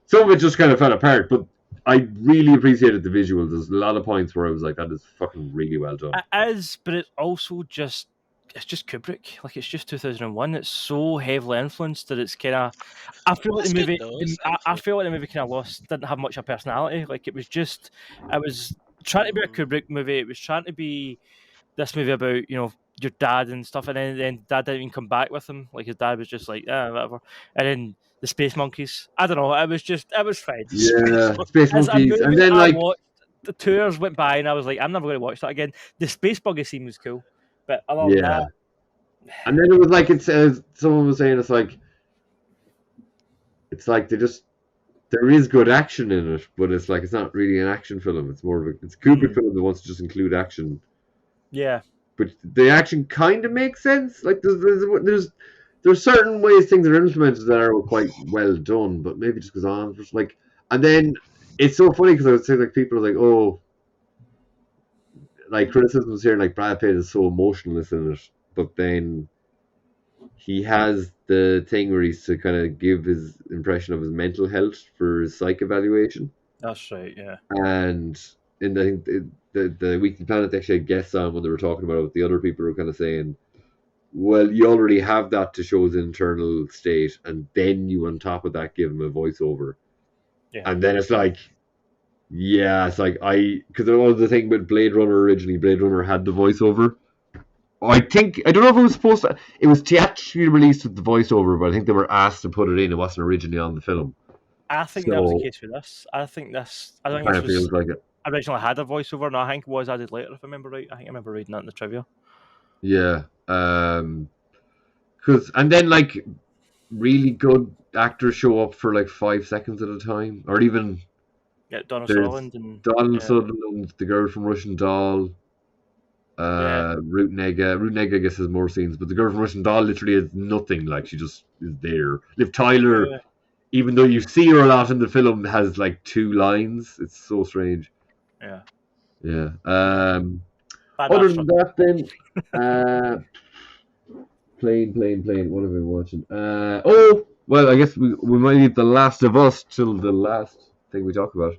some of it just kind of fell apart, but I really appreciated the visuals. There's a lot of points where I was like, that is fucking really well done. It is, but it's also just Kubrick. Like, it's just 2001. It's so heavily influenced that it's kind of. I feel like the movie. I feel like the movie kind of didn't have much of personality. Like, it was trying to be a Kubrick movie. It was trying to be this movie about your dad and stuff, and then dad didn't even come back with him. Like, his dad was just like, whatever. And then the Space Monkeys. I don't know. It was fine. Yeah, Space Monkeys, and then the tours went by, and I was like, I'm never going to watch that again. The Space Buggy scene was cool, but other than that, and then it was like it says. Someone was saying it's like there is good action in it, but it's like it's not really an action film. It's more of it's a Kubrick film that wants to just include action. Yeah, but the action kind of makes sense. Like there's certain ways things are implemented that are quite well done, but maybe just because just like, and then it's so funny because I would say like people are like, oh, like criticisms here, like Brad Pitt is so emotionless in it, but then he has the thing where he's to kind of give his impression of his mental health for his psych evaluation. That's right, yeah. And I think the Weekly Planet actually had guests on when they were talking about it. The other people were kind of saying, well, you already have that to show his internal state, and then you on top of that give him a voiceover. Yeah. And then it's like, because there was the thing with Blade Runner originally. Blade Runner had the voiceover. I don't know if it was supposed to. It was theatrically released with the voiceover, but I think they were asked to put it in. It wasn't originally on the film. I think that was the case with this. I think this was like it. Originally had a voiceover, and I think it was added later, if I remember right. I think I remember reading that in the trivia. Yeah, and then like really good actors show up for like 5 seconds at a time, or even Donald Sutherland, Sutherland, the girl from Russian Doll. Root Nega, I guess, has more scenes, but the girl from Russian Doll literally has nothing. Like, she just is there. Liv Tyler, even though you see her a lot in the film, has like 2 lines. It's so strange. Yeah. Other than that, then, plane. What have we been watching? Well, I guess we might need The Last of Us till the last thing we talk about.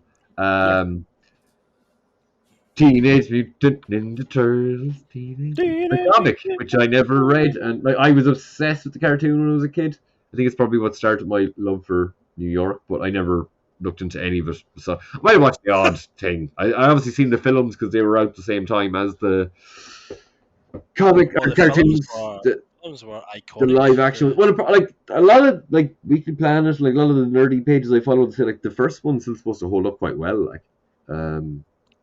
Teenage Mutant Ninja Turtles, the comic, which I never read, and like I was obsessed with the cartoon when I was a kid. I think it's probably what started my love for New York, but I never looked into any of it. So I might have watched the odd thing. I obviously seen the films because they were out at the same time as the comic or cartoons. Films were iconic. The live action. Well, like a lot of like Weekly Planet, like a lot of the nerdy pages I followed say like the first one's still supposed to hold up quite well. Like, a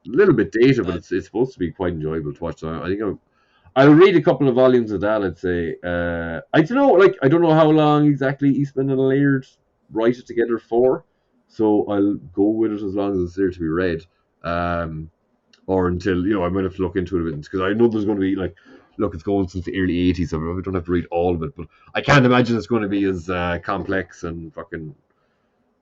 little bit dated, but it's supposed to be quite enjoyable to watch. So I think I'll read a couple of volumes of that. I'd say. I don't know. Like I don't know how long exactly Eastman and Laird write it together for. So I'll go with it as long as it's there to be read. Or until I might have to look into it a bit because I know there's going to be like. Look, it's going since the early 80s, so we don't have to read all of it, but I can't imagine it's going to be as complex and fucking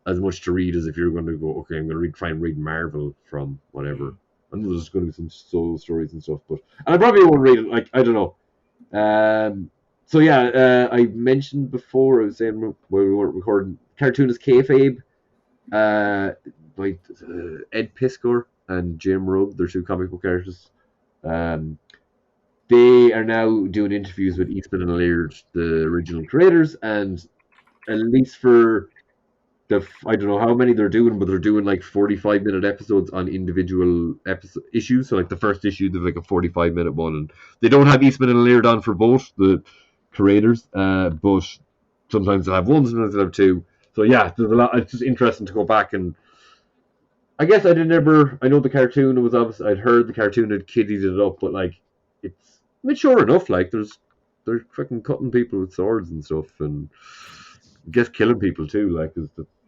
as much to read as if you're going to go, okay, I'm going to try and read Marvel from whatever. I know there's going to be some solo stories and stuff, and I probably won't read it, like, I don't know. So yeah, I mentioned before, I was saying when we weren't recording, Cartoonist Kayfabe, by Ed Piskor and Jim Rugg, they're two comic book artists. They are now doing interviews with Eastman and Laird, the original creators, and at least for I don't know how many they're doing, but they're doing like 45-minute episodes on individual issues. So like the first issue, there's like a 45-minute one, and they don't have Eastman and Laird on for both the creators, but sometimes they'll have one, sometimes they'll have two. So yeah, there's a lot. It's just interesting to go back and. I guess I know the cartoon was obviously. I'd heard the cartoon had kiddied it up, but like it's mature enough. Like they're fucking cutting people with swords and stuff, and I guess killing people too. Like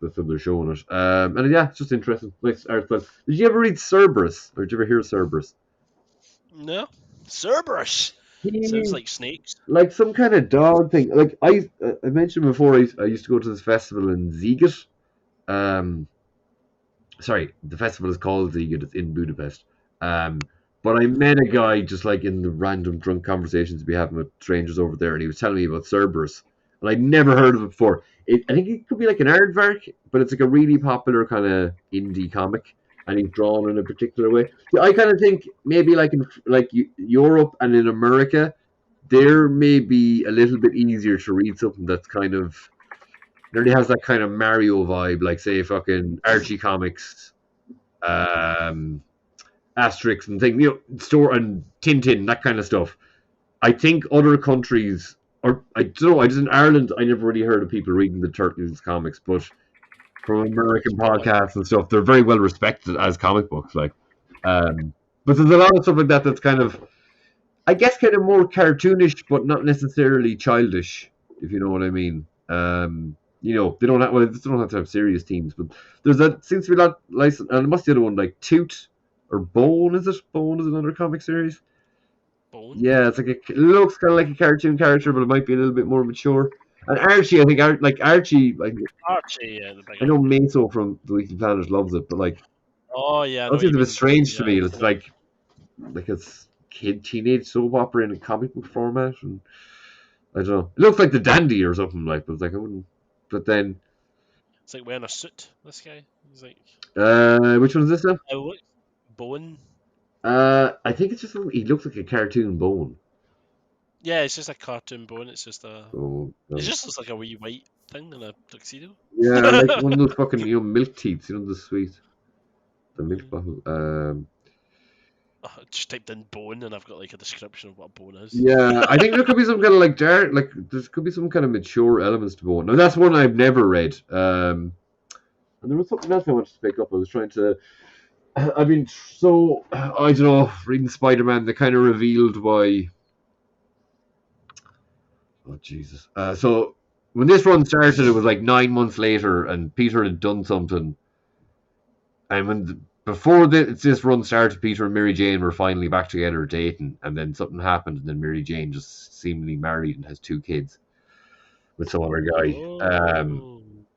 that's how they're showing it. And yeah, it's just interesting. Nice art style. Did you ever read Cerberus, or did you ever hear Cerberus? No, Cerberus. Sounds like snakes. Like some kind of dog thing. Like I mentioned before, I used to go to this festival in Ziget. Sorry, the festival is called Ziget. It's in Budapest. But I met a guy just like in the random drunk conversations we having with strangers over there, and he was telling me about Cerberus, and I'd never heard of it before. I think it could be like an aardvark, but it's like a really popular kind of indie comic, and he's drawn in a particular way. So I kind of think maybe like in Europe and in America, there may be a little bit easier to read something that's kind of nearly has that kind of Mario vibe, like say fucking Archie comics. Asterix and things, store and Tintin, that kind of stuff. I think other countries, or I don't know, just in Ireland, I never really heard of people reading the Turtles comics, but from American podcasts and stuff, they're very well respected as comic books. Like, but there's a lot of stuff like that that's kind of, I guess, kind of more cartoonish, but not necessarily childish, if you know what I mean. They don't have to have serious themes, but seems to be a lot licensed, and it must be the other one like Toot. Or Bone, is it? Bone is another comic series. Bone? Yeah, it's like it looks kind of like a cartoon character, but it might be a little bit more mature. And Archie, I think, Archie, yeah, the big. I know Meso from the Weekly Planet loves it, but like, oh yeah, it's a bit strange to me. It's like it's teenage soap opera in a comic book format, and I don't know. It looks like the Dandy or something like, but it's like I wouldn't. But then it's like wearing a suit. This guy, he's like. Which one is this now? Bone. I think it's just he looks like a cartoon Bone. Yeah, it's just a cartoon Bone. It's just a. Oh, no. It just looks like a wee white thing in a tuxedo. Yeah, like one of those fucking milk teats. The sweet, the milk bottle. I just typed in Bone and I've got like a description of what a bone is. Yeah, I think there could be some kind of like Jerd, like there could be some kind of mature elements to Bone. Now that's one I've never read. And there was something else I wanted to pick up. I was trying to. I mean, so I don't know. Reading Spider-Man, they kind of revealed why. Oh Jesus! So when this run started, it was like 9 months later, and Peter had done something. And before this run started, Peter and Mary Jane were finally back together dating, and then something happened, and then Mary Jane just seemingly married and has 2 kids with some other guy.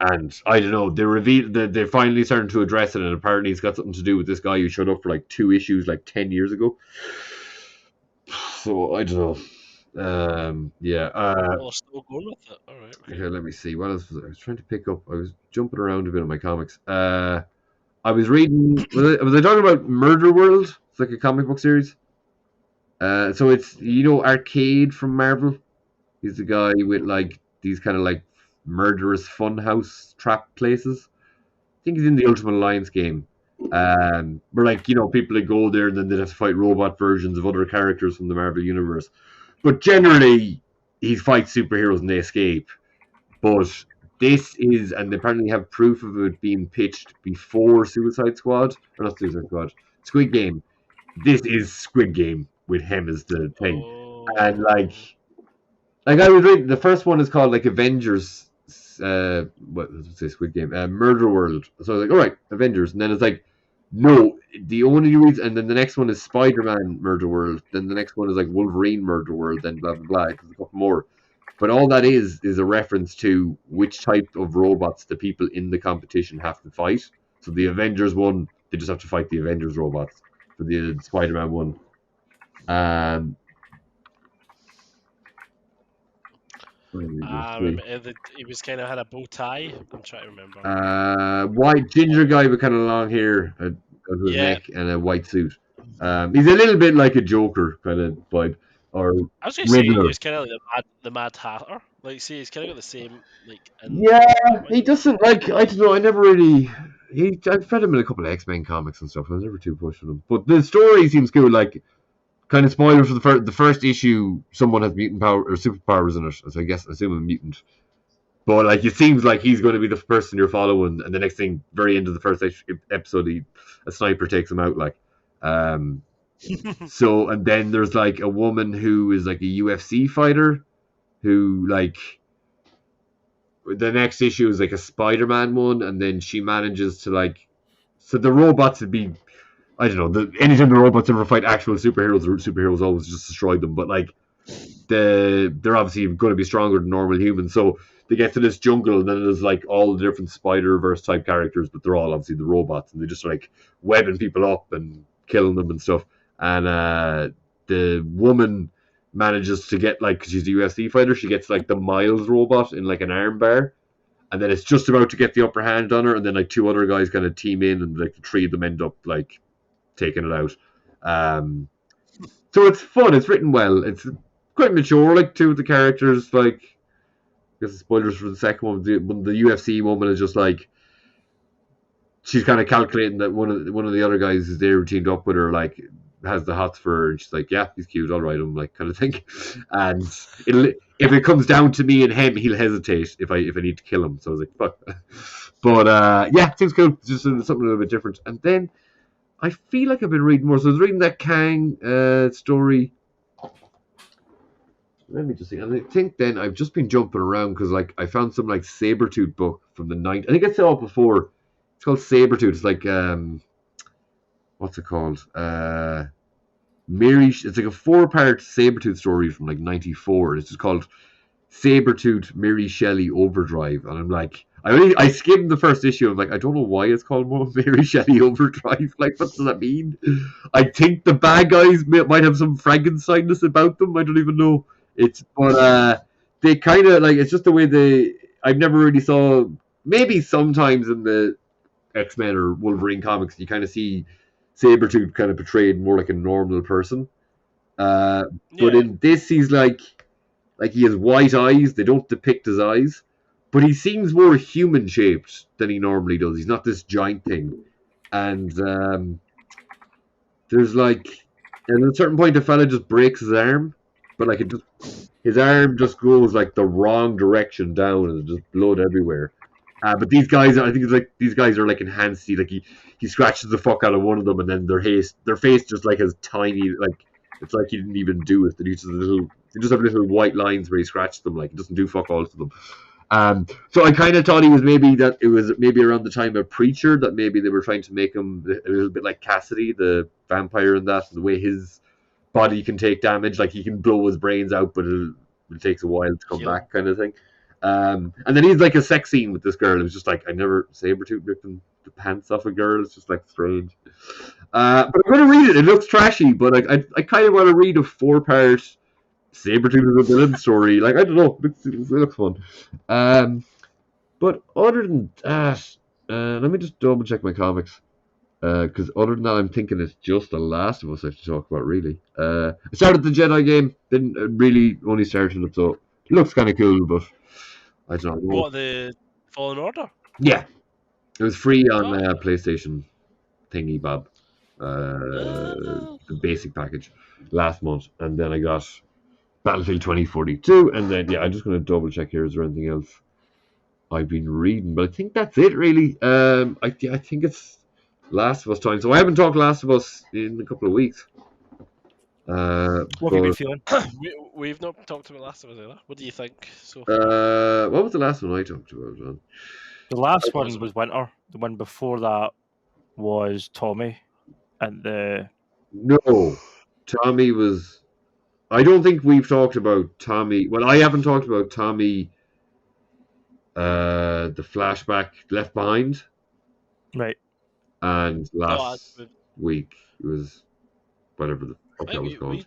And I don't know, they revealed that they finally started to address it, and apparently it's got something to do with this guy who showed up for like 2 issues like 10 years ago. So I don't know. Still going with it. All right. Okay. Okay, let me see. What else was I was trying to pick up? I was jumping around a bit on my comics. I was reading. Was I talking about Murder World? It's like a comic book series. So it's Arcade from Marvel. He's the guy with like these kind of like murderous funhouse trap places. I think he's in the Ultimate Alliance game. Where like people that go there and then they have to fight robot versions of other characters from the Marvel universe. But generally, he fights superheroes and they escape. But this is, and they apparently have proof of it being pitched before Suicide Squad, or not Suicide Squad, Squid Game. This is Squid Game with him as the thing, and like I was reading, the first one is called like Avengers, Squid Game, Murder World. So I was like, all right, Avengers, and then it's like, no, the only reason, and then the next one is Spider-Man Murder World, then the next one is like Wolverine Murder World, then blah blah blah, because a couple more. But all that is a reference to which type of robots the people in the competition have to fight. So the Avengers one, they just have to fight the Avengers robots. For the Spider-Man one, he was kind of had a bow tie. I'm trying to remember. White ginger guy with kind of long hair, his neck, and a white suit. He's a little bit like a Joker kind of vibe. Or I was going to say he's kind of like the Mad Hatter. Like, see, he's kind of got the same like. He doesn't like. I don't know. I never really. I've read him in a couple of X-Men comics and stuff. I was never too pushed on him, but the story seems cool. Like, kind of spoilers for the first issue. Someone has mutant power or superpowers in it. So I assume a mutant. But like, it seems like he's going to be the person you're following, and the next thing, very end of the first episode, a sniper takes him out. Like, so, and then there's like a woman who is like a UFC fighter, who like. The next issue is like a Spider-Man one, and then she manages to like. So the robots would be, I don't know. Anytime the robots ever fight actual superheroes, the superheroes always just destroy them. But like, they're obviously going to be stronger than normal humans. So they get to this jungle, and then there's like all the different Spider-Verse type characters, but they're all obviously the robots, and they just like webbing people up and killing them and stuff. And the woman manages to get like, because she's a UFC fighter, she gets like the Miles robot in like an arm bar, and then it's just about to get the upper hand on her, and then like two other guys kind of team in, and like the three of them end up like taking it out. So it's fun. It's written well. It's quite mature. Like two of the characters, like I guess the spoilers for the second one. The UFC woman is just like, she's kind of calculating that one of the other guys who's there teamed up with her like has the hots for her, and she's like, yeah, he's cute, all right, I'm like kind of thing. And if it comes down to me and him, he'll hesitate if I need to kill him. So I was like, fuck. But yeah, it seems cool. It's just something a little bit different. And then I feel like I've been reading more. So I was reading that Kang story. Let me just see. And I think then I've just been jumping around because like I found some like Sabretooth book from the 90s. I think I saw it before. It's called Sabretooth. It's like what's it called? It's like a 4-part Sabretooth story from like 94. It's just called Sabretooth Mary Shelley Overdrive. And I'm like, I skimmed the first issue. I'm like, I don't know why it's called Mary Shelley Overdrive. Like, what does that mean? I think the bad guys might have some Frankensteinness about them. I don't even know. But they kind of like, it's just the way I've never really saw, maybe sometimes in the X-Men or Wolverine comics, you kind of see Sabretooth kind of portrayed more like a normal person. But in this, he's like he has white eyes. They don't depict his eyes, but he seems more human shaped than he normally does. He's not this giant thing. And there's like, at a certain point, the fella just breaks his arm, but like his arm just goes like the wrong direction down, and there's just blood everywhere. But these guys, I think it's like these guys are like enhanced. He scratches the fuck out of one of them, and then their face just like has tiny, like it's like he didn't even do it. They just have little white lines where he scratched them. Like he doesn't do fuck all to them. So I kind of thought it was maybe around the time of Preacher that maybe they were trying to make him a little bit like Cassidy, the vampire, and that, and the way his body can take damage, like he can blow his brains out, but it takes a while to come back, kind of thing. And then he's like a sex scene with this girl. It was just like, I never Sabretooth ripping the pants off a girl. It's just like strange. But I'm going to read it. It looks trashy, but I kind of want to read a 4-part Sabretooth is a villain story. Like, I don't know. It looks fun. But other than that, let me just double check my comics. Because other than that, I'm thinking it's just The Last of Us I have to talk about, really. I started the Jedi game, didn't really only started it, so it looks kind of cool, but I don't know. What, the Fallen Order? Yeah. It was free on PlayStation thingy bob. The basic package last month. And then I got Battlefield 2042, and then, I'm just going to double check here. Is there anything else I've been reading? But I think that's it, really. I think it's Last of Us time. So I haven't talked Last of Us in a couple of weeks. What have you been feeling? We've not talked about Last of Us either. What do you think so far? What was the last one I talked about, John? The last one was Winter. The one before that was Tommy. No, Tommy was... I don't think we've talked about Tommy. Well, I haven't talked about Tommy, the flashback Left Behind. Right. And last week it was whatever the fuck that was called.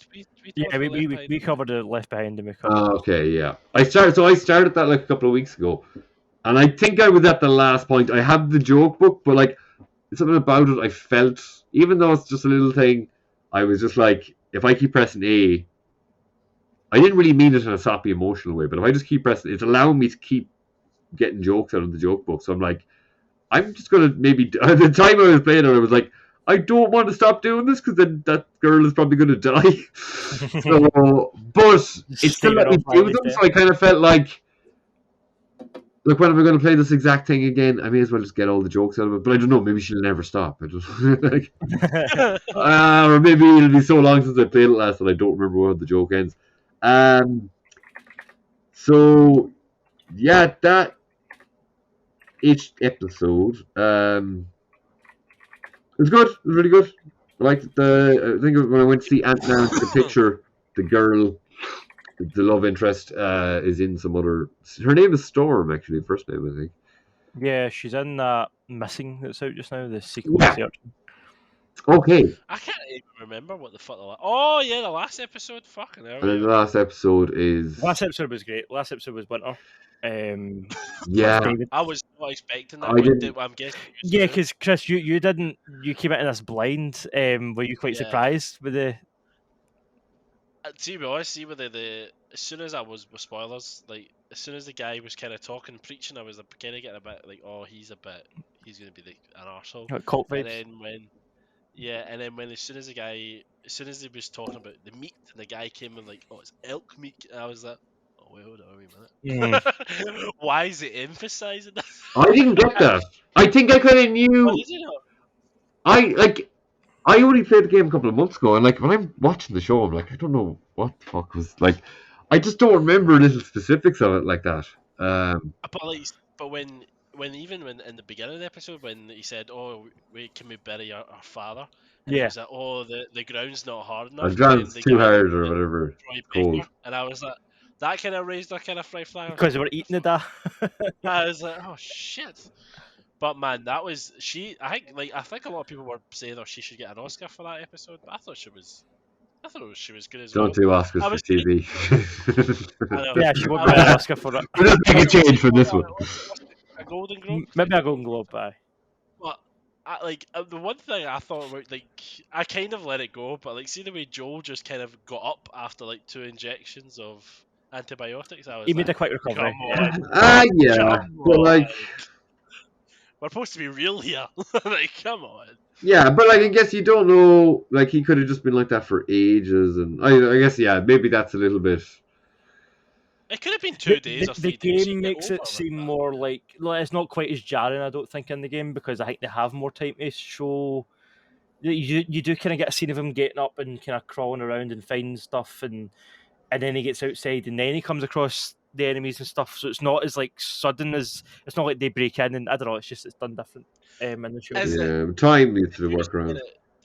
We covered the Left Behind and we covered. Okay, yeah. I started that like a couple of weeks ago, and I think I was at the last point. I have the joke book, but like something about it, I felt, even though it's just a little thing, I was just like, if I keep pressing A, I didn't really mean it in a soppy emotional way, but if I just keep pressing, it's allowing me to keep getting jokes out of the joke book. So I'm like, I'm just gonna maybe. At the time I was playing it, I was like, I don't want to stop doing this because then that girl is probably going to die. So, but it's still let me do them. So I kind of felt like, look, when am I going to play this exact thing again? I may as well just get all the jokes out of it. But I don't know. Maybe she'll never stop. I don't like, or maybe it'll be so long since I played it last that I don't remember how the joke ends. So yeah, that each episode. It was good. It was really good. I liked I think when I went to see Ant-Man, the picture, the girl, the love interest, is in some other... Her name is Storm, actually, first name, I think. Yeah, she's in that Missing that's out just now, the sequel to Jerd. Okay. I can't even remember what the fuck Oh, yeah, the last episode. Fucking hell. And then the last episode is... Last episode was great. Last episode was Winter. Yeah, I was not expecting that. I'm guessing. Yeah, because Chris, you didn't. You came into this blind. Were you quite surprised with the? To be honest, see with the as soon as I was with spoilers, like as soon as the guy was kind of talking, preaching, I was kind of getting a bit like, oh, he's going to be like an arsehole. Cult vibes. And then when as soon as he was talking about the meat, and the guy came in like, oh, it's elk meat, and I was like, oh, wait, hold on a minute. Mm. Why is it emphasizing that? I didn't get that. I think I kind of knew. I only played the game a couple of months ago, and like when I'm watching the show, I'm like, I don't know what the fuck was like. I just don't remember little specifics of it like that. But when in the beginning of the episode, when he said, "Oh, can we bury our father?" And he was like, "Oh, the ground's not hard enough. The ground's too hard, or whatever. Cold." And I was like, that kind of raised a kind of flag. Because they were eating it. I was like, oh shit. But man, that was I think a lot of people were saying she should get an Oscar for that episode. But I thought she was good as well. Don't do Oscars for TV. Yeah, she won't get an Oscar for it. We'll just make a change for this one. A Golden Globe? Maybe a Golden Globe, aye. But the one thing I thought about, I kind of let it go, but see the way Joel just kind of got up after 2 injections of antibiotics. He made a quick recovery. Yeah, but we're supposed to be real here. Come on. Yeah, but I guess you don't know. He could have just been like that for ages, and I guess maybe that's a little bit. It could have been 2 days or 3 days. The game makes it seem more like it's not quite as jarring, I don't think, in the game, because I think they have more time to show. You do kind of get a scene of him getting up and kind of crawling around and finding stuff, and then he gets outside, and then he comes across the enemies and stuff. So it's not as sudden as it's not like they break in, and I don't know. It's just it's done different in the show. Time needs to work around. Did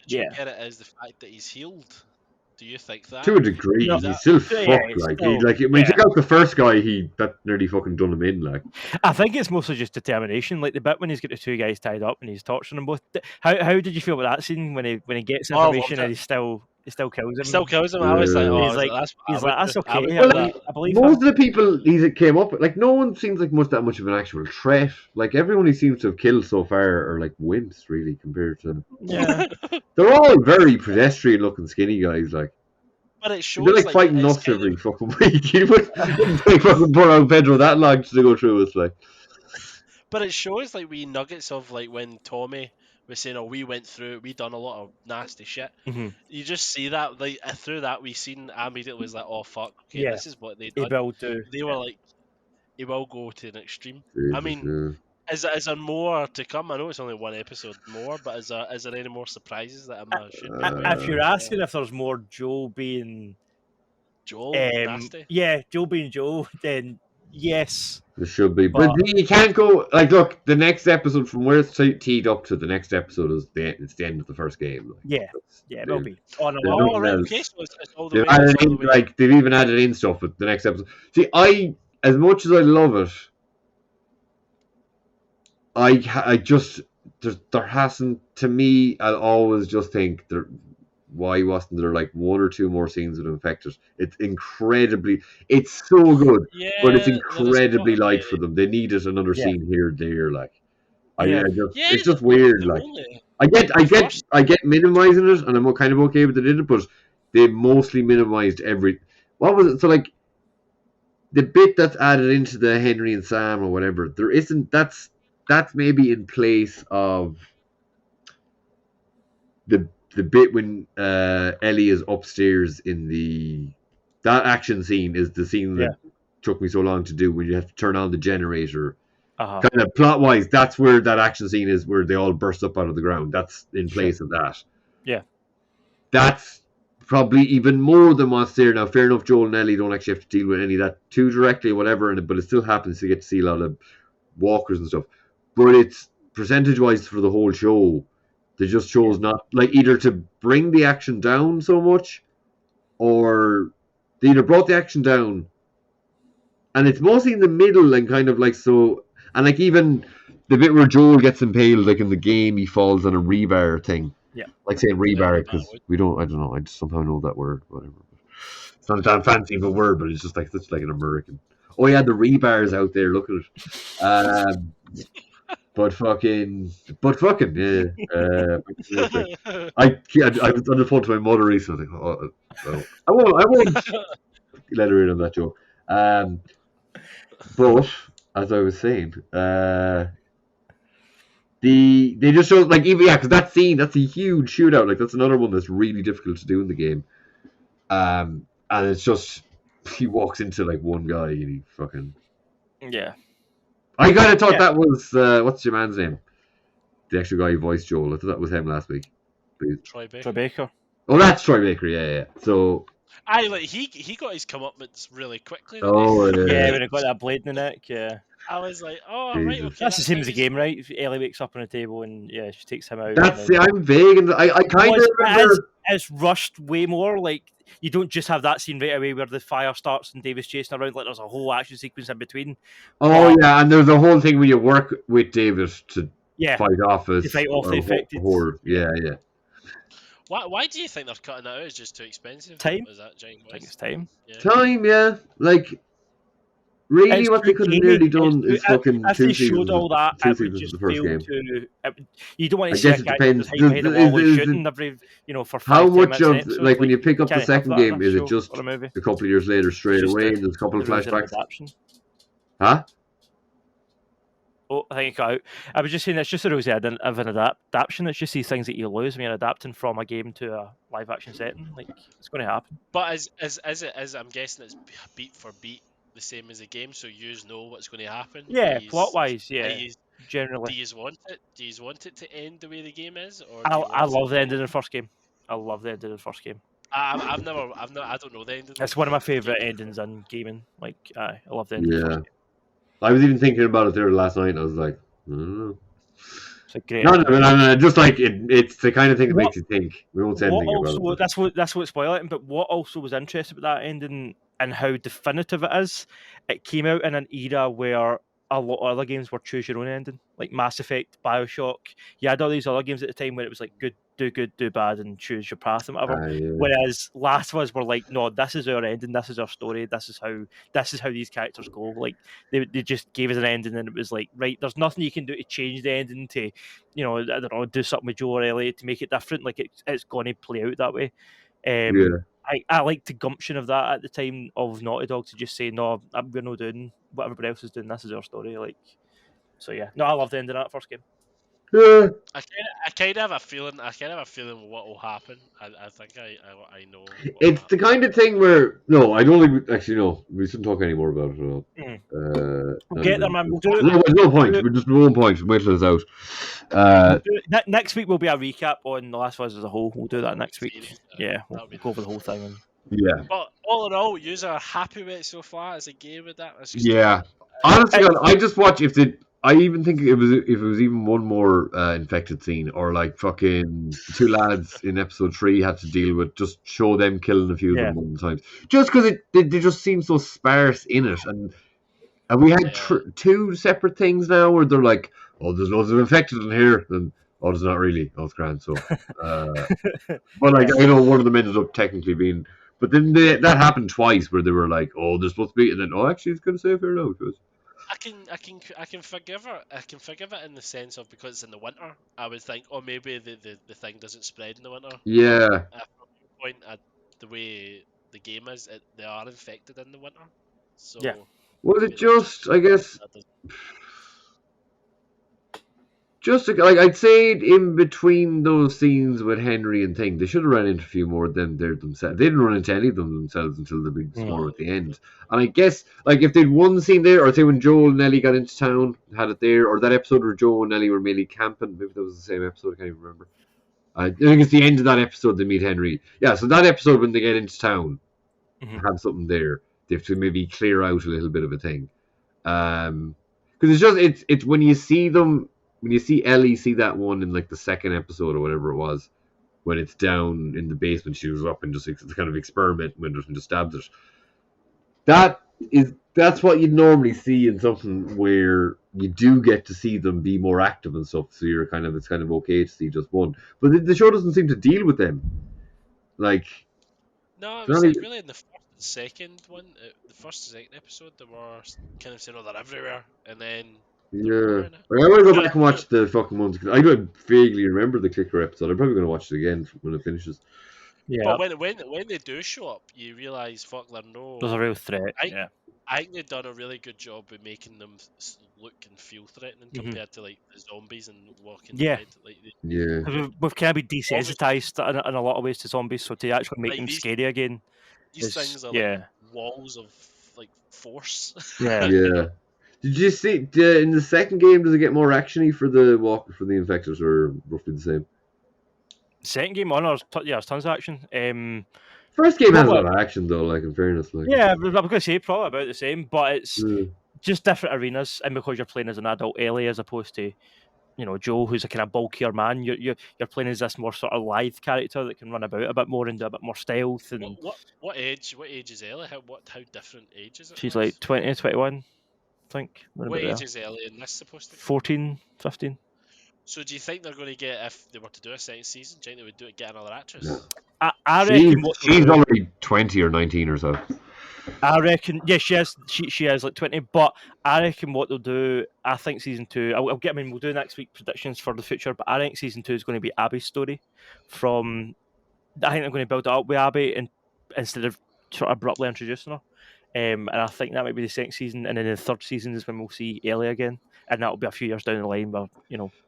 you get it as the fact that he's healed? Do you think that? To a degree, he's still fucked. When you took out the first guy, that nearly fucking done him in. I think it's mostly just determination. Like the bit when he's got the 2 guys tied up and he's torturing them both. How did you feel about that scene when he gets information and he's still He still kills him. I was like, oh, he's like, that's okay. Well, I believe most of the people he came up with, like, no one seems like that much of an actual threat. Like, everyone he seems to have killed so far are like wimps, really, compared to. Yeah. They're all very pedestrian-looking, skinny guys, like. But it shows they're like fighting nuts every fucking week. You wouldn't fucking pour out Pedro that long to go through. It's like. But it shows like wee nuggets of like when Tommy was saying, "Oh, we went through, we done a lot of nasty shit." Mm-hmm. You just see that like through that we seen immediately was like, "Oh fuck, okay, this is what they done." He will do. They were like, he will go to an extreme. Jesus, I mean, is there more to come? I know it's only one episode more, but is there any more surprises that I'm if you're asking if there's more Joel being nasty, Joel being Joel, then yes. There should be, but you can't go like, look, the next episode from where it's teed up to the next episode is it's the end of the first game. Like, it will be. Oh no, right, okay, so it's all the way. Like they've even added in stuff with the next episode. See, as much as I love it, I just there hasn't, to me, I'll always just think why wasn't there like one or two more scenes with infectors? It's so good, but it's incredibly light for them. They needed another scene here and there, like. It's just weird. Like, I get minimizing it, and I'm kind of okay with it, but they mostly minimized what was it? So like, the bit that's added into the Henry and Sam or whatever, there isn't. That's maybe in place of the bit when Ellie is upstairs that action scene is the scene that took me so long to do, when you have to turn on the generator. Kind of plot wise, that's where that action scene is, where they all burst up out of the ground. That's in place of that. Yeah. That's probably even more than what's there. Now, fair enough, Joel and Ellie don't actually have to deal with any of that too directly or whatever, but it still happens to get to see a lot of walkers and stuff. But it's percentage wise for the whole show. They just chose not, like, either to bring the action down so much, or they either brought the action down, and it's mostly in the middle and kind of like so, and like even the bit where Joel gets impaled, like in the game, he falls on a rebar thing. Yeah. Like saying rebar because I don't know, I just somehow know that word, whatever. It's not a damn fancy of a word, but it's just like, it's like an American. Oh yeah, the rebars out there, look at it. But fucking, yeah. I was on the phone to my mother recently. I won't let her in on that joke. But as I was saying, they just show, like, even because that scene, that's a huge shootout. Like, that's another one that's really difficult to do in the game. And it's just, he walks into like one guy and he fucking. Yeah. I kind of thought that was what's your man's name? The actual guy who voiced Joel. I thought that was him last week. Troy Baker. Oh, that's Troy Baker. Yeah. So. He got his comeuppance really quickly. Oh yeah, when he got that blade in the neck. Yeah. I was like, oh right, okay. That's the same as the game, right? Ellie wakes up on a table and she takes him out. I'm vague, and I kind of remember. It's rushed way more. Like, you don't just have that scene right away where the fire starts and David's chasing around. Like, there's a whole action sequence in between. Oh yeah, and there's a whole thing where you work with David to fight off the affected. Horror. Yeah. Why do you think they're cutting that out? Is it just too expensive? Time. Is that giant I think it's time. Yeah. Time, yeah. Like, really, what they could have nearly done is fucking two seasons. All that, two seasons of the first game. You don't want to see a guy just behind the wall shooting every, for 5 how much of episodes, like when you pick up the second game, is it just a couple of years later straight away? And there's a couple of flashbacks. Huh? Oh, I think it got out. I was just saying it's just a rosy of an adaptation. It's just these things that you lose when you're adapting from a game to a live action setting. Like, it's going to happen. But as I'm guessing, it's beat for beat the same as a game, so you know what's going to happen. Yeah, plot wise, yeah. Generally, do you want it? Do you want it to end the way the game is? Or I love the end of the first game. I love the end of the first game. I don't know the ending. It's one of my favourite endings in gaming. Like, I love the end of the first game. I was even thinking about it there last night, and I was like, I don't know. It's a great. No. Just like it's the kind of thing that makes you think. We won't say anything about it. That's what's spoiling. But what also was interesting about that ending and how definitive it is, it came out in an era where a lot of other games were choose your own ending, like Mass Effect, Bioshock. You had all these other games at the time where it was like good, do bad, and choose your path and whatever. Yeah. Whereas Last of Us were like, no, this is our ending, this is our story, this is how these characters go. Like they just gave us an ending, and it was like, right, there's nothing you can do to change the ending to, I don't know, do something with Joe or Elliot to make it different. Like it's going to play out that way. I liked the gumption of that at the time of Naughty Dog to just say, no, we're not doing what everybody else is doing. This is our story. Like, so yeah, no, I loved the ending of that first game. Yeah. I kind of have a feeling. What will happen. I think I know. It's the kind of thing where I don't think we shouldn't talk anymore about it. We'll get there, man. We'll do it. No point. We're just one point. Wait till it's out. Next week will be a recap on The Last of Us as a whole. We'll do that next week. Yeah, we'll go over the whole thing. Yeah. But all in all, you are happy with it so far as a game with that. Yeah. Honestly, I just watch I even think if it was even one more infected scene, or like fucking two lads in episode 3 had to deal with, just show them killing a few of them one time, just because they just seem so sparse in it, and we had two separate things now where they're like, oh, there's loads of infected in here, and oh, there's not really, oh, it's grand. So, but like I know one of them ended up technically being, but then that happened twice where they were like, oh, there's supposed to be, and then actually it's gonna save here now because. I can forgive her. I can forgive it in the sense of because it's in the winter. I would think, oh, maybe the thing doesn't spread in the winter. Yeah. From your point, the way the game is, they are infected in the winter. So. Yeah. Well, it just, I guess. Just like I'd say, in between those scenes with Henry and Thing, they should have run into a few more of them there themselves. They didn't run into any of them themselves until the big storm at the end. And I guess, like, if they'd one scene there, or say when Joel and Ellie got into town, had it there, or that episode where Joel and Ellie were mainly camping, maybe that was the same episode, I can't even remember. I think it's the end of that episode they meet Henry. Yeah, so that episode when they get into town, have something there. They have to maybe clear out a little bit of a thing. Because it's when you see them. When you see Ellie see that one in like the second episode or whatever it was, when it's down in the basement, she was up and just kind of experimenting with it and just stabs it. That's what you'd normally see in something where you do get to see them be more active and stuff. So it's kind of okay to see just one, but the show doesn't seem to deal with them. Like, no, it was like really in the first and second one, the first and second episode, they were kind of saying, "Oh, they're everywhere," and then. Yeah, I want to go back and watch the fucking ones because I don't vaguely remember the clicker episode. I'm probably going to watch it again when it finishes. Yeah, but when they do show up, you realise there's a real threat. I think they've done a really good job with making them look and feel threatening compared to like the zombies and Walking Dead. We've kind of been desensitized in a lot of ways to zombies, so to actually make them scary again. These things are like walls of like force. Yeah. Did you see in the second game? Does it get more actiony for the infectors, or roughly the same? Second game, there's tons of action. First game has a lot of action, though. Like, in fairness, like I'm going to say probably about the same, but it's just different arenas, and because you're playing as an adult Ellie as opposed to Joe, who's a kind of bulkier man. You're playing as this more sort of lithe character that can run about a bit more and do a bit more stealth. And what age is Ellie? How different age is it? She's like 20, 21. I think. What age is Ellie in this supposed to be? 14, 15. So do you think they're going to get, if they were to do a second season, do you think they would get another actress? I reckon she's already 20 or 19 or so. I reckon, she is like 20, but I reckon what they'll do, I think season 2, we'll do next week predictions for the future, but I think season 2 is going to be Abby's story. I think they're going to build it up with Abby instead of sort of abruptly introducing her. And I think that might be the second season, and then the third season is when we'll see Ellie again, and that'll be a few years down the line where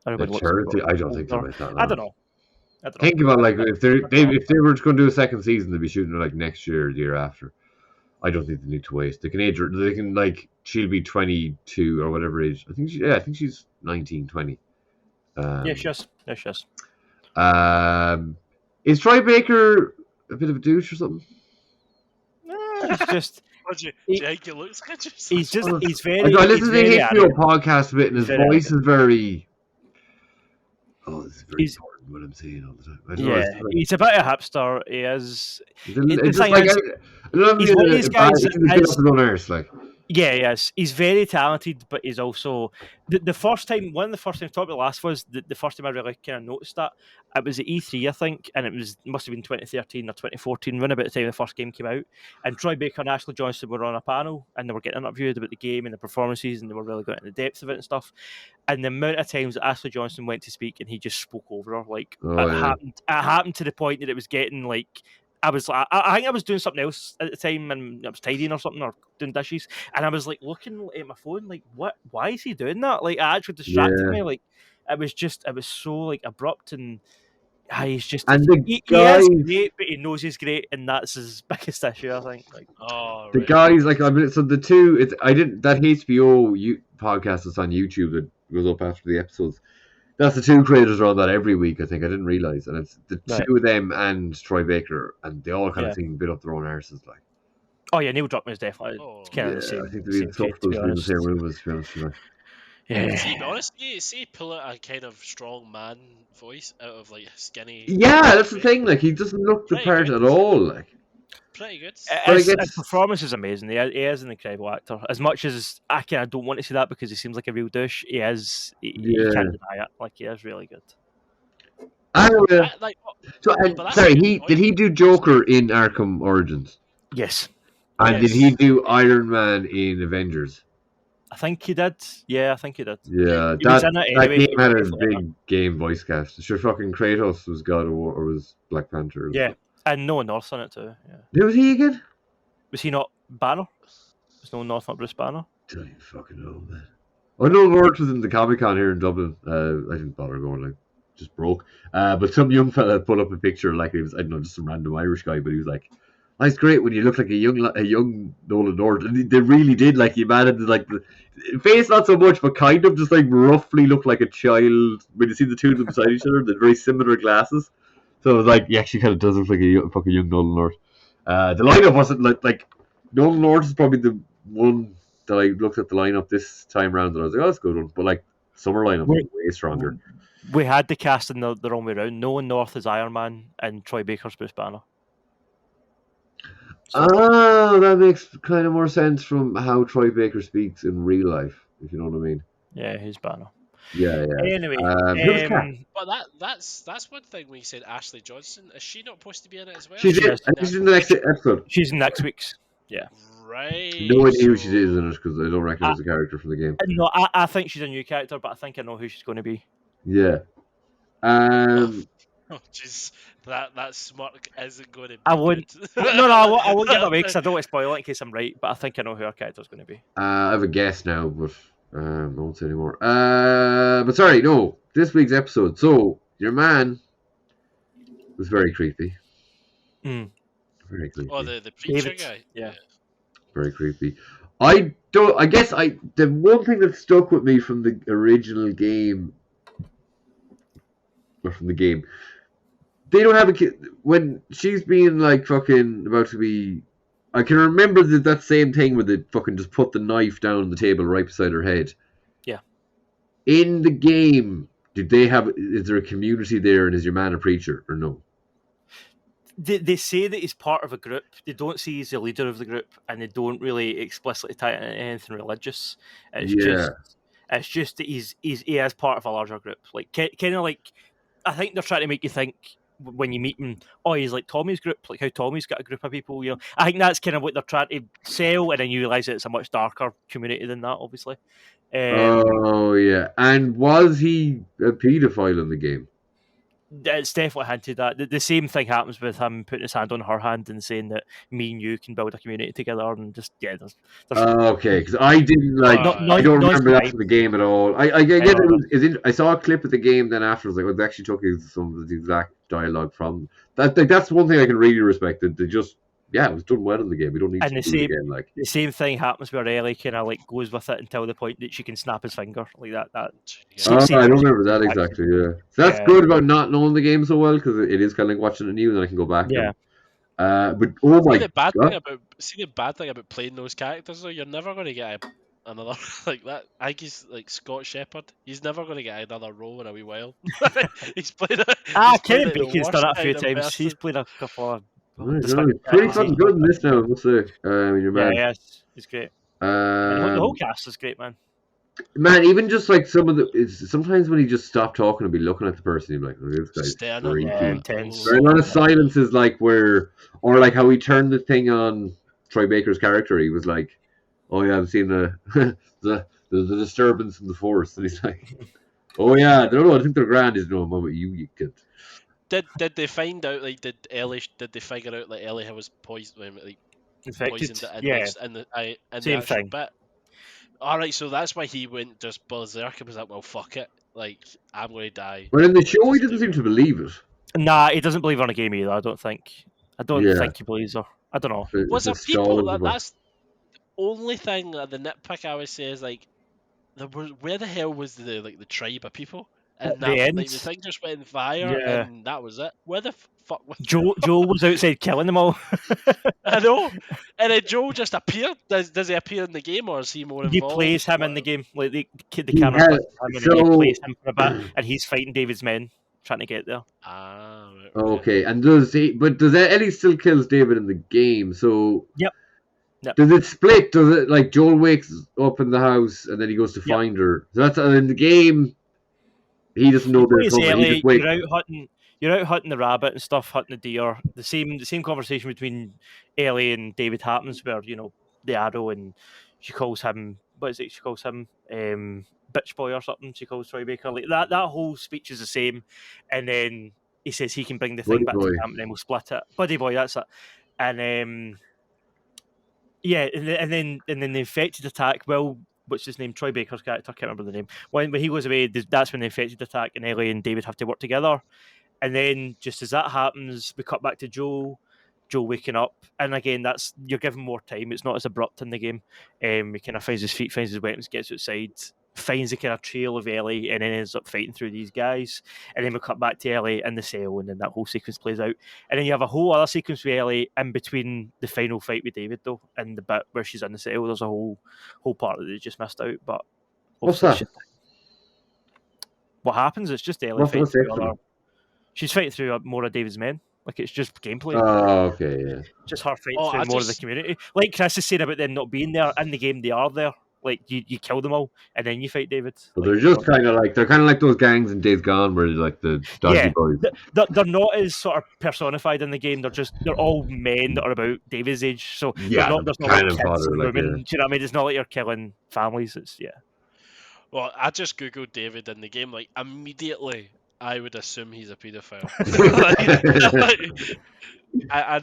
everybody looks. I don't think so about that. I don't know. Think about like if they were going to do a second season, they'd be shooting like next year or the year after. I don't think they need to waste. They can age her. They can like she'll be 22 or whatever age. I think she's 19, 20. She is. Is Troy Baker a bit of a douche or something? He's just. He's very. I listen to the HBO podcast a bit, and his voice is very. Oh, this is very important what I'm saying all the time. He's a bit of a hipster. He is. It's just like he's one of these guys. Yeah, yes, he's very talented, but he's also the first time. One of the first times, talked about last was the first time I really kind of noticed that it was at E3, I think, and must have been 2013 or 2014, around about the time the first game came out. And Troy Baker and Ashley Johnson were on a panel, and they were getting interviewed about the game and the performances, and they were really going into the depths of it and stuff. And the amount of times that Ashley Johnson went to speak and he just spoke over her, like it happened to the point that it was getting like. I was like, I think I was doing something else at the time, and I was tidying or something, or doing dishes, and I was like looking at my phone, like, what? Why is he doing that? Like, it actually distracted me. Like, it was so like abrupt, and he's just and he is great, but he knows he's great, and that's his biggest issue, I think. Like, the guys, like, I mean, so the two, I didn't that HBO podcast that's on YouTube that goes up after the episodes. That's the two creators are on that every week, I think. I didn't realise. And it's the two of them and Troy Baker, and they all kind of seem a bit up their own arses. Like. Oh, yeah, Neil Druckmann is definitely kind of the same. I think they'd be supposed to be in the same room, to be honest with you. Yeah. See, to be honest, see, pull out a kind of strong man voice out of like skinny. Yeah, that's the thing. Like, he doesn't look the part at all. Like. Pretty good. His performance is amazing. He is an incredible actor. As much as I don't want to see that because he seems like a real douche, he is. You can't deny it. Like, he is really good. Sorry, did he do Joker in Arkham Origins? Yes. And did he do Iron Man in Avengers? I think he did. Yeah, I think he did. Yeah, that game had a big game voice cast. Sure, fucking Kratos was God of War or was Black Panther. Yeah. And Noah North's in it too. Yeah. Who was he again? Was he not Banner? Was Noah North not Bruce Banner? Don't even fucking know, man. I know North was in the Comic Con here in Dublin. I didn't bother going, like, just broke. But some young fella put up a picture, like it was, I don't know, just some random Irish guy, but he was like, "Oh, it's great when you look like a young Nolan North," and they really did. Like, he managed to, like, the face not so much, but kind of just like roughly look like a child when you see the two of them beside each other. They're very similar glasses. So it was like, he actually kind of does look like a fucking young Nolan North. The lineup wasn't like Nolan North is probably the one that I looked at the lineup this time around and I was like, oh, that's a good one. But like, summer lineup was way stronger. We had the casting the wrong way around. Nolan North is Iron Man and Troy Baker's Bruce Banner. So, that makes kind of more sense from how Troy Baker speaks in real life, if you know what I mean. Yeah, he's Banner. Yeah. Anyway, but that's one thing when you said Ashley Johnson. Is she not supposed to be in it as well? She's in the next episode. She's in next week's. Yeah. Right. No idea who she is in it because I don't recognize the character from the game. No, I think she's a new character, but I think I know who she's going to be. Yeah. Oh, jeez. That smirk isn't going to be. I wouldn't. I won't give it away because I don't want to spoil it in case I'm right. But I think I know who her character's going to be. I have a guess now, but I won't say anymore. But sorry, no. This week's episode. So your man was very creepy. Very creepy. Oh, the preacher David. guy. Yeah. Very creepy. The one thing that stuck with me from the original game, or from the game, they don't have a kid when she's being like fucking about to be. I can remember that same thing where they fucking just put the knife down on the table right beside her head. Yeah. In the game, is there a community there, and is your man a preacher or no? They say that he's part of a group. They don't say he's the leader of the group, and they don't really explicitly tie it into anything religious. It's just that he is part of a larger group. Like, kind of like, I think they're trying to make you think when you meet him, oh, he's like Tommy's group, like how Tommy's got a group of people. You know, I think that's kind of what they're trying to sell, and then you realise that it's a much darker community than that, obviously. Oh yeah, and was he a paedophile in the game? It's definitely hinted that. The same thing happens with him putting his hand on her hand and saying that me and you can build a community together, and just there's okay, because I didn't like. I don't remember that from the game at all. I get it. I saw a clip of the game, then afterwards, like, they actually took some of the exact dialogue from that. Like, that's one thing I can really respect. That they just, it was done well in the game. We don't need to do it again. Like, the same thing happens where Ellie kind of like goes with it until the point that she can snap his finger like that. I don't remember that exactly. Yeah, so that's good about not knowing the game so well, because it is kind of like watching it new, and then I can go back. Yeah. But oh my god! The bad thing about playing those characters, though, you're never going to get another like that. I think he's like Scott Shepherd. He's never going to get another role in a wee while. He's played it. Kevin Bacon's done it a few times. He's played a couple of. Pretty fucking good in this now, I must say. Your man. Yeah, he's great. The whole cast is great, man. Man, even just like sometimes when he just stopped talking and be looking at the person, you're like, oh, this guy's freaky. There are a lot of silences, like or like how he turned the thing on Troy Baker's character. He was like, "Oh yeah, I've seen the disturbance in the force," and he's like, "Oh yeah, no, I think they're grand." Is no moment you kid. Did they find out like did they figure out like Ellie was poisoned infected? In the same actual thing. bit? Alright, so that's why he went just berserk and was like, well, fuck it. Like, I'm going to die. But in the show, he doesn't seem to believe it. Nah, he doesn't believe on a game either, I don't think. I don't think he believes her. I don't know. Was there people... That's the only thing, the nitpick I would say is, like, where the hell was the tribe of people? And the end, like, the thing just went in fire, and that was it. Where the fuck was Joel was outside killing them all. I know. And then Joel just appeared. Does he appear in the game, or is he more involved? He plays him in the game. Like the camera him and he plays him for a bit, and he's fighting David's men, trying to get there. Right. Okay, and does Ellie still kills David in the game? So Yep. Does it split? Does it like Joel wakes up in the house and then he goes to find her? So that's in the game. He doesn't know they're coming. He just wakes. You're out hunting the rabbit and stuff, hunting the deer. The same conversation between Ellie and David happens where, the arrow, and she calls him, what is it? She calls him bitch boy or something. She calls Troy Baker. Like that whole speech is the same. And then he says he can bring the thing back to camp and then we'll split it. Buddy boy, that's it. And and then the infected attack, what's his name? Troy Baker's character, I can't remember the name. When he goes away, that's when the infected attack, and Ellie and David have to work together. And then just as that happens, we cut back to Joel waking up. And again, you're given more time. It's not as abrupt in the game. He kind of finds his feet, finds his weapons, gets outside, finds the kind of trail of Ellie, and then ends up fighting through these guys. And then we cut back to Ellie in the cell, and then that whole sequence plays out. And then you have a whole other sequence with Ellie in between the final fight with David, though, and the bit where she's in the cell. There's a whole part that they just missed out. But what's that? What happens? It's just Ellie fighting through other. She's fighting through more of David's men. Like, it's just gameplay. Oh, okay, yeah. Just her fighting through more of the community. Like Chris is saying about them not being there in the game, they are there. Like, you kill them all, and then you fight David. So they're just kind of like those gangs in Days Gone, where they're like the dodgy boys. They're not as sort of personified in the game. They're all men that are about David's age. So there's not like kids and women. Do you know what I mean? It's not like you're killing families. It's Well, I just googled David in the game. Like, immediately, I would assume he's a paedophile. I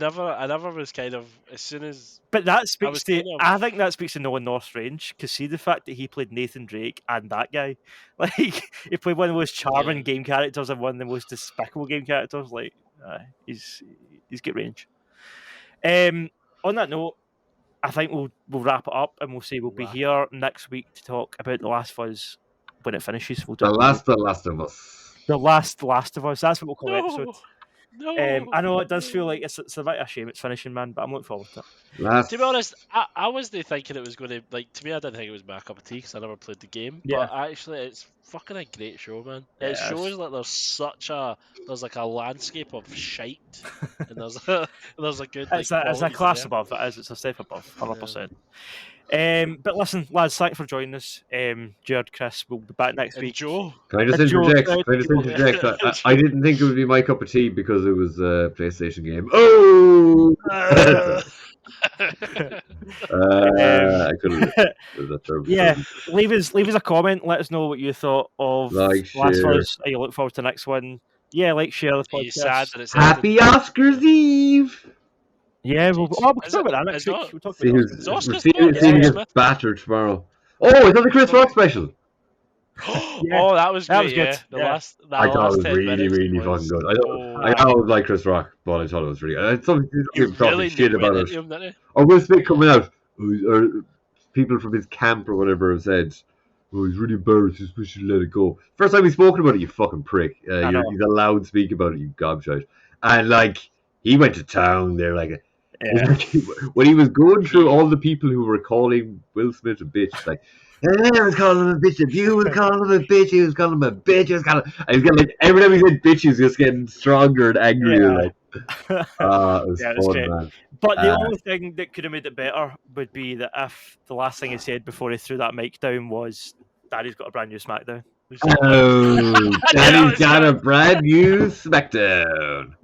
never was kind of, as soon as. But that speaks I think that speaks to Nolan North's strange, because see the fact that he played Nathan Drake and that guy, like he played one of the most charming game characters and one of the most despicable game characters. Like he's got range. On that note, I think we'll wrap it up and we'll say we'll be here next week to talk about The Last of Us when it finishes. We'll The Last of Us. The Last of Us. That's what we'll call the episode. No. I know it does feel like it's a bit of a shame it's finishing, man, but I'm looking forward to it. To be honest, I wasn't thinking it was going to, like, to me, I didn't think it was my cup of tea because I never played the game. Yeah. But actually, it's fucking a great show, man. It shows that there's like a landscape of shite, and there's a good. It's a class above. It's a step above, 100%. But listen, lads, thanks for joining us. Jerd, Chris, we'll be back next week. Joe, can I just interject? I didn't think it would be my cup of tea because it was a PlayStation game. Oh! I couldn't. Leave us a comment. Let us know what you thought of Last of Us. You look forward to the next one. Yeah, share the podcast. Happy Oscars Eve. Yeah, we'll talk about that next week. We'll talk about Stephen gets battered tomorrow. Oh, is that the Chris Rock special? Oh, that was great. That was good. I thought it was really fucking good. I don't like Chris Rock, but I thought it was really good. Somebody talking shit about it. Or Will Smith coming out, or people from his camp or whatever have said, "Oh, he's really embarrassed. We should let it go." First time he's spoken about it, you fucking prick. He's allowed to speak about it, you gobshite. And he went to town there, when he was going through all the people who were calling Will Smith a bitch, I was calling him a bitch, if you was calling him a bitch, he was calling him a bitch, and he's getting every time he said bitch, he was just getting stronger and angrier. It was fun, great. man. But the only thing that could have made it better would be that if the last thing he said before he threw that mic down was, "Daddy's got a brand new SmackDown." Oh, Daddy's got a brand new SmackDown.